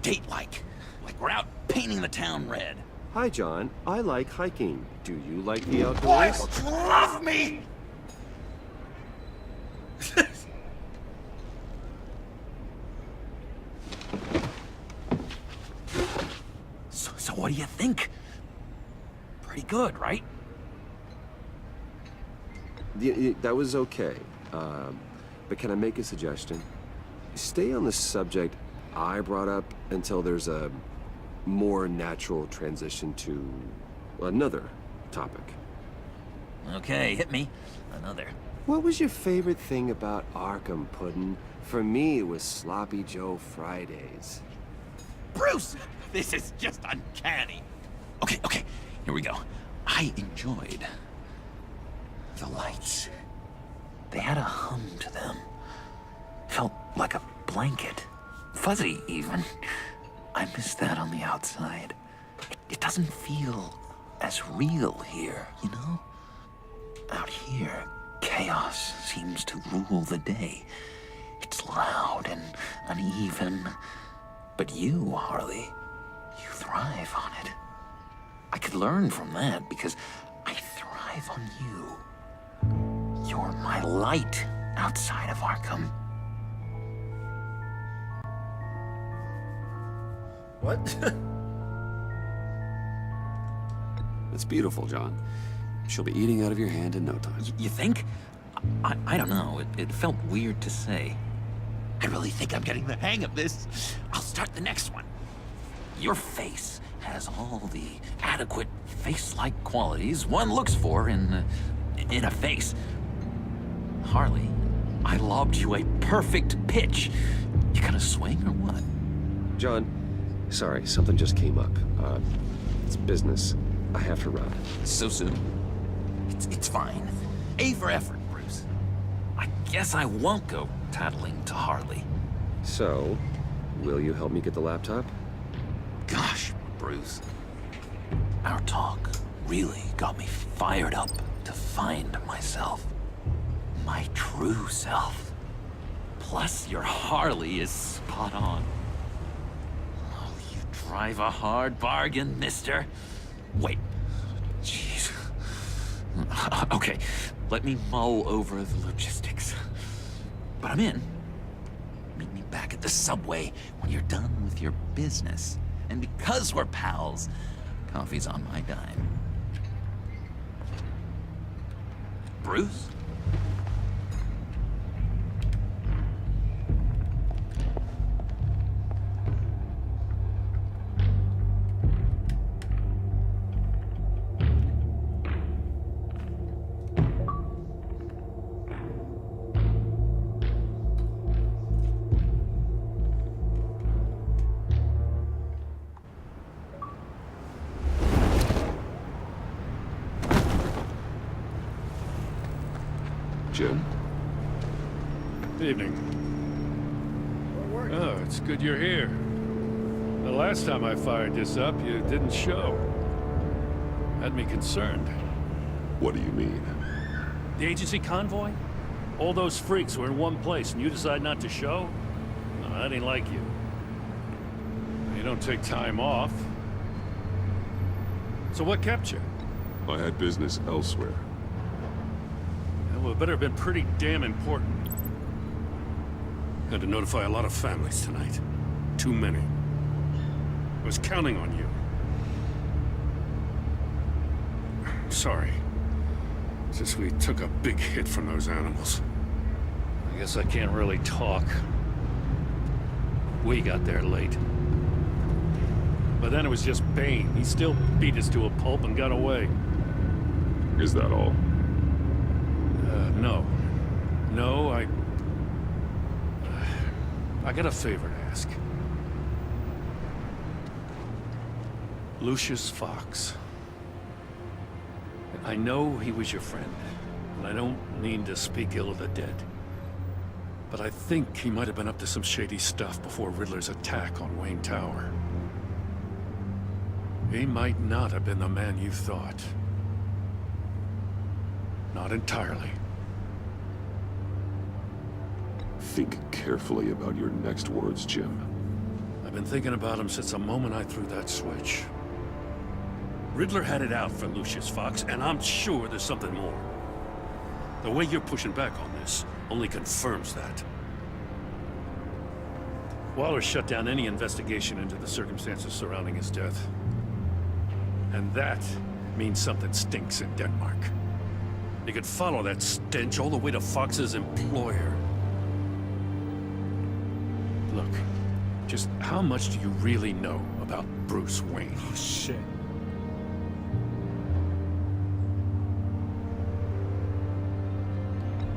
date-like. Like we're out painting the town red. Hi, John. I like hiking. Do you like the outdoors? Why don't you love me? So what do you think? Pretty good, right? That was okay. But can I make a suggestion? Stay on the subject I brought up until there's a more natural transition to another topic. Okay, hit me. Another. What was your favorite thing about Arkham, Puddin'? For me, it was Sloppy Joe Fridays. Bruce! This is just uncanny. Okay, here we go. I enjoyed the lights. They had a hum to them. Felt like a blanket. fuzzy, even. I miss that on the outside. It doesn't feel as real here, you know? Out here, chaos seems to rule the day. It's loud and uneven. But you, Harley, you thrive on it. I could learn from that because I thrive on you. You're my light outside of Arkham. What? It's beautiful, John. She'll be eating out of your hand in no time. You think? I don't know. It felt weird to say. I really think I'm getting the hang of this. I'll start the next one. Your face has all the adequate face-like qualities one looks for in a face. Harley, I lobbed you a perfect pitch. You gonna swing or what? John, sorry, something just came up. It's business. I have to run. So soon? It's fine. A for effort, Bruce. I guess I won't go tattling to Harley. So, will you help me get the laptop? Gosh, Bruce. Our talk really got me fired up to find myself. My true self. Plus, your Harley is spot on. Oh, you drive a hard bargain, mister. Wait. Jeez. Okay, let me mull over the logistics. But I'm in. Meet me back at the subway when you're done with your business. And because we're pals, coffee's on my dime. Bruce? Jim? Good evening. Oh, it's good you're here. The last time I fired this up, you didn't show. Had me concerned. What do you mean? The agency convoy? All those freaks were in one place, and you decide not to show? No, that ain't like you. You don't take time off. So what kept you? I had business elsewhere. Well, it better have been pretty damn important. Had to notify a lot of families tonight. Too many. I was counting on you. Sorry. Since we took a big hit from those animals. I guess I can't really talk. We got there late. But then it was just Bane. He still beat us to a pulp and got away. Is that all? No. No, I got a favor to ask. Lucius Fox. I know he was your friend, and I don't mean to speak ill of the dead. But I think he might have been up to some shady stuff before Riddler's attack on Wayne Tower. He might not have been the man you thought. Not entirely. Think carefully about your next words, Jim. I've been thinking about him since the moment I threw that switch. Riddler had it out for Lucius Fox, and I'm sure there's something more. The way you're pushing back on this only confirms that. Waller shut down any investigation into the circumstances surrounding his death. And that means something stinks in Denmark. You could follow that stench all the way to Fox's employer. Look, just how much do you really know about Bruce Wayne? Oh, shit.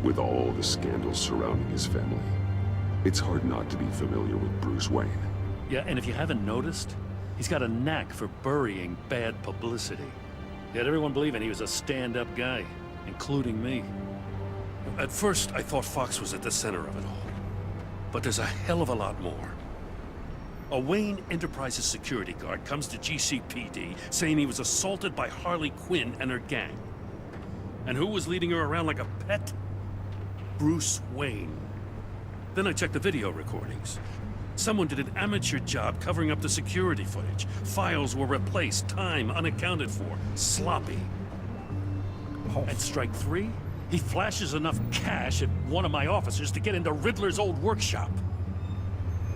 With all the scandals surrounding his family, it's hard not to be familiar with Bruce Wayne. Yeah, and if you haven't noticed, he's got a knack for burying bad publicity. He had everyone believing he was a stand-up guy, including me. At first, I thought Fox was at the center of it all. But there's a hell of a lot more. A Wayne Enterprises security guard comes to GCPD saying he was assaulted by Harley Quinn and her gang. And who was leading her around like a pet? Bruce Wayne. Then I checked the video recordings. Someone did an amateur job covering up the security footage. Files were replaced, time unaccounted for, sloppy. At strike 3, he flashes enough cash at one of my officers to get into Riddler's old workshop.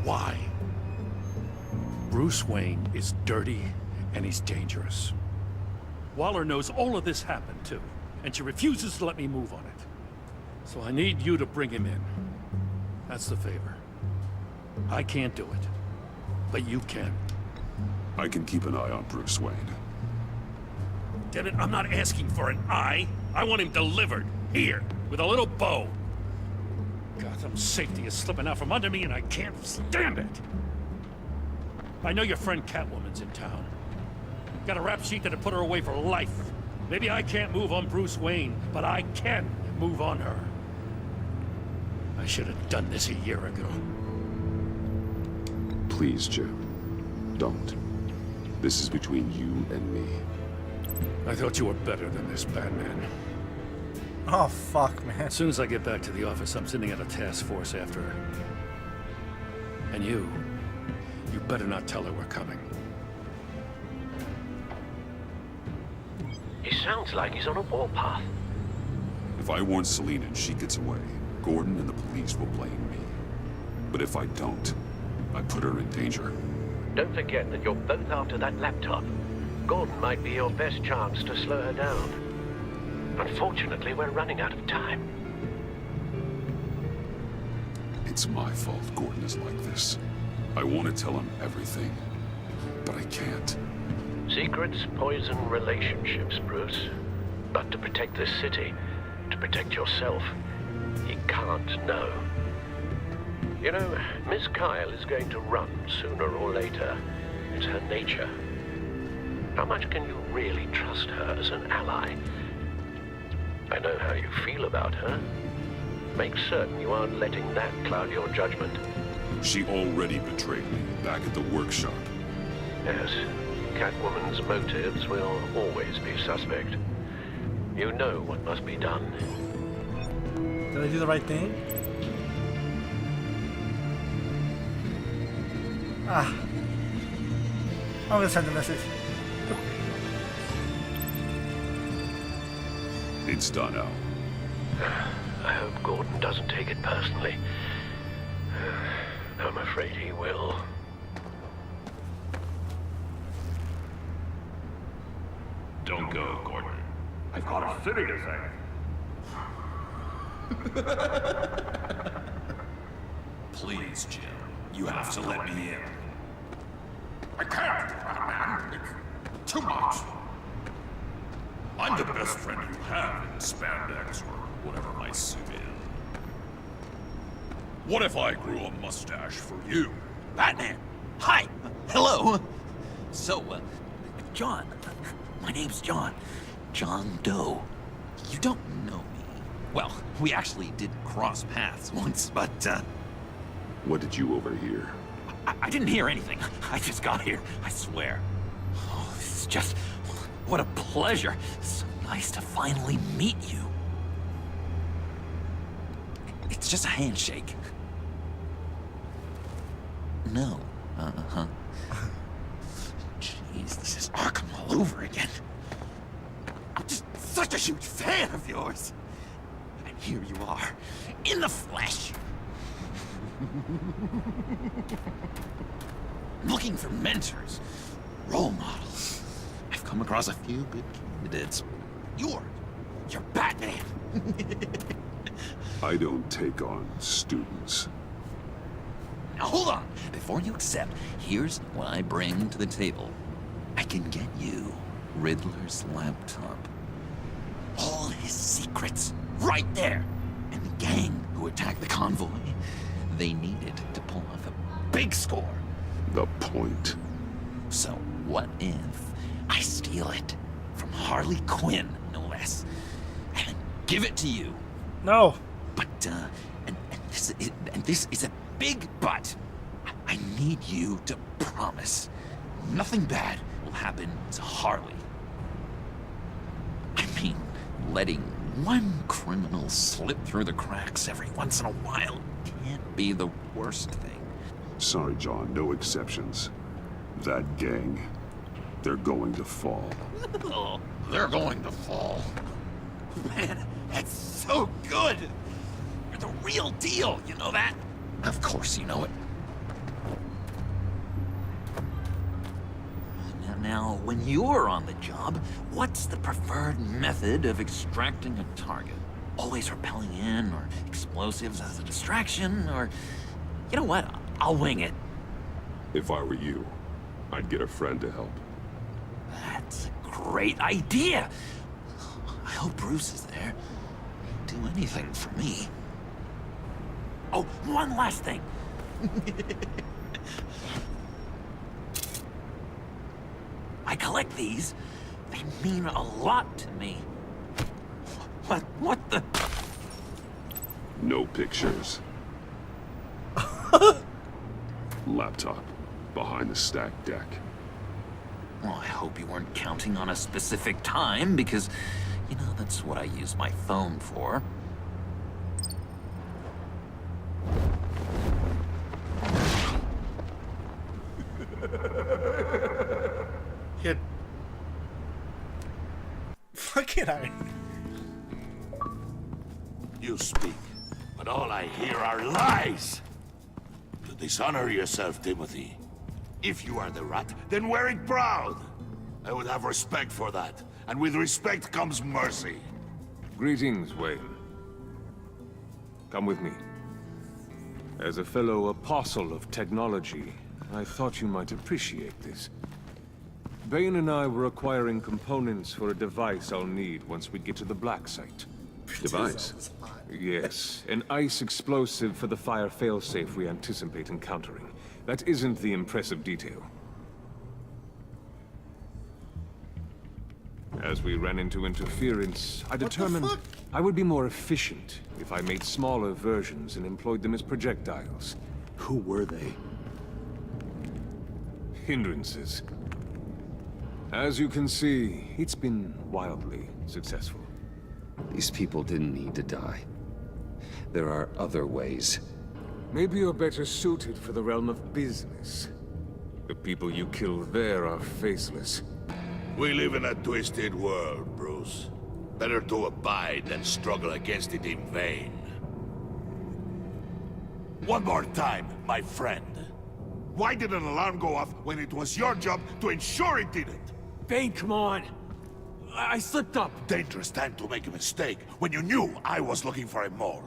Why? Bruce Wayne is dirty and he's dangerous. Waller knows all of this happened too, and she refuses to let me move on it. So I need you to bring him in. That's the favor. I can't do it, but you can. I can keep an eye on Bruce Wayne. Damn it, I'm not asking for an eye. I want him delivered, here, with a little bow. Gotham's safety is slipping out from under me and I can't stand it. I know your friend Catwoman's in town. Got a rap sheet that'd put her away for life. Maybe I can't move on Bruce Wayne, but I can move on her. I should have done this a year ago. Please, Jim. Don't. This is between you and me. I thought you were better than this, Batman. Oh, fuck, man. As soon as I get back to the office, I'm sending out a task force after her. And you better not tell her we're coming. He sounds like he's on a warpath. If I warn Selina and she gets away, Gordon and the police will blame me. But if I don't, I put her in danger. Don't forget that you're both after that laptop. Gordon might be your best chance to slow her down. Unfortunately, we're running out of time. It's my fault Gordon is like this. I want to tell him everything, but I can't. Secrets poison relationships, Bruce. But to protect this city, to protect yourself, he can't know. You know, Miss Kyle is going to run sooner or later. It's her nature. How much can you really trust her as an ally? I know how you feel about her. Make certain you aren't letting that cloud your judgment. She already betrayed me back at the workshop. Yes, Catwoman's motives will always be suspect. You know what must be done. Did I do the right thing? I'm gonna send a message. It's done, Al. I hope Gordon doesn't take it personally. I'm afraid he will. Don't go, Gordon. I've got a city to save. Please, Jim. You have to let me in. I can't, Batman. It's too much. I'm the best friend you have in spandex or whatever my suit is. What if I grew a mustache for you? Batman! Hi! Hello! So, John. My name's John. John Doe. You don't know me. Well, we actually did cross paths once, but, What did you overhear? I didn't hear anything. I just got here, I swear. Oh, this is just... what a pleasure. So nice to finally meet you. It's just a handshake. No. Uh-huh. Jeez, this is Arkham all over again. I'm just such a huge fan of yours. And here you are, in the flesh. Looking for mentors, role models. I've come across a few good candidates. You're Batman. I don't take on students. Now hold on. Before you accept, here's what I bring to the table. I can get you Riddler's laptop. All his secrets, right there. And the gang who attacked the convoy, they needed to pull off a big score. The point. So what if I steal it from Harley Quinn, no less, and give it to you? No. But, and this is a big but. I need you to promise nothing bad will happen to Harley. I mean, letting one criminal slip through the cracks every once in a while can't be the worst thing. Sorry, John, no exceptions. That gang, they're going to fall. They're going to fall. Man, that's so good! You're the real deal, you know that? Of course you know it. Now, when you're on the job, what's the preferred method of extracting a target? Always rappelling in, or explosives as a distraction, or... You know what? I'll wing it. If I were you, I'd get a friend to help. That's a great idea! I hope Bruce is there. He'd do anything for me. Oh, one last thing! I collect these. They mean a lot to me. What the... No pictures. Laptop. Behind the stacked deck. Well, I hope you weren't counting on a specific time, because, you know, that's what I use my phone for. Hit. Fucking iron. You speak, but all I hear are lies! To dishonor yourself, Timothy. If you are the rat, then wear it proud! I would have respect for that, and with respect comes mercy. Greetings, Wayne. Come with me. As a fellow apostle of technology, I thought you might appreciate this. Bane and I were acquiring components for a device I'll need once we get to the Black Site. Device? Yes, an ice explosive for the fire failsafe we anticipate encountering. That isn't the impressive detail. As we ran into interference, I determined I would be more efficient if I made smaller versions and employed them as projectiles. Who were they? Hindrances. As you can see, it's been wildly successful. These people didn't need to die. There are other ways. Maybe you're better suited for the realm of business. The people you kill there are faceless. We live in a twisted world, Bruce. Better to abide than struggle against it in vain. One more time, my friend. Why did an alarm go off when it was your job to ensure it didn't? Bane, come on! I slipped up! Dangerous time to make a mistake when you knew I was looking for a mole.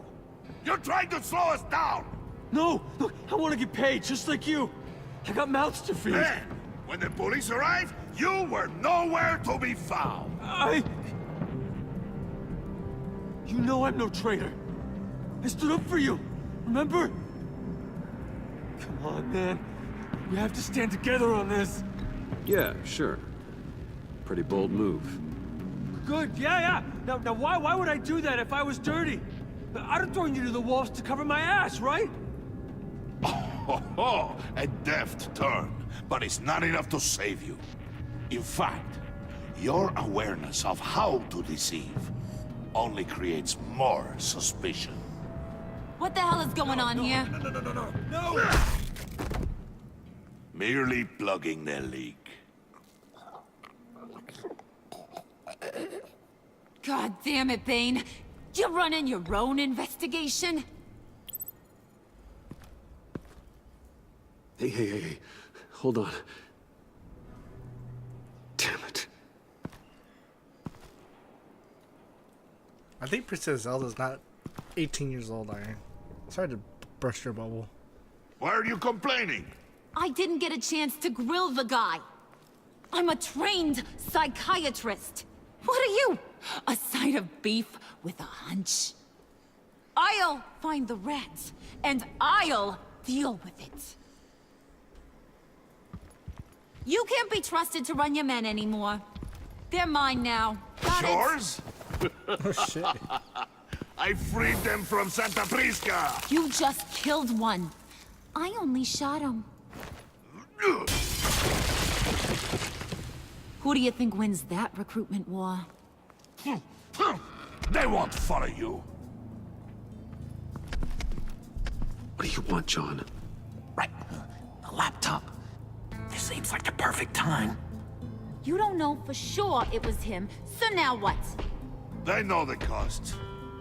You're trying to slow us down! No! Look, I want to get paid, just like you! I got mouths to feed! Then, when the police arrived, you were nowhere to be found! You know I'm no traitor! I stood up for you, remember? Come on, man. We have to stand together on this! Yeah, sure. Pretty bold move. Good, yeah. Now why would I do that if I was dirty? I'd have thrown you to the wolves to cover my ass, right? Oh, a deft turn, but it's not enough to save you. In fact, your awareness of how to deceive only creates more suspicion. What the hell is going on here? No! Merely plugging the leak. God damn it, Bane. You're running your own investigation? Hey. Hold on. Damn it. I think Princess Zelda's not 18 years old, Iron. Sorry to burst your bubble. Why are you complaining? I didn't get a chance to grill the guy. I'm a trained psychiatrist. What are you? A side of beef with a hunch? I'll find the rats, and I'll deal with it. You can't be trusted to run your men anymore. They're mine now. Got Yours? Oh, shit. I freed them from Santa Prisca! You just killed one. I only shot him. Who do you think wins that recruitment war? They won't follow you. What do you want, John? Right. A laptop. This seems like the perfect time. You don't know for sure it was him, so now what? They know the cost.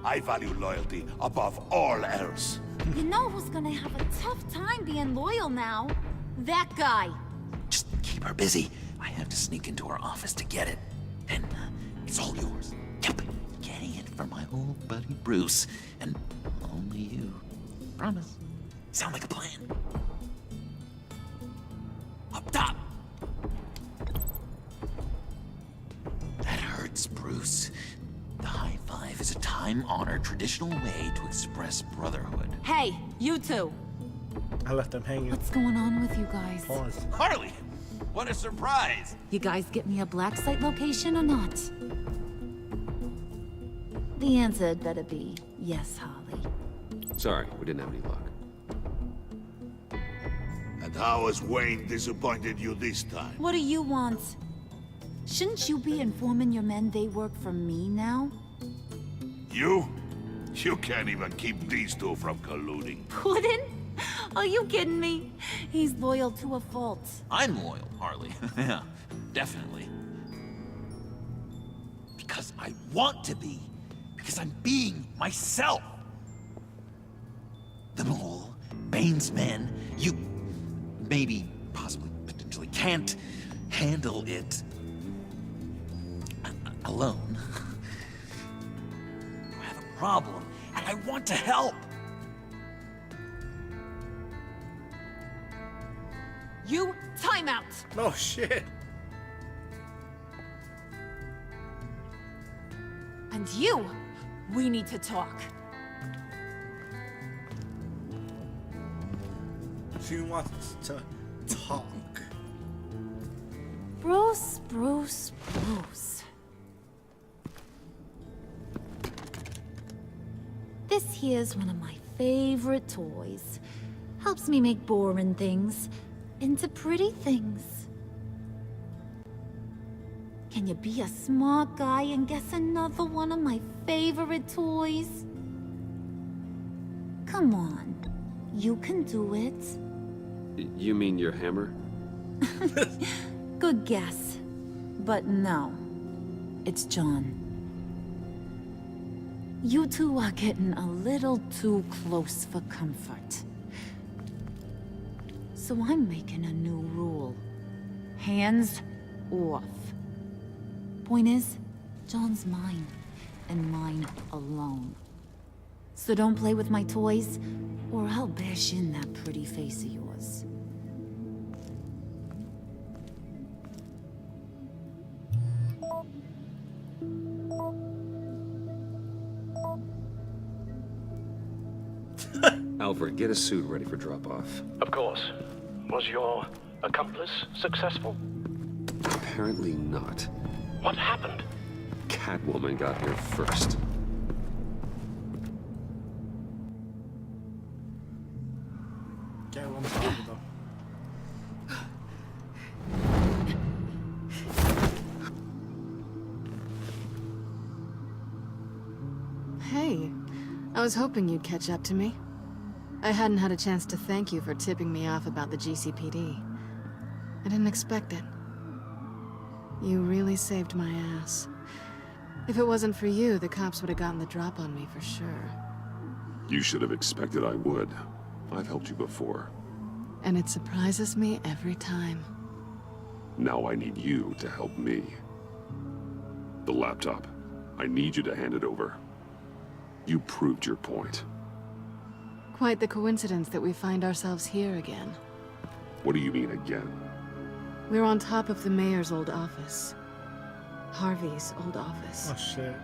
I value loyalty above all else. You know who's gonna have a tough time being loyal now? That guy. Just keep her busy. I have to sneak into her office to get it. Then it's all yours. Yep. Getting it for my old buddy Bruce. And only you. Promise. Sound like a plan? Up top! That hurts, Bruce. The high five is a time-honored traditional way to express brotherhood. Hey, you two. I left them hanging. What's going on with you guys? Pause. Harley! What a surprise! You guys get me a black site location or not? The answer had better be yes, Harley. Sorry, we didn't have any luck. And how has Wayne disappointed you this time? What do you want? Shouldn't you be informing your men they work for me now? You? You can't even keep these two from colluding. Puddin'? Are you kidding me? He's loyal to a fault. I'm loyal, Harley. Yeah, definitely. Because I want to be. Because I'm being myself. The Mole, Bane's men, you maybe, possibly, potentially can't handle it alone. You have a problem, and I want to help. You, time out! Oh, shit. And you, we need to talk. She wants to talk. Bruce. This here's one of my favorite toys. Helps me make boring things into pretty things. Can you be a smart guy and guess another one of my favorite toys? Come on, you can do it. You mean your hammer? Good guess. But no, it's John. You two are getting a little too close for comfort. So I'm making a new rule. Hands off. Point is, John's mine, and mine alone. So don't play with my toys, or I'll bash in that pretty face of yours. Alfred, get a suit ready for drop-off. Of course. Was your accomplice successful? Apparently not. What happened? Catwoman got here first. Catwoman's good though. Hey, I was hoping you'd catch up to me. I hadn't had a chance to thank you for tipping me off about the GCPD. I didn't expect it. You really saved my ass. If it wasn't for you, the cops would have gotten the drop on me for sure. You should have expected I would. I've helped you before. And it surprises me every time. Now I need you to help me. The laptop. I need you to hand it over. You proved your point. Quite the coincidence that we find ourselves here again. What do you mean again? We're on top of the mayor's old office. Harvey's old office. Oh shit.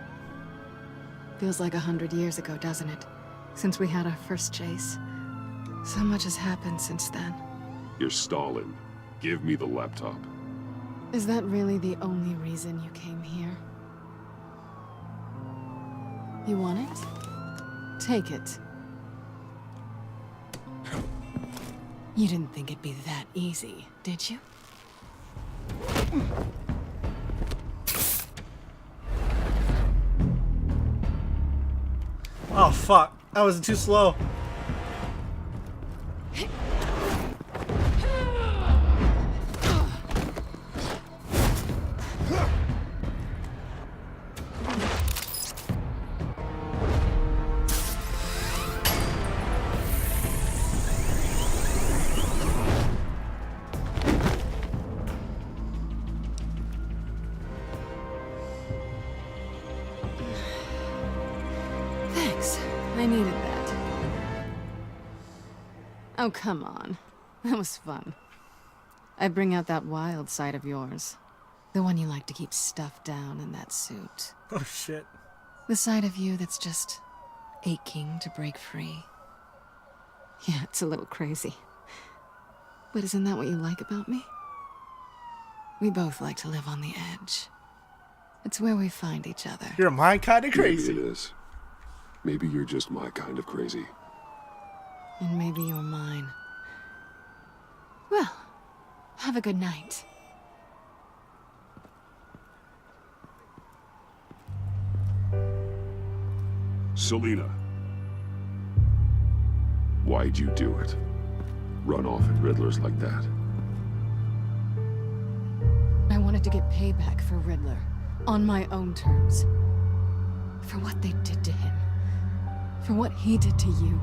Feels like 100 years ago, doesn't it? Since we had our first chase. So much has happened since then. You're stalling. Give me the laptop. Is that really the only reason you came here? You want it? Take it. You didn't think it'd be that easy, did you? Oh fuck, that was too slow. Thanks. I needed that. Oh, come on. That was fun. I bring out that wild side of yours. The one you like to keep stuffed down in that suit. Oh shit. The side of you that's just aching to break free. Yeah, it's a little crazy. But isn't that what you like about me? We both like to live on the edge. It's where we find each other. You're my kind of crazy. Maybe it is. Maybe you're just my kind of crazy. And maybe you're mine. Well, have a good night. Selina. Why'd you do it? Run off at Riddlers like that? I wanted to get payback for Riddler. On my own terms. For what they did to him. For what he did to you.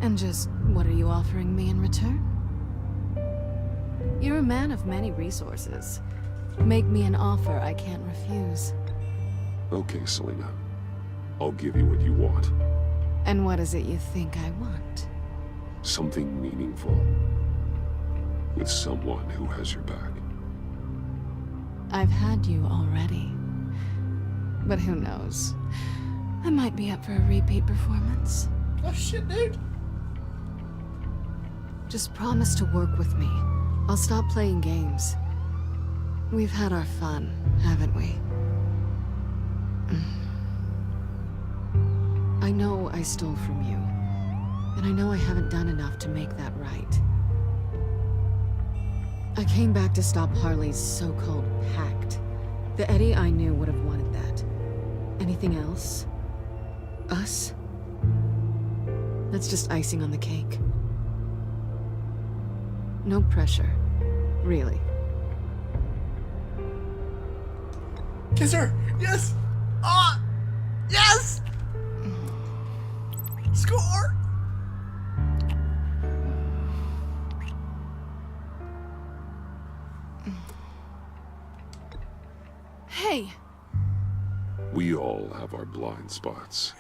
And just what are you offering me in return? You're a man of many resources. Make me an offer I can't refuse. Okay, Selina. I'll give you what you want. And what is it you think I want? Something meaningful. With someone who has your back. I've had you already. But who knows? I might be up for a repeat performance. Oh shit, dude. Just promise to work with me. I'll stop playing games. We've had our fun, haven't we? I know I stole from you. And I know I haven't done enough to make that right. I came back to stop Harley's so-called pact. The Eddie I knew would have wanted that. Anything else? Us? That's just icing on the cake. No pressure. Really. Kiss her! Yes! Ah! Yes! Score! Hey! We all have our blind spots.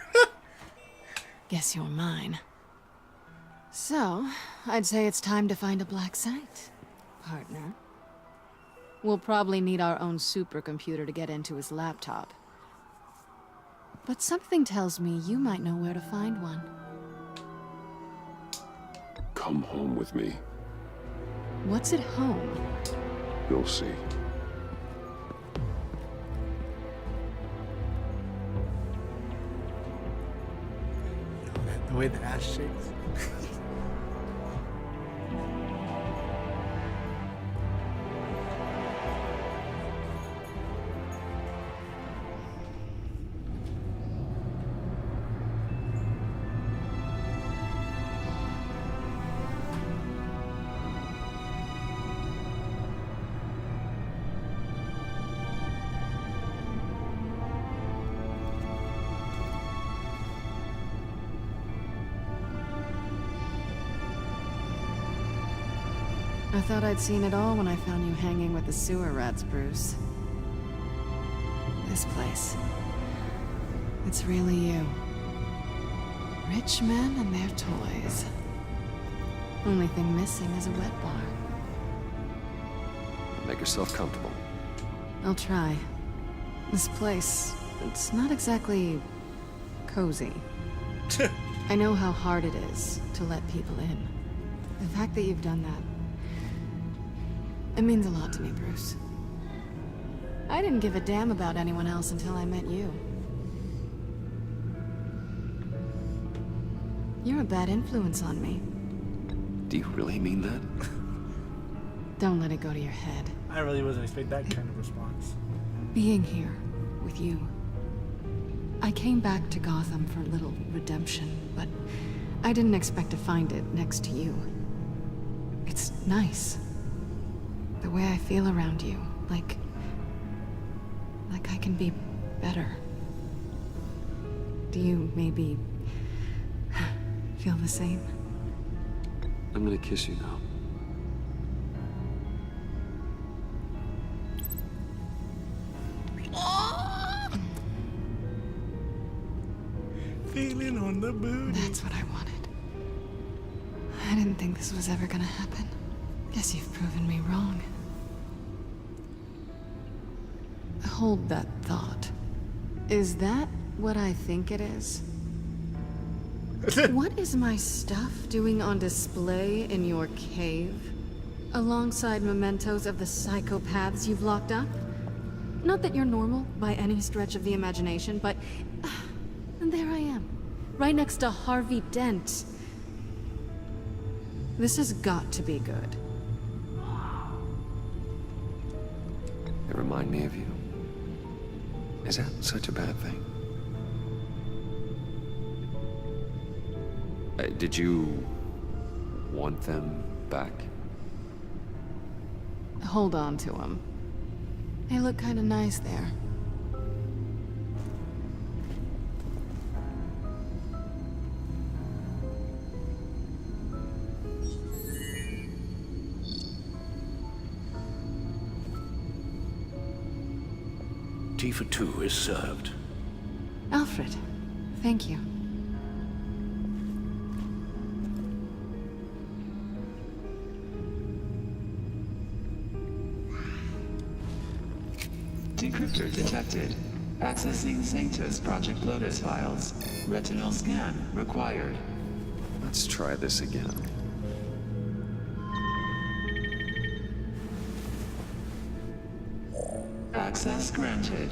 Guess you're mine. So, I'd say it's time to find a black site, partner. We'll probably need our own supercomputer to get into his laptop. But something tells me you might know where to find one. Come home with me. What's at home? You'll see. The way the ass shakes. I thought I'd seen it all when I found you hanging with the sewer rats, Bruce. This place. It's really you. Rich men and their toys. Only thing missing is a wet bar. Make yourself comfortable. I'll try. This place, it's not exactly cozy. I know how hard it is to let people in. The fact that you've done that, it means a lot to me, Bruce. I didn't give a damn about anyone else until I met you. You're a bad influence on me. Do you really mean that? Don't let it go to your head. I really wasn't expecting that kind of response. Being here with you. I came back to Gotham for a little redemption, but I didn't expect to find it next to you. It's nice. The way I feel around you, like I can be better. Do you maybe feel the same? I'm gonna kiss you now. Feeling on the booty. That's what I wanted. I didn't think this was ever gonna happen. Guess you've proven me wrong. Hold that thought. Is that what I think it is? What is my stuff doing on display in your cave? Alongside mementos of the psychopaths you've locked up? Not that you're normal by any stretch of the imagination, but and there I am, right next to Harvey Dent. This has got to be good. They remind me of you. Is that such a bad thing? Did you want them back? Hold on to them. They look kind of nice there. Tea for two is served. Alfred, thank you. Decryptor detected. Accessing Sanctus Project Lotus files. Retinal scan required. Let's try this again. Access granted.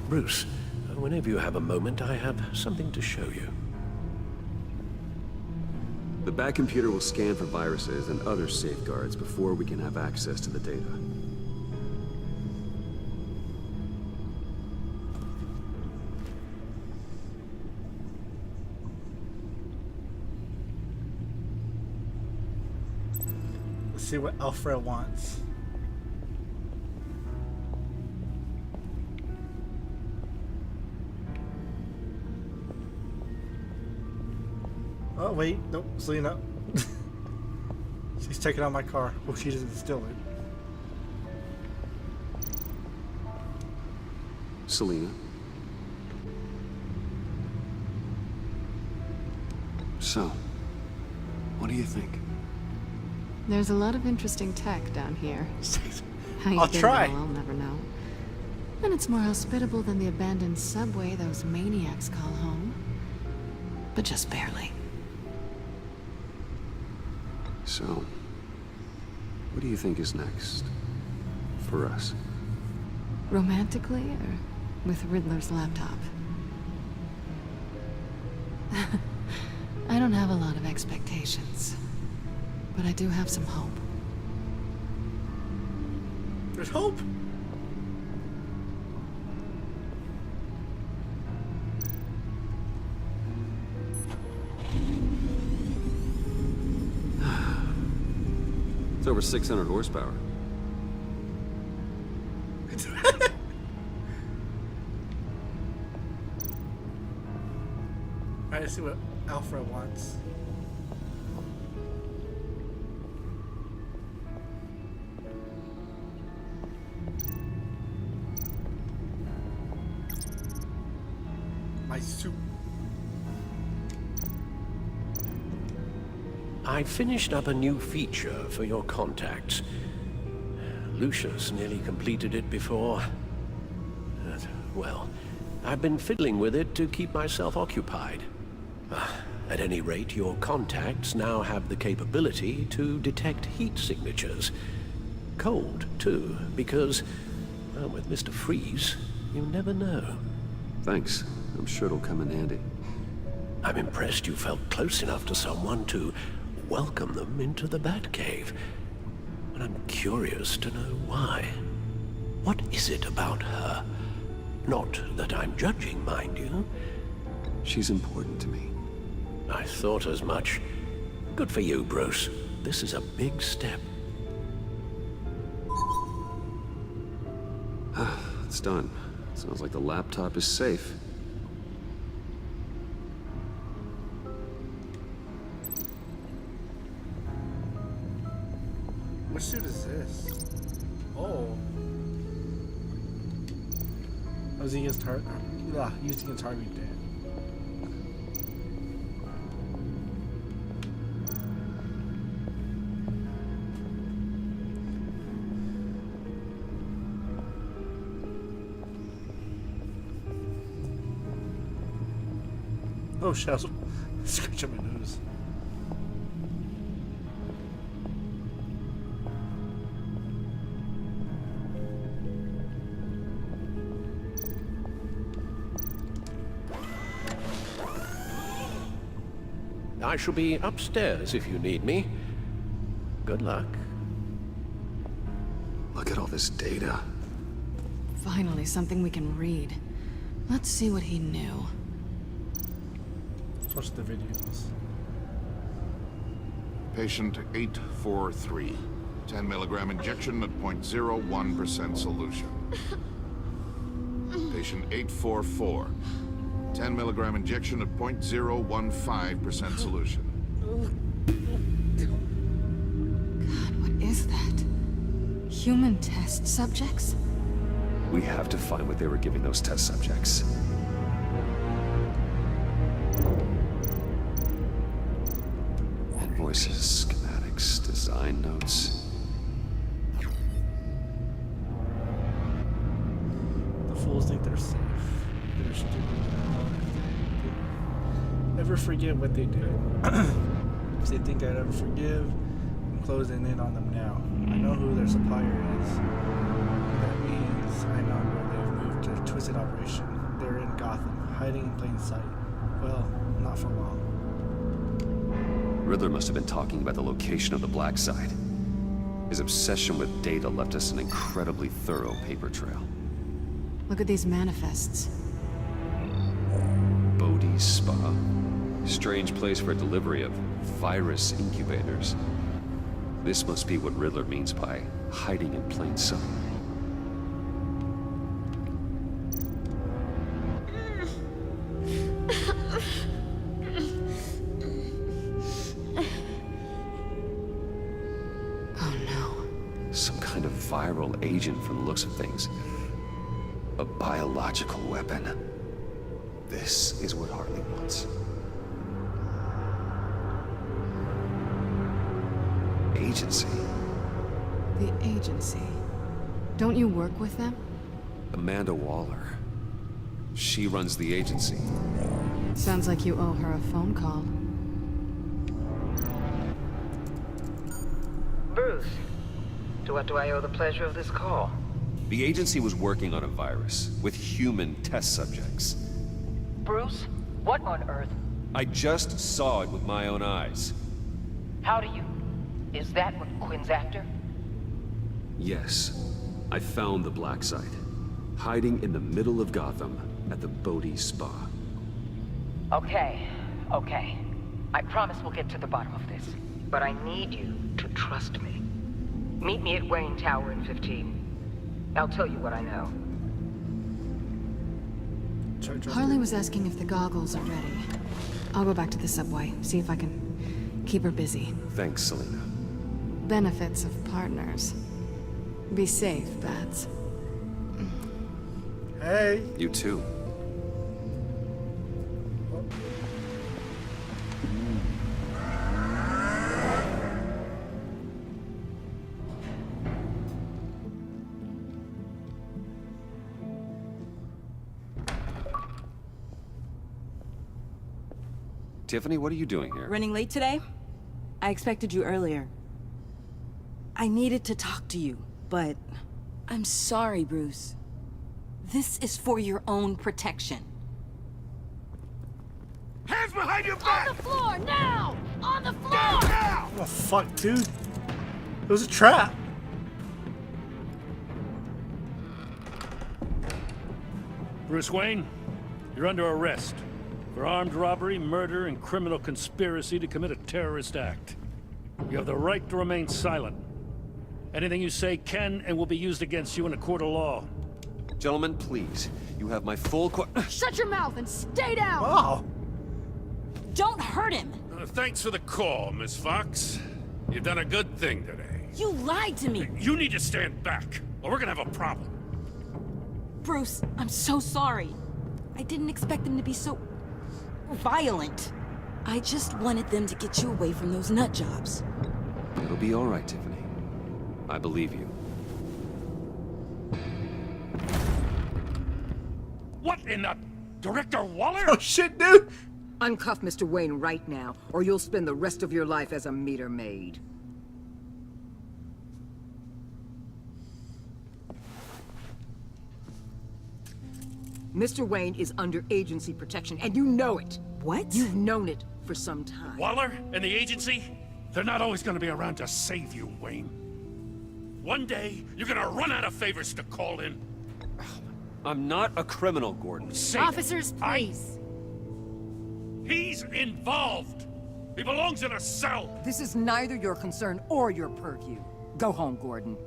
Bruce, whenever you have a moment, I have something to show you. The back computer will scan for viruses and other safeguards before we can have access to the data. Let's see what Alfred wants. Oh, wait. Nope. Selena. She's taking out my car. Well, she doesn't steal it. Selena. So, what do you think? There's a lot of interesting tech down here. How you I'll get try. it all, I'll never know. And it's more hospitable than the abandoned subway those maniacs call home. But just barely. So, what do you think is next? For us? Romantically, or with Riddler's laptop? I don't have a lot of expectations. But I do have some hope. There's hope? It's over 600 horsepower. Alright, let's see what Alfred wants. My soup. I finished up a new feature for your contacts. Lucius nearly completed it before. Well, I've been fiddling with it to keep myself occupied. At any rate, your contacts now have the capability to detect heat signatures. Cold, too, because, well, with Mr. Freeze, you never know. Thanks. I'm sure it'll come in handy. I'm impressed you felt close enough to someone to welcome them into the Batcave. And I'm curious to know why. What is it about her? Not that I'm judging, mind you. She's important to me. I thought as much. Good for you, Bruce. This is a big step. It's done. Sounds like the laptop is safe. What suit is this? Oh. I was against used against Harvey Dent. Oh shit, I was scratching my nose. I shall be upstairs if you need me. Good luck. Look at all this data. Finally, something we can read. Let's see what he knew. Let's watch the videos. Patient 843. 10 milligram injection at 0.01% solution. Patient 844. 10 milligram injection at 0.015% solution. God, what is that? Human test subjects? We have to find what they were giving those test subjects. Invoices, schematics, design notes. The fools think they're safe. They're stupid. Never forget what they did. If they think I'd ever forgive, I'm closing in on them now. I know who their supplier is. That means I know where they've moved their twisted operation. They're in Gotham, hiding in plain sight. Well, not for long. Riddler must have been talking about the location of the Black Site. His obsession with data left us an incredibly thorough paper trail. Look at these manifests. Bodhi's Spa. Strange place for delivery of virus incubators. This must be what Riddler means by hiding in plain sight. Oh no. Some kind of viral agent from the looks of things. A biological weapon. This is what Harley wants. Agency. The agency. Don't you work with them? Amanda Waller. She runs the agency. Sounds like you owe her a phone call. Bruce, to what do I owe the pleasure of this call? The agency was working on a virus with human test subjects. Bruce, what on earth? I just saw it with my own eyes. How do you... Is that what Quinn's after? Yes. I found the Black Site. Hiding in the middle of Gotham at the Bodhi Spa. Okay. I promise we'll get to the bottom of this. But I need you to trust me. Meet me at Wayne Tower in 15. I'll tell you what I know. Harley was asking if the goggles are ready. I'll go back to the subway, see if I can keep her busy. Thanks, Selina. Benefits of partners. Be safe, Bats. Hey. You too. Tiffany, what are you doing here? Running late today? I expected you earlier. I needed to talk to you, but I'm sorry, Bruce. This is for your own protection. Hands behind your back! On the floor, now! On the floor! Now! Oh, fuck, dude. It was a trap. Bruce Wayne, you're under arrest for armed robbery, murder, and criminal conspiracy to commit a terrorist act. You have the right to remain silent. Anything you say can and will be used against you in a court of law. Gentlemen, please. You have my full Shut your mouth and stay down! Oh. Don't hurt him! Thanks for the call, Miss Fox. You've done a good thing today. You lied to me! You need to stand back, or we're gonna have a problem. Bruce, I'm so sorry. I didn't expect them to be so violent. I just wanted them to get you away from those nut jobs. It'll be all right, Tiffany. I believe you. What in the... Director Waller? Oh shit, dude! Uncuff Mr. Wayne right now, or you'll spend the rest of your life as a meter maid. Mr. Wayne is under agency protection, and you know it. What? You've known it for some time. Waller and the agency? They're not always gonna be around to save you, Wayne. One day, you're gonna run out of favors to call in. I'm not a criminal, Gordon. Say Officers, please. He's involved. He belongs in a cell. This is neither your concern or your purview. Go home, Gordon.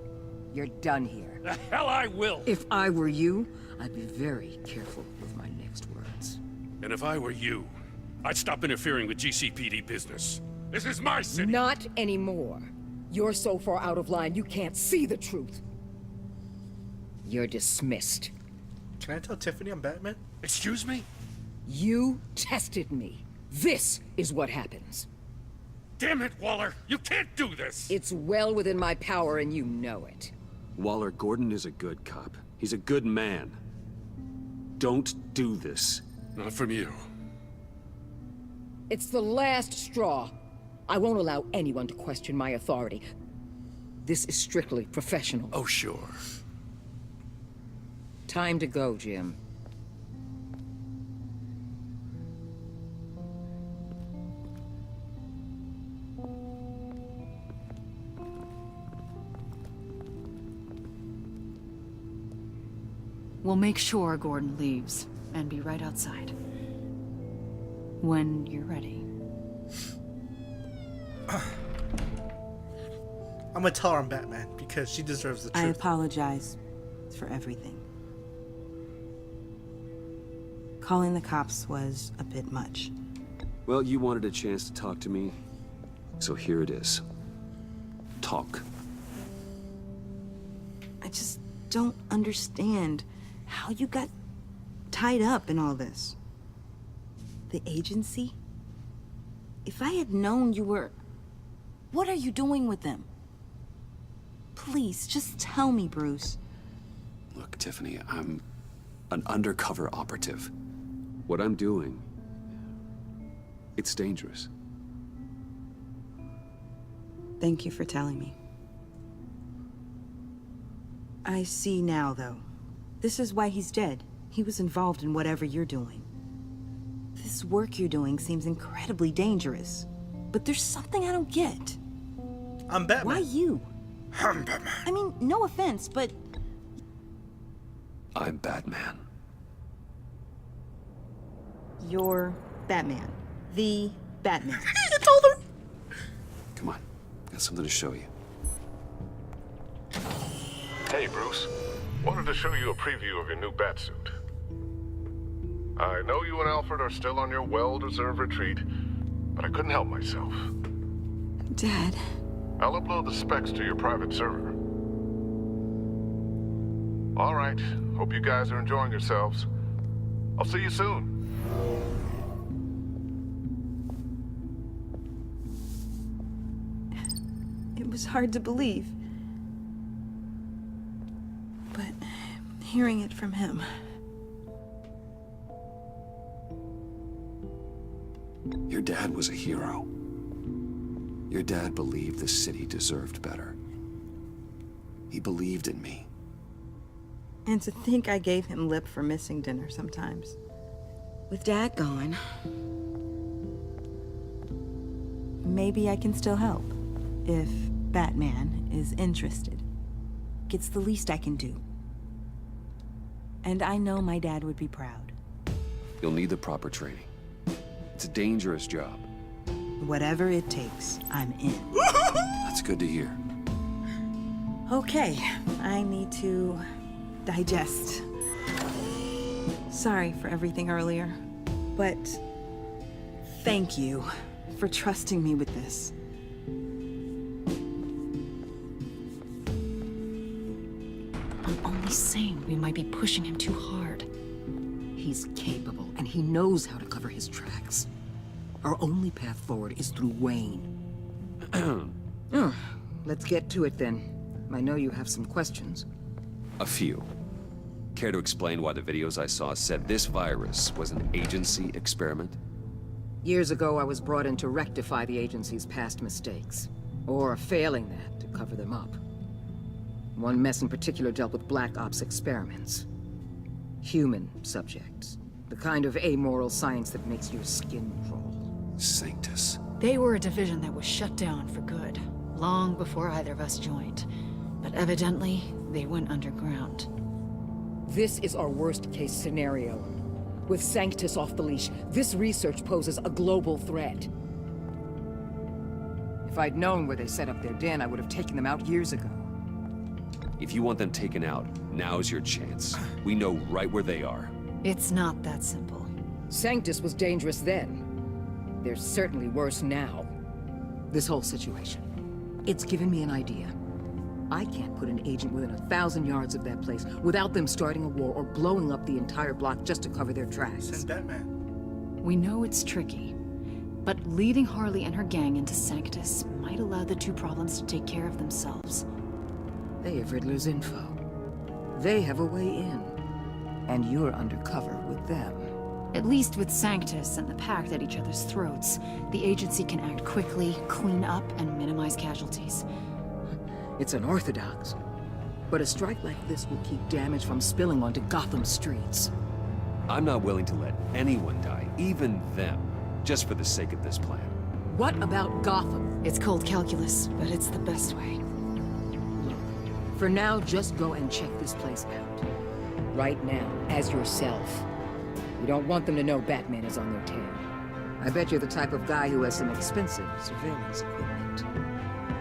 You're done here. The hell I will. If I were you, I'd be very careful with my next words. And if I were you, I'd stop interfering with GCPD business. This is my city. Not anymore. You're so far out of line, you can't see the truth. You're dismissed. Can I tell Tiffany I'm Batman? Excuse me? You tested me. This is what happens. Damn it, Waller! You can't do this! It's well within my power and you know it. Waller, Gordon is a good cop. He's a good man. Don't do this. Not from you. It's the last straw. I won't allow anyone to question my authority. This is strictly professional. Oh, sure. Time to go, Jim. We'll make sure Gordon leaves, and be right outside. When you're ready. I'm gonna tell her I'm Batman, because she deserves the truth. I apologize for everything. Calling the cops was a bit much. Well, you wanted a chance to talk to me, so here it is. Talk. I just don't understand how you got tied up in all this. The agency? If I had known you were... What are you doing with them? Please, just tell me, Bruce. Look, Tiffany, I'm an undercover operative. What I'm doing, it's dangerous. Thank you for telling me. I see now, though. This is why he's dead. He was involved in whatever you're doing. This work you're doing seems incredibly dangerous. But there's something I don't get. I'm Batman. Why you? I'm Batman. I mean, no offense, but... I'm Batman. You're Batman. The Batman. You told her! Come on, got something to show you. Hey, Bruce. Wanted to show you a preview of your new Batsuit. I know you and Alfred are still on your well-deserved retreat, but I couldn't help myself. Dad. I'll upload the specs to your private server. All right. Hope you guys are enjoying yourselves. I'll see you soon. It was hard to believe. But hearing it from him... Your dad was a hero. Your dad believed the city deserved better. He believed in me. And to think I gave him lip for missing dinner sometimes. With Dad gone, maybe I can still help. If Batman is interested. It's the least I can do. And I know my dad would be proud. You'll need the proper training. It's a dangerous job. Whatever it takes, I'm in. That's good to hear. Okay, I need to digest. Sorry for everything earlier, but thank you for trusting me with this. I'm only saying we might be pushing him too hard. He's capable, and he knows how to cover his tracks. Our only path forward is through Wayne. Let's get to it then. I know you have some questions. A few. Care to explain why the videos I saw said this virus was an agency experiment? Years ago, I was brought in to rectify the agency's past mistakes. Or failing that, to cover them up. One mess in particular dealt with Black Ops experiments. Human subjects. The kind of amoral science that makes your skin crawl. Sanctus. They were a division that was shut down for good, long before either of us joined. But evidently, they went underground. This is our worst-case scenario. With Sanctus off the leash, this research poses a global threat. If I'd known where they set up their den, I would have taken them out years ago. If you want them taken out, now's your chance. We know right where they are. It's not that simple. Sanctus was dangerous then. They're certainly worse now. This whole situation, it's given me an idea. I can't put an agent within 1,000 yards of that place without them starting a war or blowing up the entire block just to cover their tracks. Send Batman. We know it's tricky, but leading Harley and her gang into Sanctus might allow the two problems to take care of themselves. They have Riddler's info. They have a way in. And you're undercover with them. At least with Sanctus and the Pact at each other's throats, the agency can act quickly, clean up, and minimize casualties. It's unorthodox. But a strike like this will keep damage from spilling onto Gotham streets. I'm not willing to let anyone die, even them, just for the sake of this plan. What about Gotham? It's cold calculus, but it's the best way. For now, just go and check this place out. Right now, as yourself. You don't want them to know Batman is on their tail. I bet you're the type of guy who has some expensive surveillance equipment.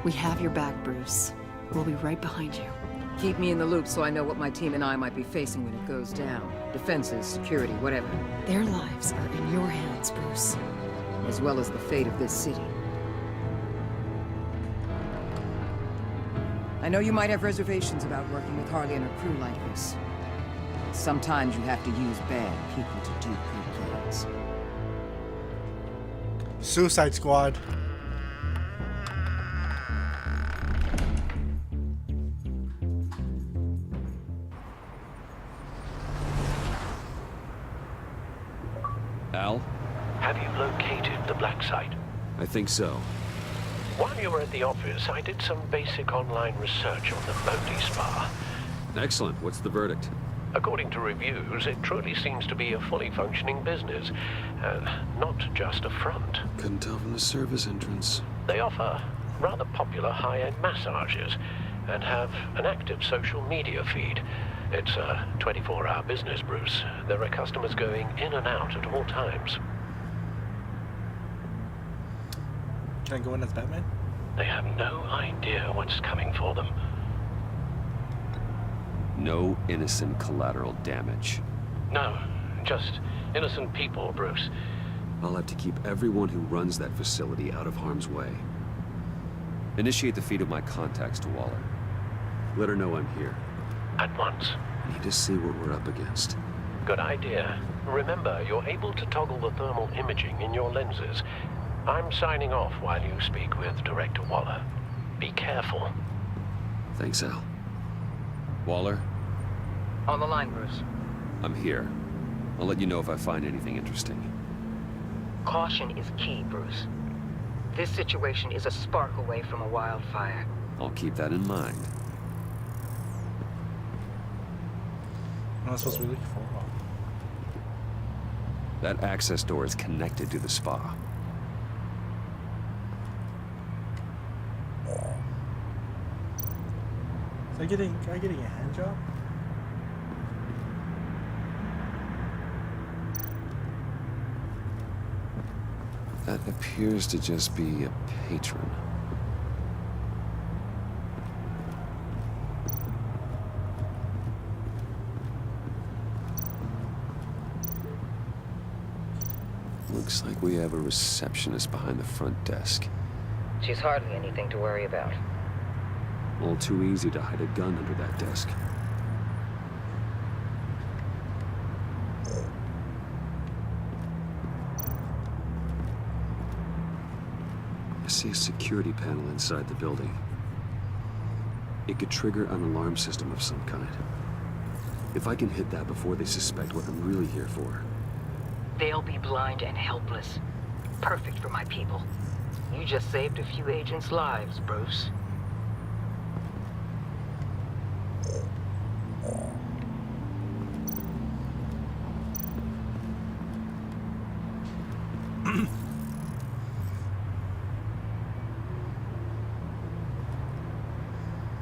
We have your back, Bruce. We'll be right behind you. Keep me in the loop so I know what my team and I might be facing when it goes down. Defenses, security, whatever. Their lives are in your hands, Bruce. As well as the fate of this city. I know you might have reservations about working with Harley and her crew like this. Sometimes you have to use bad people to do good things. Suicide Squad. Al? Have you located the black site? I think so. While you were at the office, I did some basic online research on the Bodhi Spa. Excellent. What's the verdict? According to reviews, it truly seems to be a fully functioning business, not just a front. Couldn't tell from the service entrance. They offer rather popular high-end massages and have an active social media feed. It's a 24-hour business, Bruce. There are customers going in and out at all times. Can I go in as Batman? They have no idea what's coming for them. No innocent collateral damage. No, just innocent people, Bruce. I'll have to keep everyone who runs that facility out of harm's way. Initiate the feed of my contacts to Waller. Let her know I'm here. At once. Need to see what we're up against. Good idea. Remember, you're able to toggle the thermal imaging in your lenses. I'm signing off while you speak with Director Waller. Be careful. Thanks, Al. Waller? On the line, Bruce. I'm here. I'll let you know if I find anything interesting. Caution is key, Bruce. This situation is a spark away from a wildfire. I'll keep that in mind. What am I supposed to be looking for? That access door is connected to the spa. Am I getting a hand job? That appears to just be a patron. Looks like we have a receptionist behind the front desk. She's hardly anything to worry about. All too easy to hide a gun under that desk. I see a security panel inside the building. It could trigger an alarm system of some kind. If I can hit that before they suspect what I'm really here for. They'll be blind and helpless. Perfect for my people. You just saved a few agents' lives, Bruce.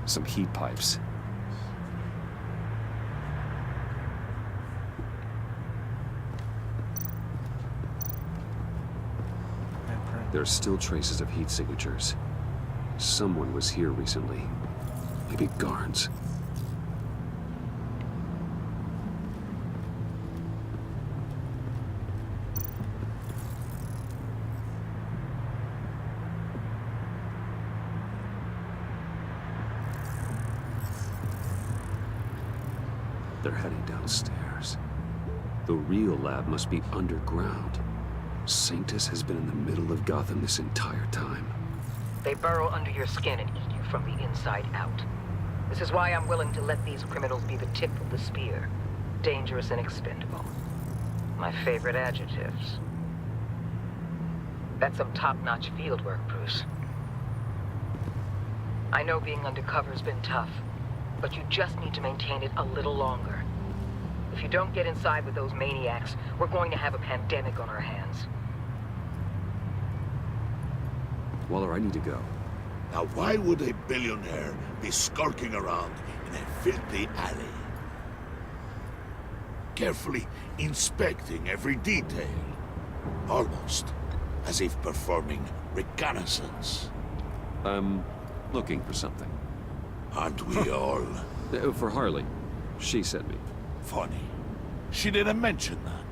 Some heat pipes. There are still traces of heat signatures. Someone was here recently. Maybe Garns. They're heading downstairs. The real lab must be underground. Sanctus has been in the middle of Gotham this entire time. They burrow under your skin and eat you from the inside out. This is why I'm willing to let these criminals be the tip of the spear. Dangerous and expendable. My favorite adjectives. That's some top-notch field work, Bruce. I know being undercover's been tough, but you just need to maintain it a little longer. If you don't get inside with those maniacs, we're going to have a pandemic on our hands. Waller, I need to go. Now why would a billionaire be skulking around in a filthy alley? Carefully inspecting every detail. Almost as if performing reconnaissance. I'm looking for something. Aren't we all? For Harley. She sent me. Funny. She didn't mention that.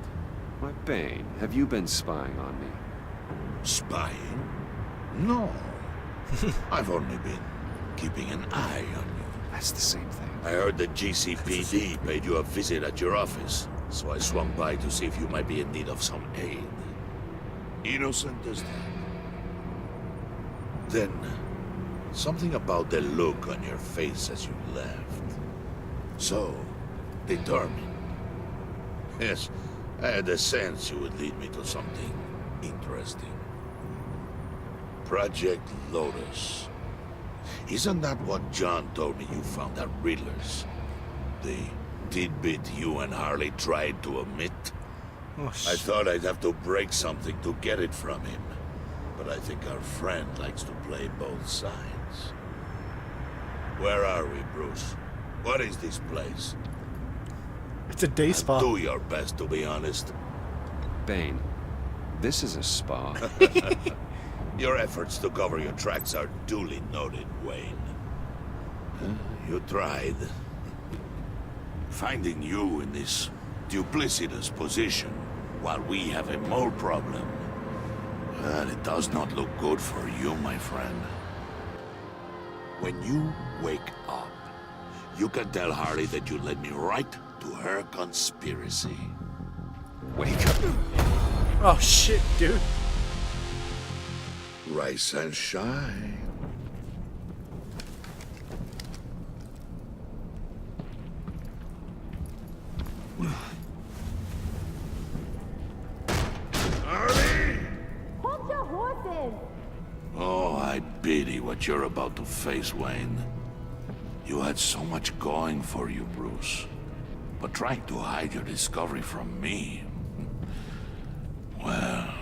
Why, Bane, have you been spying on me? Spying? No. I've only been keeping an eye on you. That's the same thing. I heard the GCPD paid you a visit at your office, so I swung by to see if you might be in need of some aid. Innocent as that. Then, something about the look on your face as you left. So, determined. Yes, I had a sense you would lead me to something interesting. Project Lotus. Isn't that what John told me you found at Riddler's? The tidbit you and Harley tried to omit? Oh, I thought I'd have to break something to get it from him. But I think our friend likes to play both sides. Where are we, Bruce? What is this place? It's a day spa. Do your best, to be honest. Bane, this is a spa. Your efforts to cover your tracks are duly noted, Wayne. You tried. Finding you in this duplicitous position while we have a mole problem. Well, it does not look good for you, my friend. When you wake up, you can tell Harley that you led me right to her conspiracy. Wake up. Oh shit, dude. Rise and shine. Harley! Hold your horses! Oh, I pity what you're about to face, Wayne. You had so much going for you, Bruce. But trying to hide your discovery from me... Well...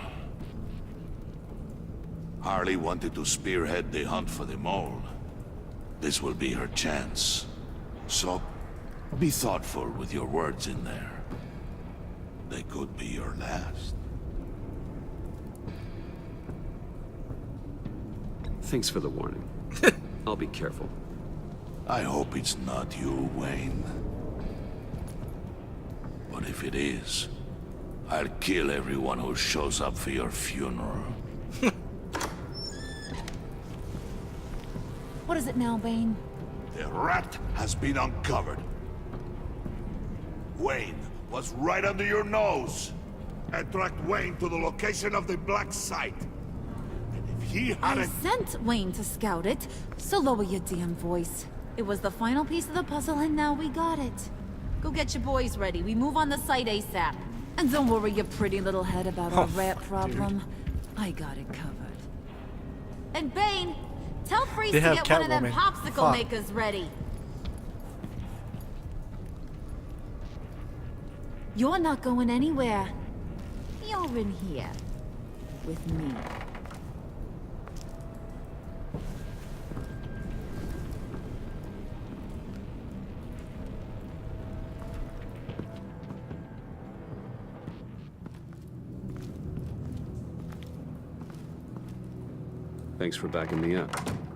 Harley wanted to spearhead the hunt for the mole. This will be her chance. So, be thoughtful with your words in there. They could be your last. Thanks for the warning. I'll be careful. I hope it's not you, Wayne. But if it is, I'll kill everyone who shows up for your funeral. What is it now, Bane? The rat has been uncovered. Wayne was right under your nose. And tracked Wayne to the location of the black site. And if he I hadn't... sent Wayne to scout it, so lower your damn voice. It was the final piece of the puzzle, and now we got it. Go get your boys ready. We move on the site ASAP. And don't worry your pretty little head about our rat problem. I got it covered. And Bane, tell Freeze to get one of them popsicle makers ready. You're not going anywhere. You're in here. With me. Thanks for backing me up.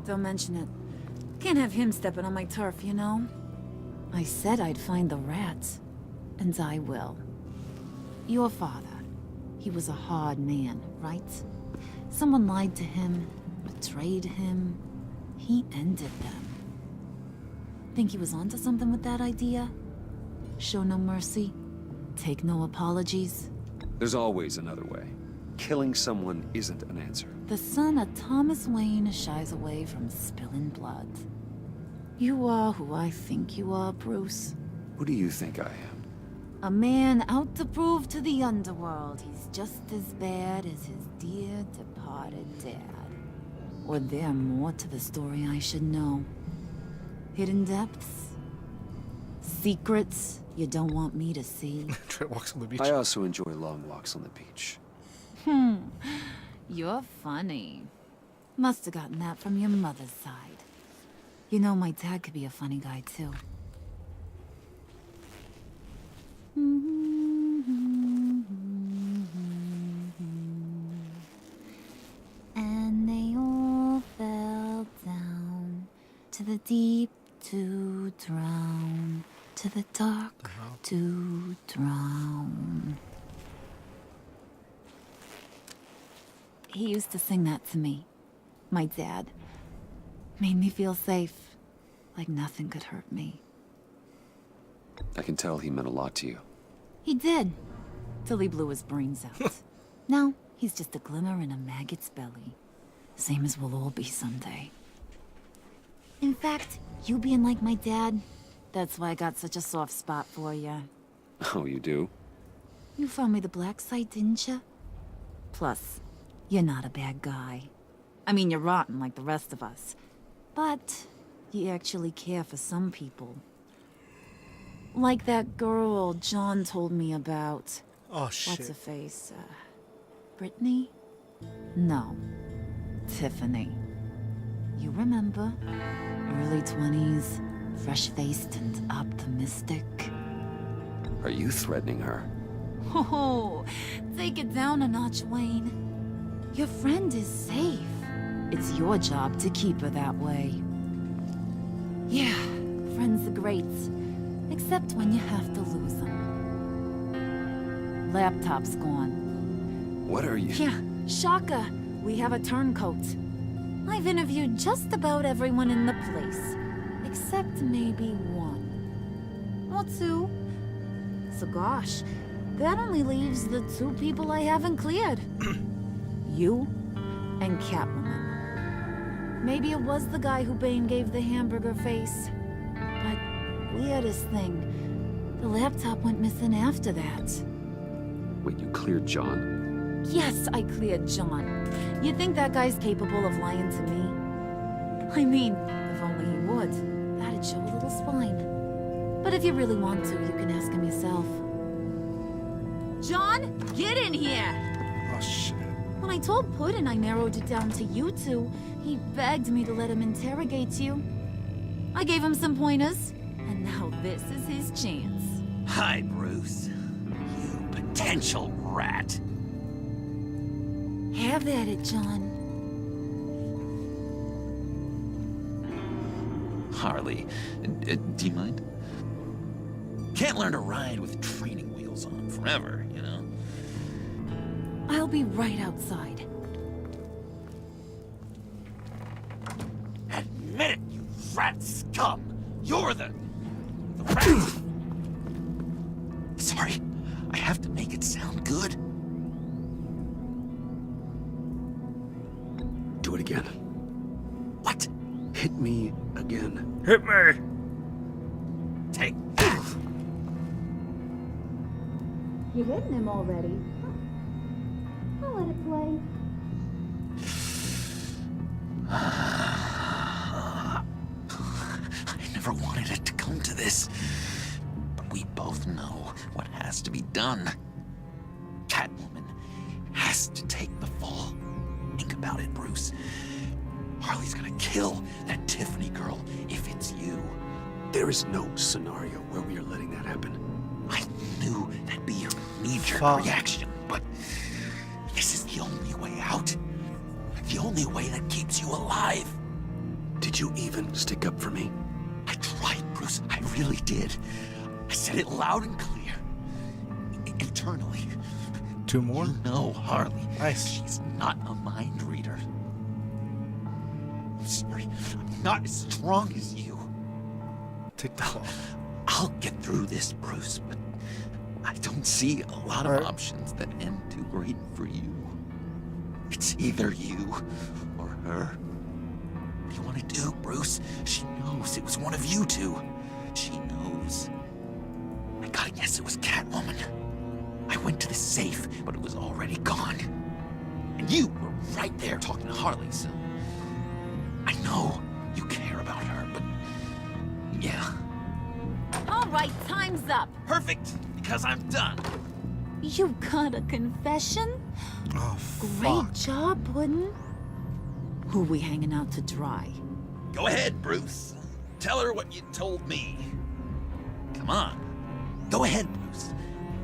Don't mention it. Can't have him stepping on my turf, you know? I said I'd find the rats. And I will. Your father. He was a hard man, right? Someone lied to him, betrayed him. He ended them. Think he was onto something with that idea? Show no mercy? Take no apologies? There's always another way. Killing someone isn't an answer. The son of Thomas Wayne shies away from spilling blood. You are who I think you are, Bruce. Who do you think I am? A man out to prove to the underworld he's just as bad as his dear departed dad. Or there more to the story I should know. Hidden depths? Secrets you don't want me to see? Trey walks on the beach. I also enjoy long walks on the beach. You're funny. Must have gotten that from your mother's side. You know, my dad could be a funny guy, too. And they all fell down to the deep to drown, to the dark to drown. He used to sing that to me. My dad. Made me feel safe. Like nothing could hurt me. I can tell he meant a lot to you. He did. Till he blew his brains out. Now, he's just a glimmer in a maggot's belly. Same as we'll all be someday. In fact, you being like my dad, that's why I got such a soft spot for you. Oh, you do? You found me the black site, didn't you? Plus, you're not a bad guy. I mean, you're rotten like the rest of us. But you actually care for some people. Like that girl John told me about. Oh, shit. What's her face? Brittany? No. Tiffany. You remember? Early 20s, fresh-faced and optimistic. Are you threatening her? Oh, take it down a notch, Wayne. Your friend is safe. It's your job to keep her that way. Yeah, friends are great. Except when you have to lose them. Laptop's gone. What are you... Yeah, shocker. We have a turncoat. I've interviewed just about everyone in the place. Except maybe one. Or two. So gosh, that only leaves the two people I haven't cleared. You and Catwoman. Maybe it was the guy who Bane gave the hamburger face. But weirdest thing, the laptop went missing after that. Wait, you cleared John? Yes, I cleared John. You think that guy's capable of lying to me? I mean, if only he would. That'd show a little spine. But if you really want to, you can ask him yourself. John, get in here! Oh, shit. When I told Puddin' I narrowed it down to you two, he begged me to let him interrogate you. I gave him some pointers, And now this is his chance. Hi, Bruce. You potential rat. Have at it, John. Harley, do you mind? Can't learn to ride with training wheels on forever, you know? I'll be right outside. Admit it, you rat scum! You're the rat! Sorry, I have to make it sound good. Do it again. What? Hit me again. Hit me! Take that! You hitting him already? I'll let it play. I never wanted it to come to this. But we both know what has to be done. Catwoman has to take the fall. Think about it, Bruce. Harley's gonna kill that Tiffany girl if it's you. There is no scenario where we are letting that happen. I knew that'd be your knee-jerk reaction, but this is the only way out. The only way that keeps you alive. Did you even stick up for me? I tried, Bruce. I really did. I said it loud and clear. Internally. 2 more? You know, Harley. Nice. She's not a mind reader. I'm sorry. I'm not as strong as you. Take the fall. I'll get through this, Bruce, but I don't see a lot of options that end too great for you. It's either you or her. What do you want to do, Bruce? She knows it was one of you two. She knows. I gotta guess it was Catwoman. I went to the safe, but it was already gone. And you were right there talking to Harley, so... I know you care about her, but... yeah. All right, time's up. Perfect, because I'm done. You got a confession? Oh, Great job, Puddin'. Who we hanging out to dry? Go ahead, Bruce. Tell her what you told me. Come on. Go ahead, Bruce.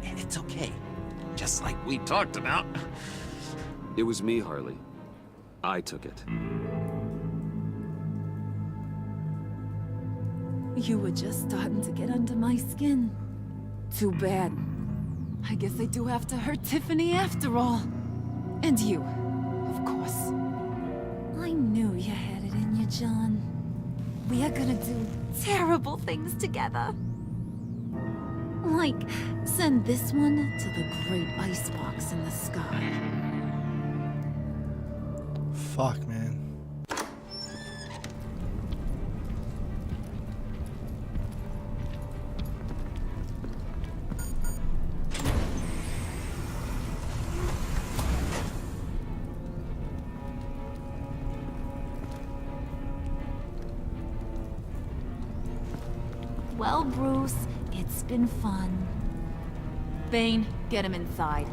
It's okay. Just like we talked about. It was me, Harley. I took it. You were just starting to get under my skin. Too bad. I guess I do have to hurt Tiffany after all. And you, of course. I knew you had it in you, John. We are gonna do terrible things together. Like, send this one to the great icebox in the sky. Fuck, man. Well, Bruce, it's been fun. Bane, get him inside.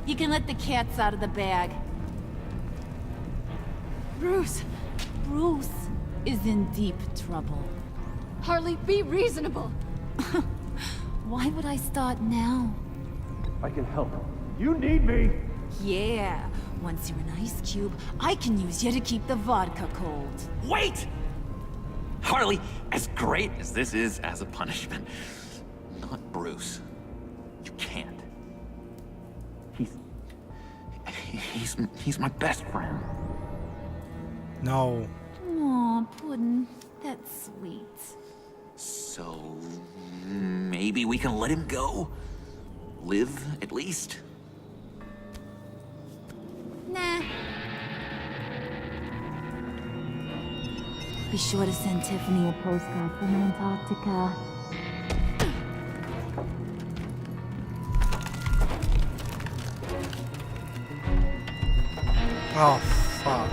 You can let the cats out of the bag. Bruce! Bruce is in deep trouble. Harley, be reasonable. Why would I start now? I can help. You need me! Yeah, once you're an ice cube, I can use you to keep the vodka cold. Wait! Harley, as great as this is as a punishment, not Bruce. You can't. He's my best friend. No. Aw, Puddin', that's sweet. So maybe we can let him go? Live, at least? Nah. Be sure to send Tiffany a postcard from Antarctica. Oh, fuck.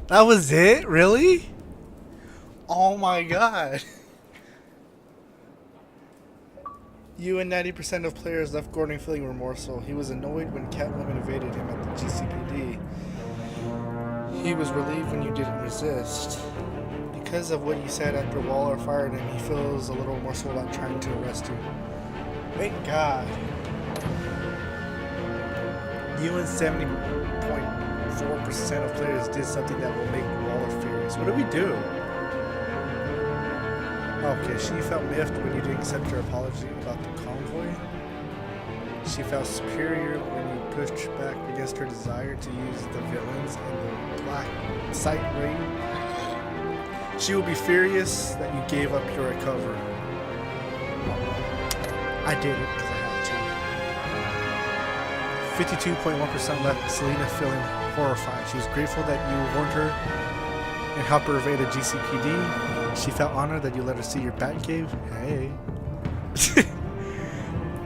That was it? Really? Oh my god. You and 90% of players left Gordon feeling remorseful. He was annoyed when Catwoman evaded him at the GCPD. He was relieved when you didn't resist. Because of what you said after Waller fired him, he feels a little remorseful about trying to arrest you. Thank God. You and 70.4% of players did something that will make Waller furious. What did we do? Okay, she felt miffed when you didn't accept her apology about the convoy. She felt superior when you pushed back against her desire to use the villains in the Black Site raid. She will be furious that you gave up your recovery. I did it because I had to. 52.1% left Selena feeling horrified. She was grateful that you warned her and helped her evade a GCPD. She felt honored that you let her see your Batcave. Hey.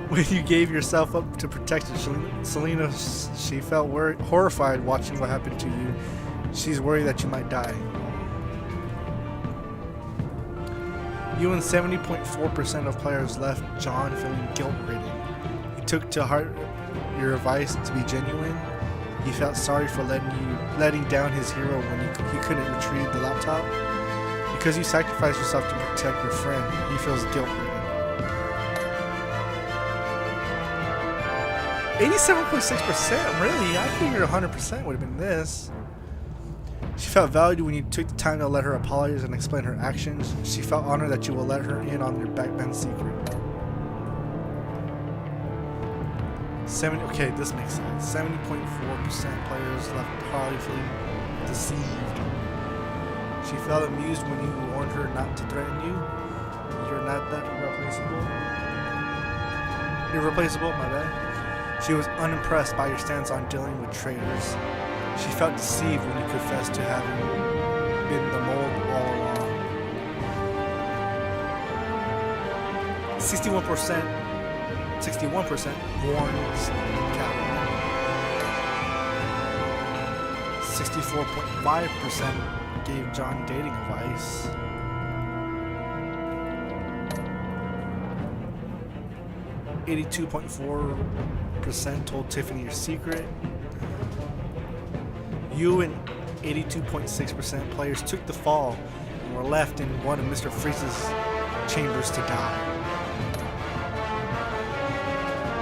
When you gave yourself up to protection, Selena, she felt horrified watching what happened to you. She's worried that you might die. You and 70.4% of players left John feeling guilt-ridden. He took to heart your advice to be genuine. He felt sorry for letting down his hero when he couldn't retrieve the laptop. Because you sacrificed yourself to protect your friend, he feels guilt-ridden. 87.6%? Really? I figured 100% would have been this. She felt valued when you took the time to let her apologize and explain her actions. She felt honored that you will let her in on your backbend secret. Okay, this makes sense. 70.4% players left Harley feeling deceived. She felt amused when you warned her not to threaten you. You're not that irreplaceable. Irreplaceable, my bad. She was unimpressed by your stance on dealing with traitors. She felt deceived when you confessed to having been the mold all along. 61% warns Catwoman. 64.5% gave John dating advice. %82.4% told Tiffany your secret. You and 82.6% players took the fall and were left in one of Mr. Freeze's chambers to die.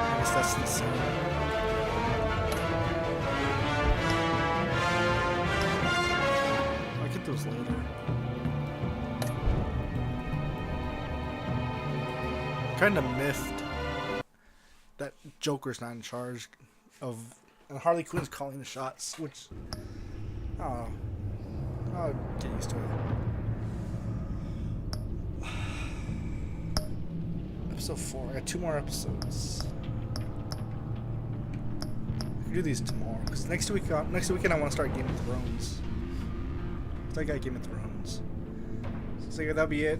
I guess that's the same. I'll get those later. Kind of miffed that Joker's not in charge of, and Harley Quinn's calling the shots, which, oh, I'll get used to it. Episode 4. I got 2 more episodes. I can do these tomorrow because next weekend I want to start Game of Thrones. So I got Game of Thrones. So yeah, that'll be it.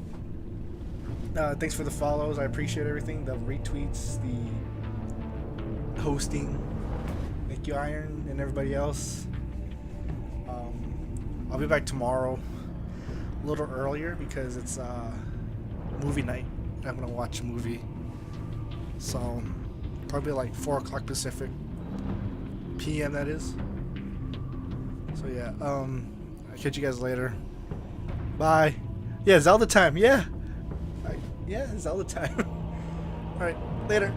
Thanks for the follows. I appreciate everything. The retweets, the hosting. Thank you, Iron, and everybody else. I'll be back tomorrow a little earlier because it's movie night. I'm gonna watch a movie, so probably like 4 o'clock Pacific PM, that is. So yeah, I'll catch you guys later. Bye. Yeah, Zelda time. Yeah, Zelda time. All right, later.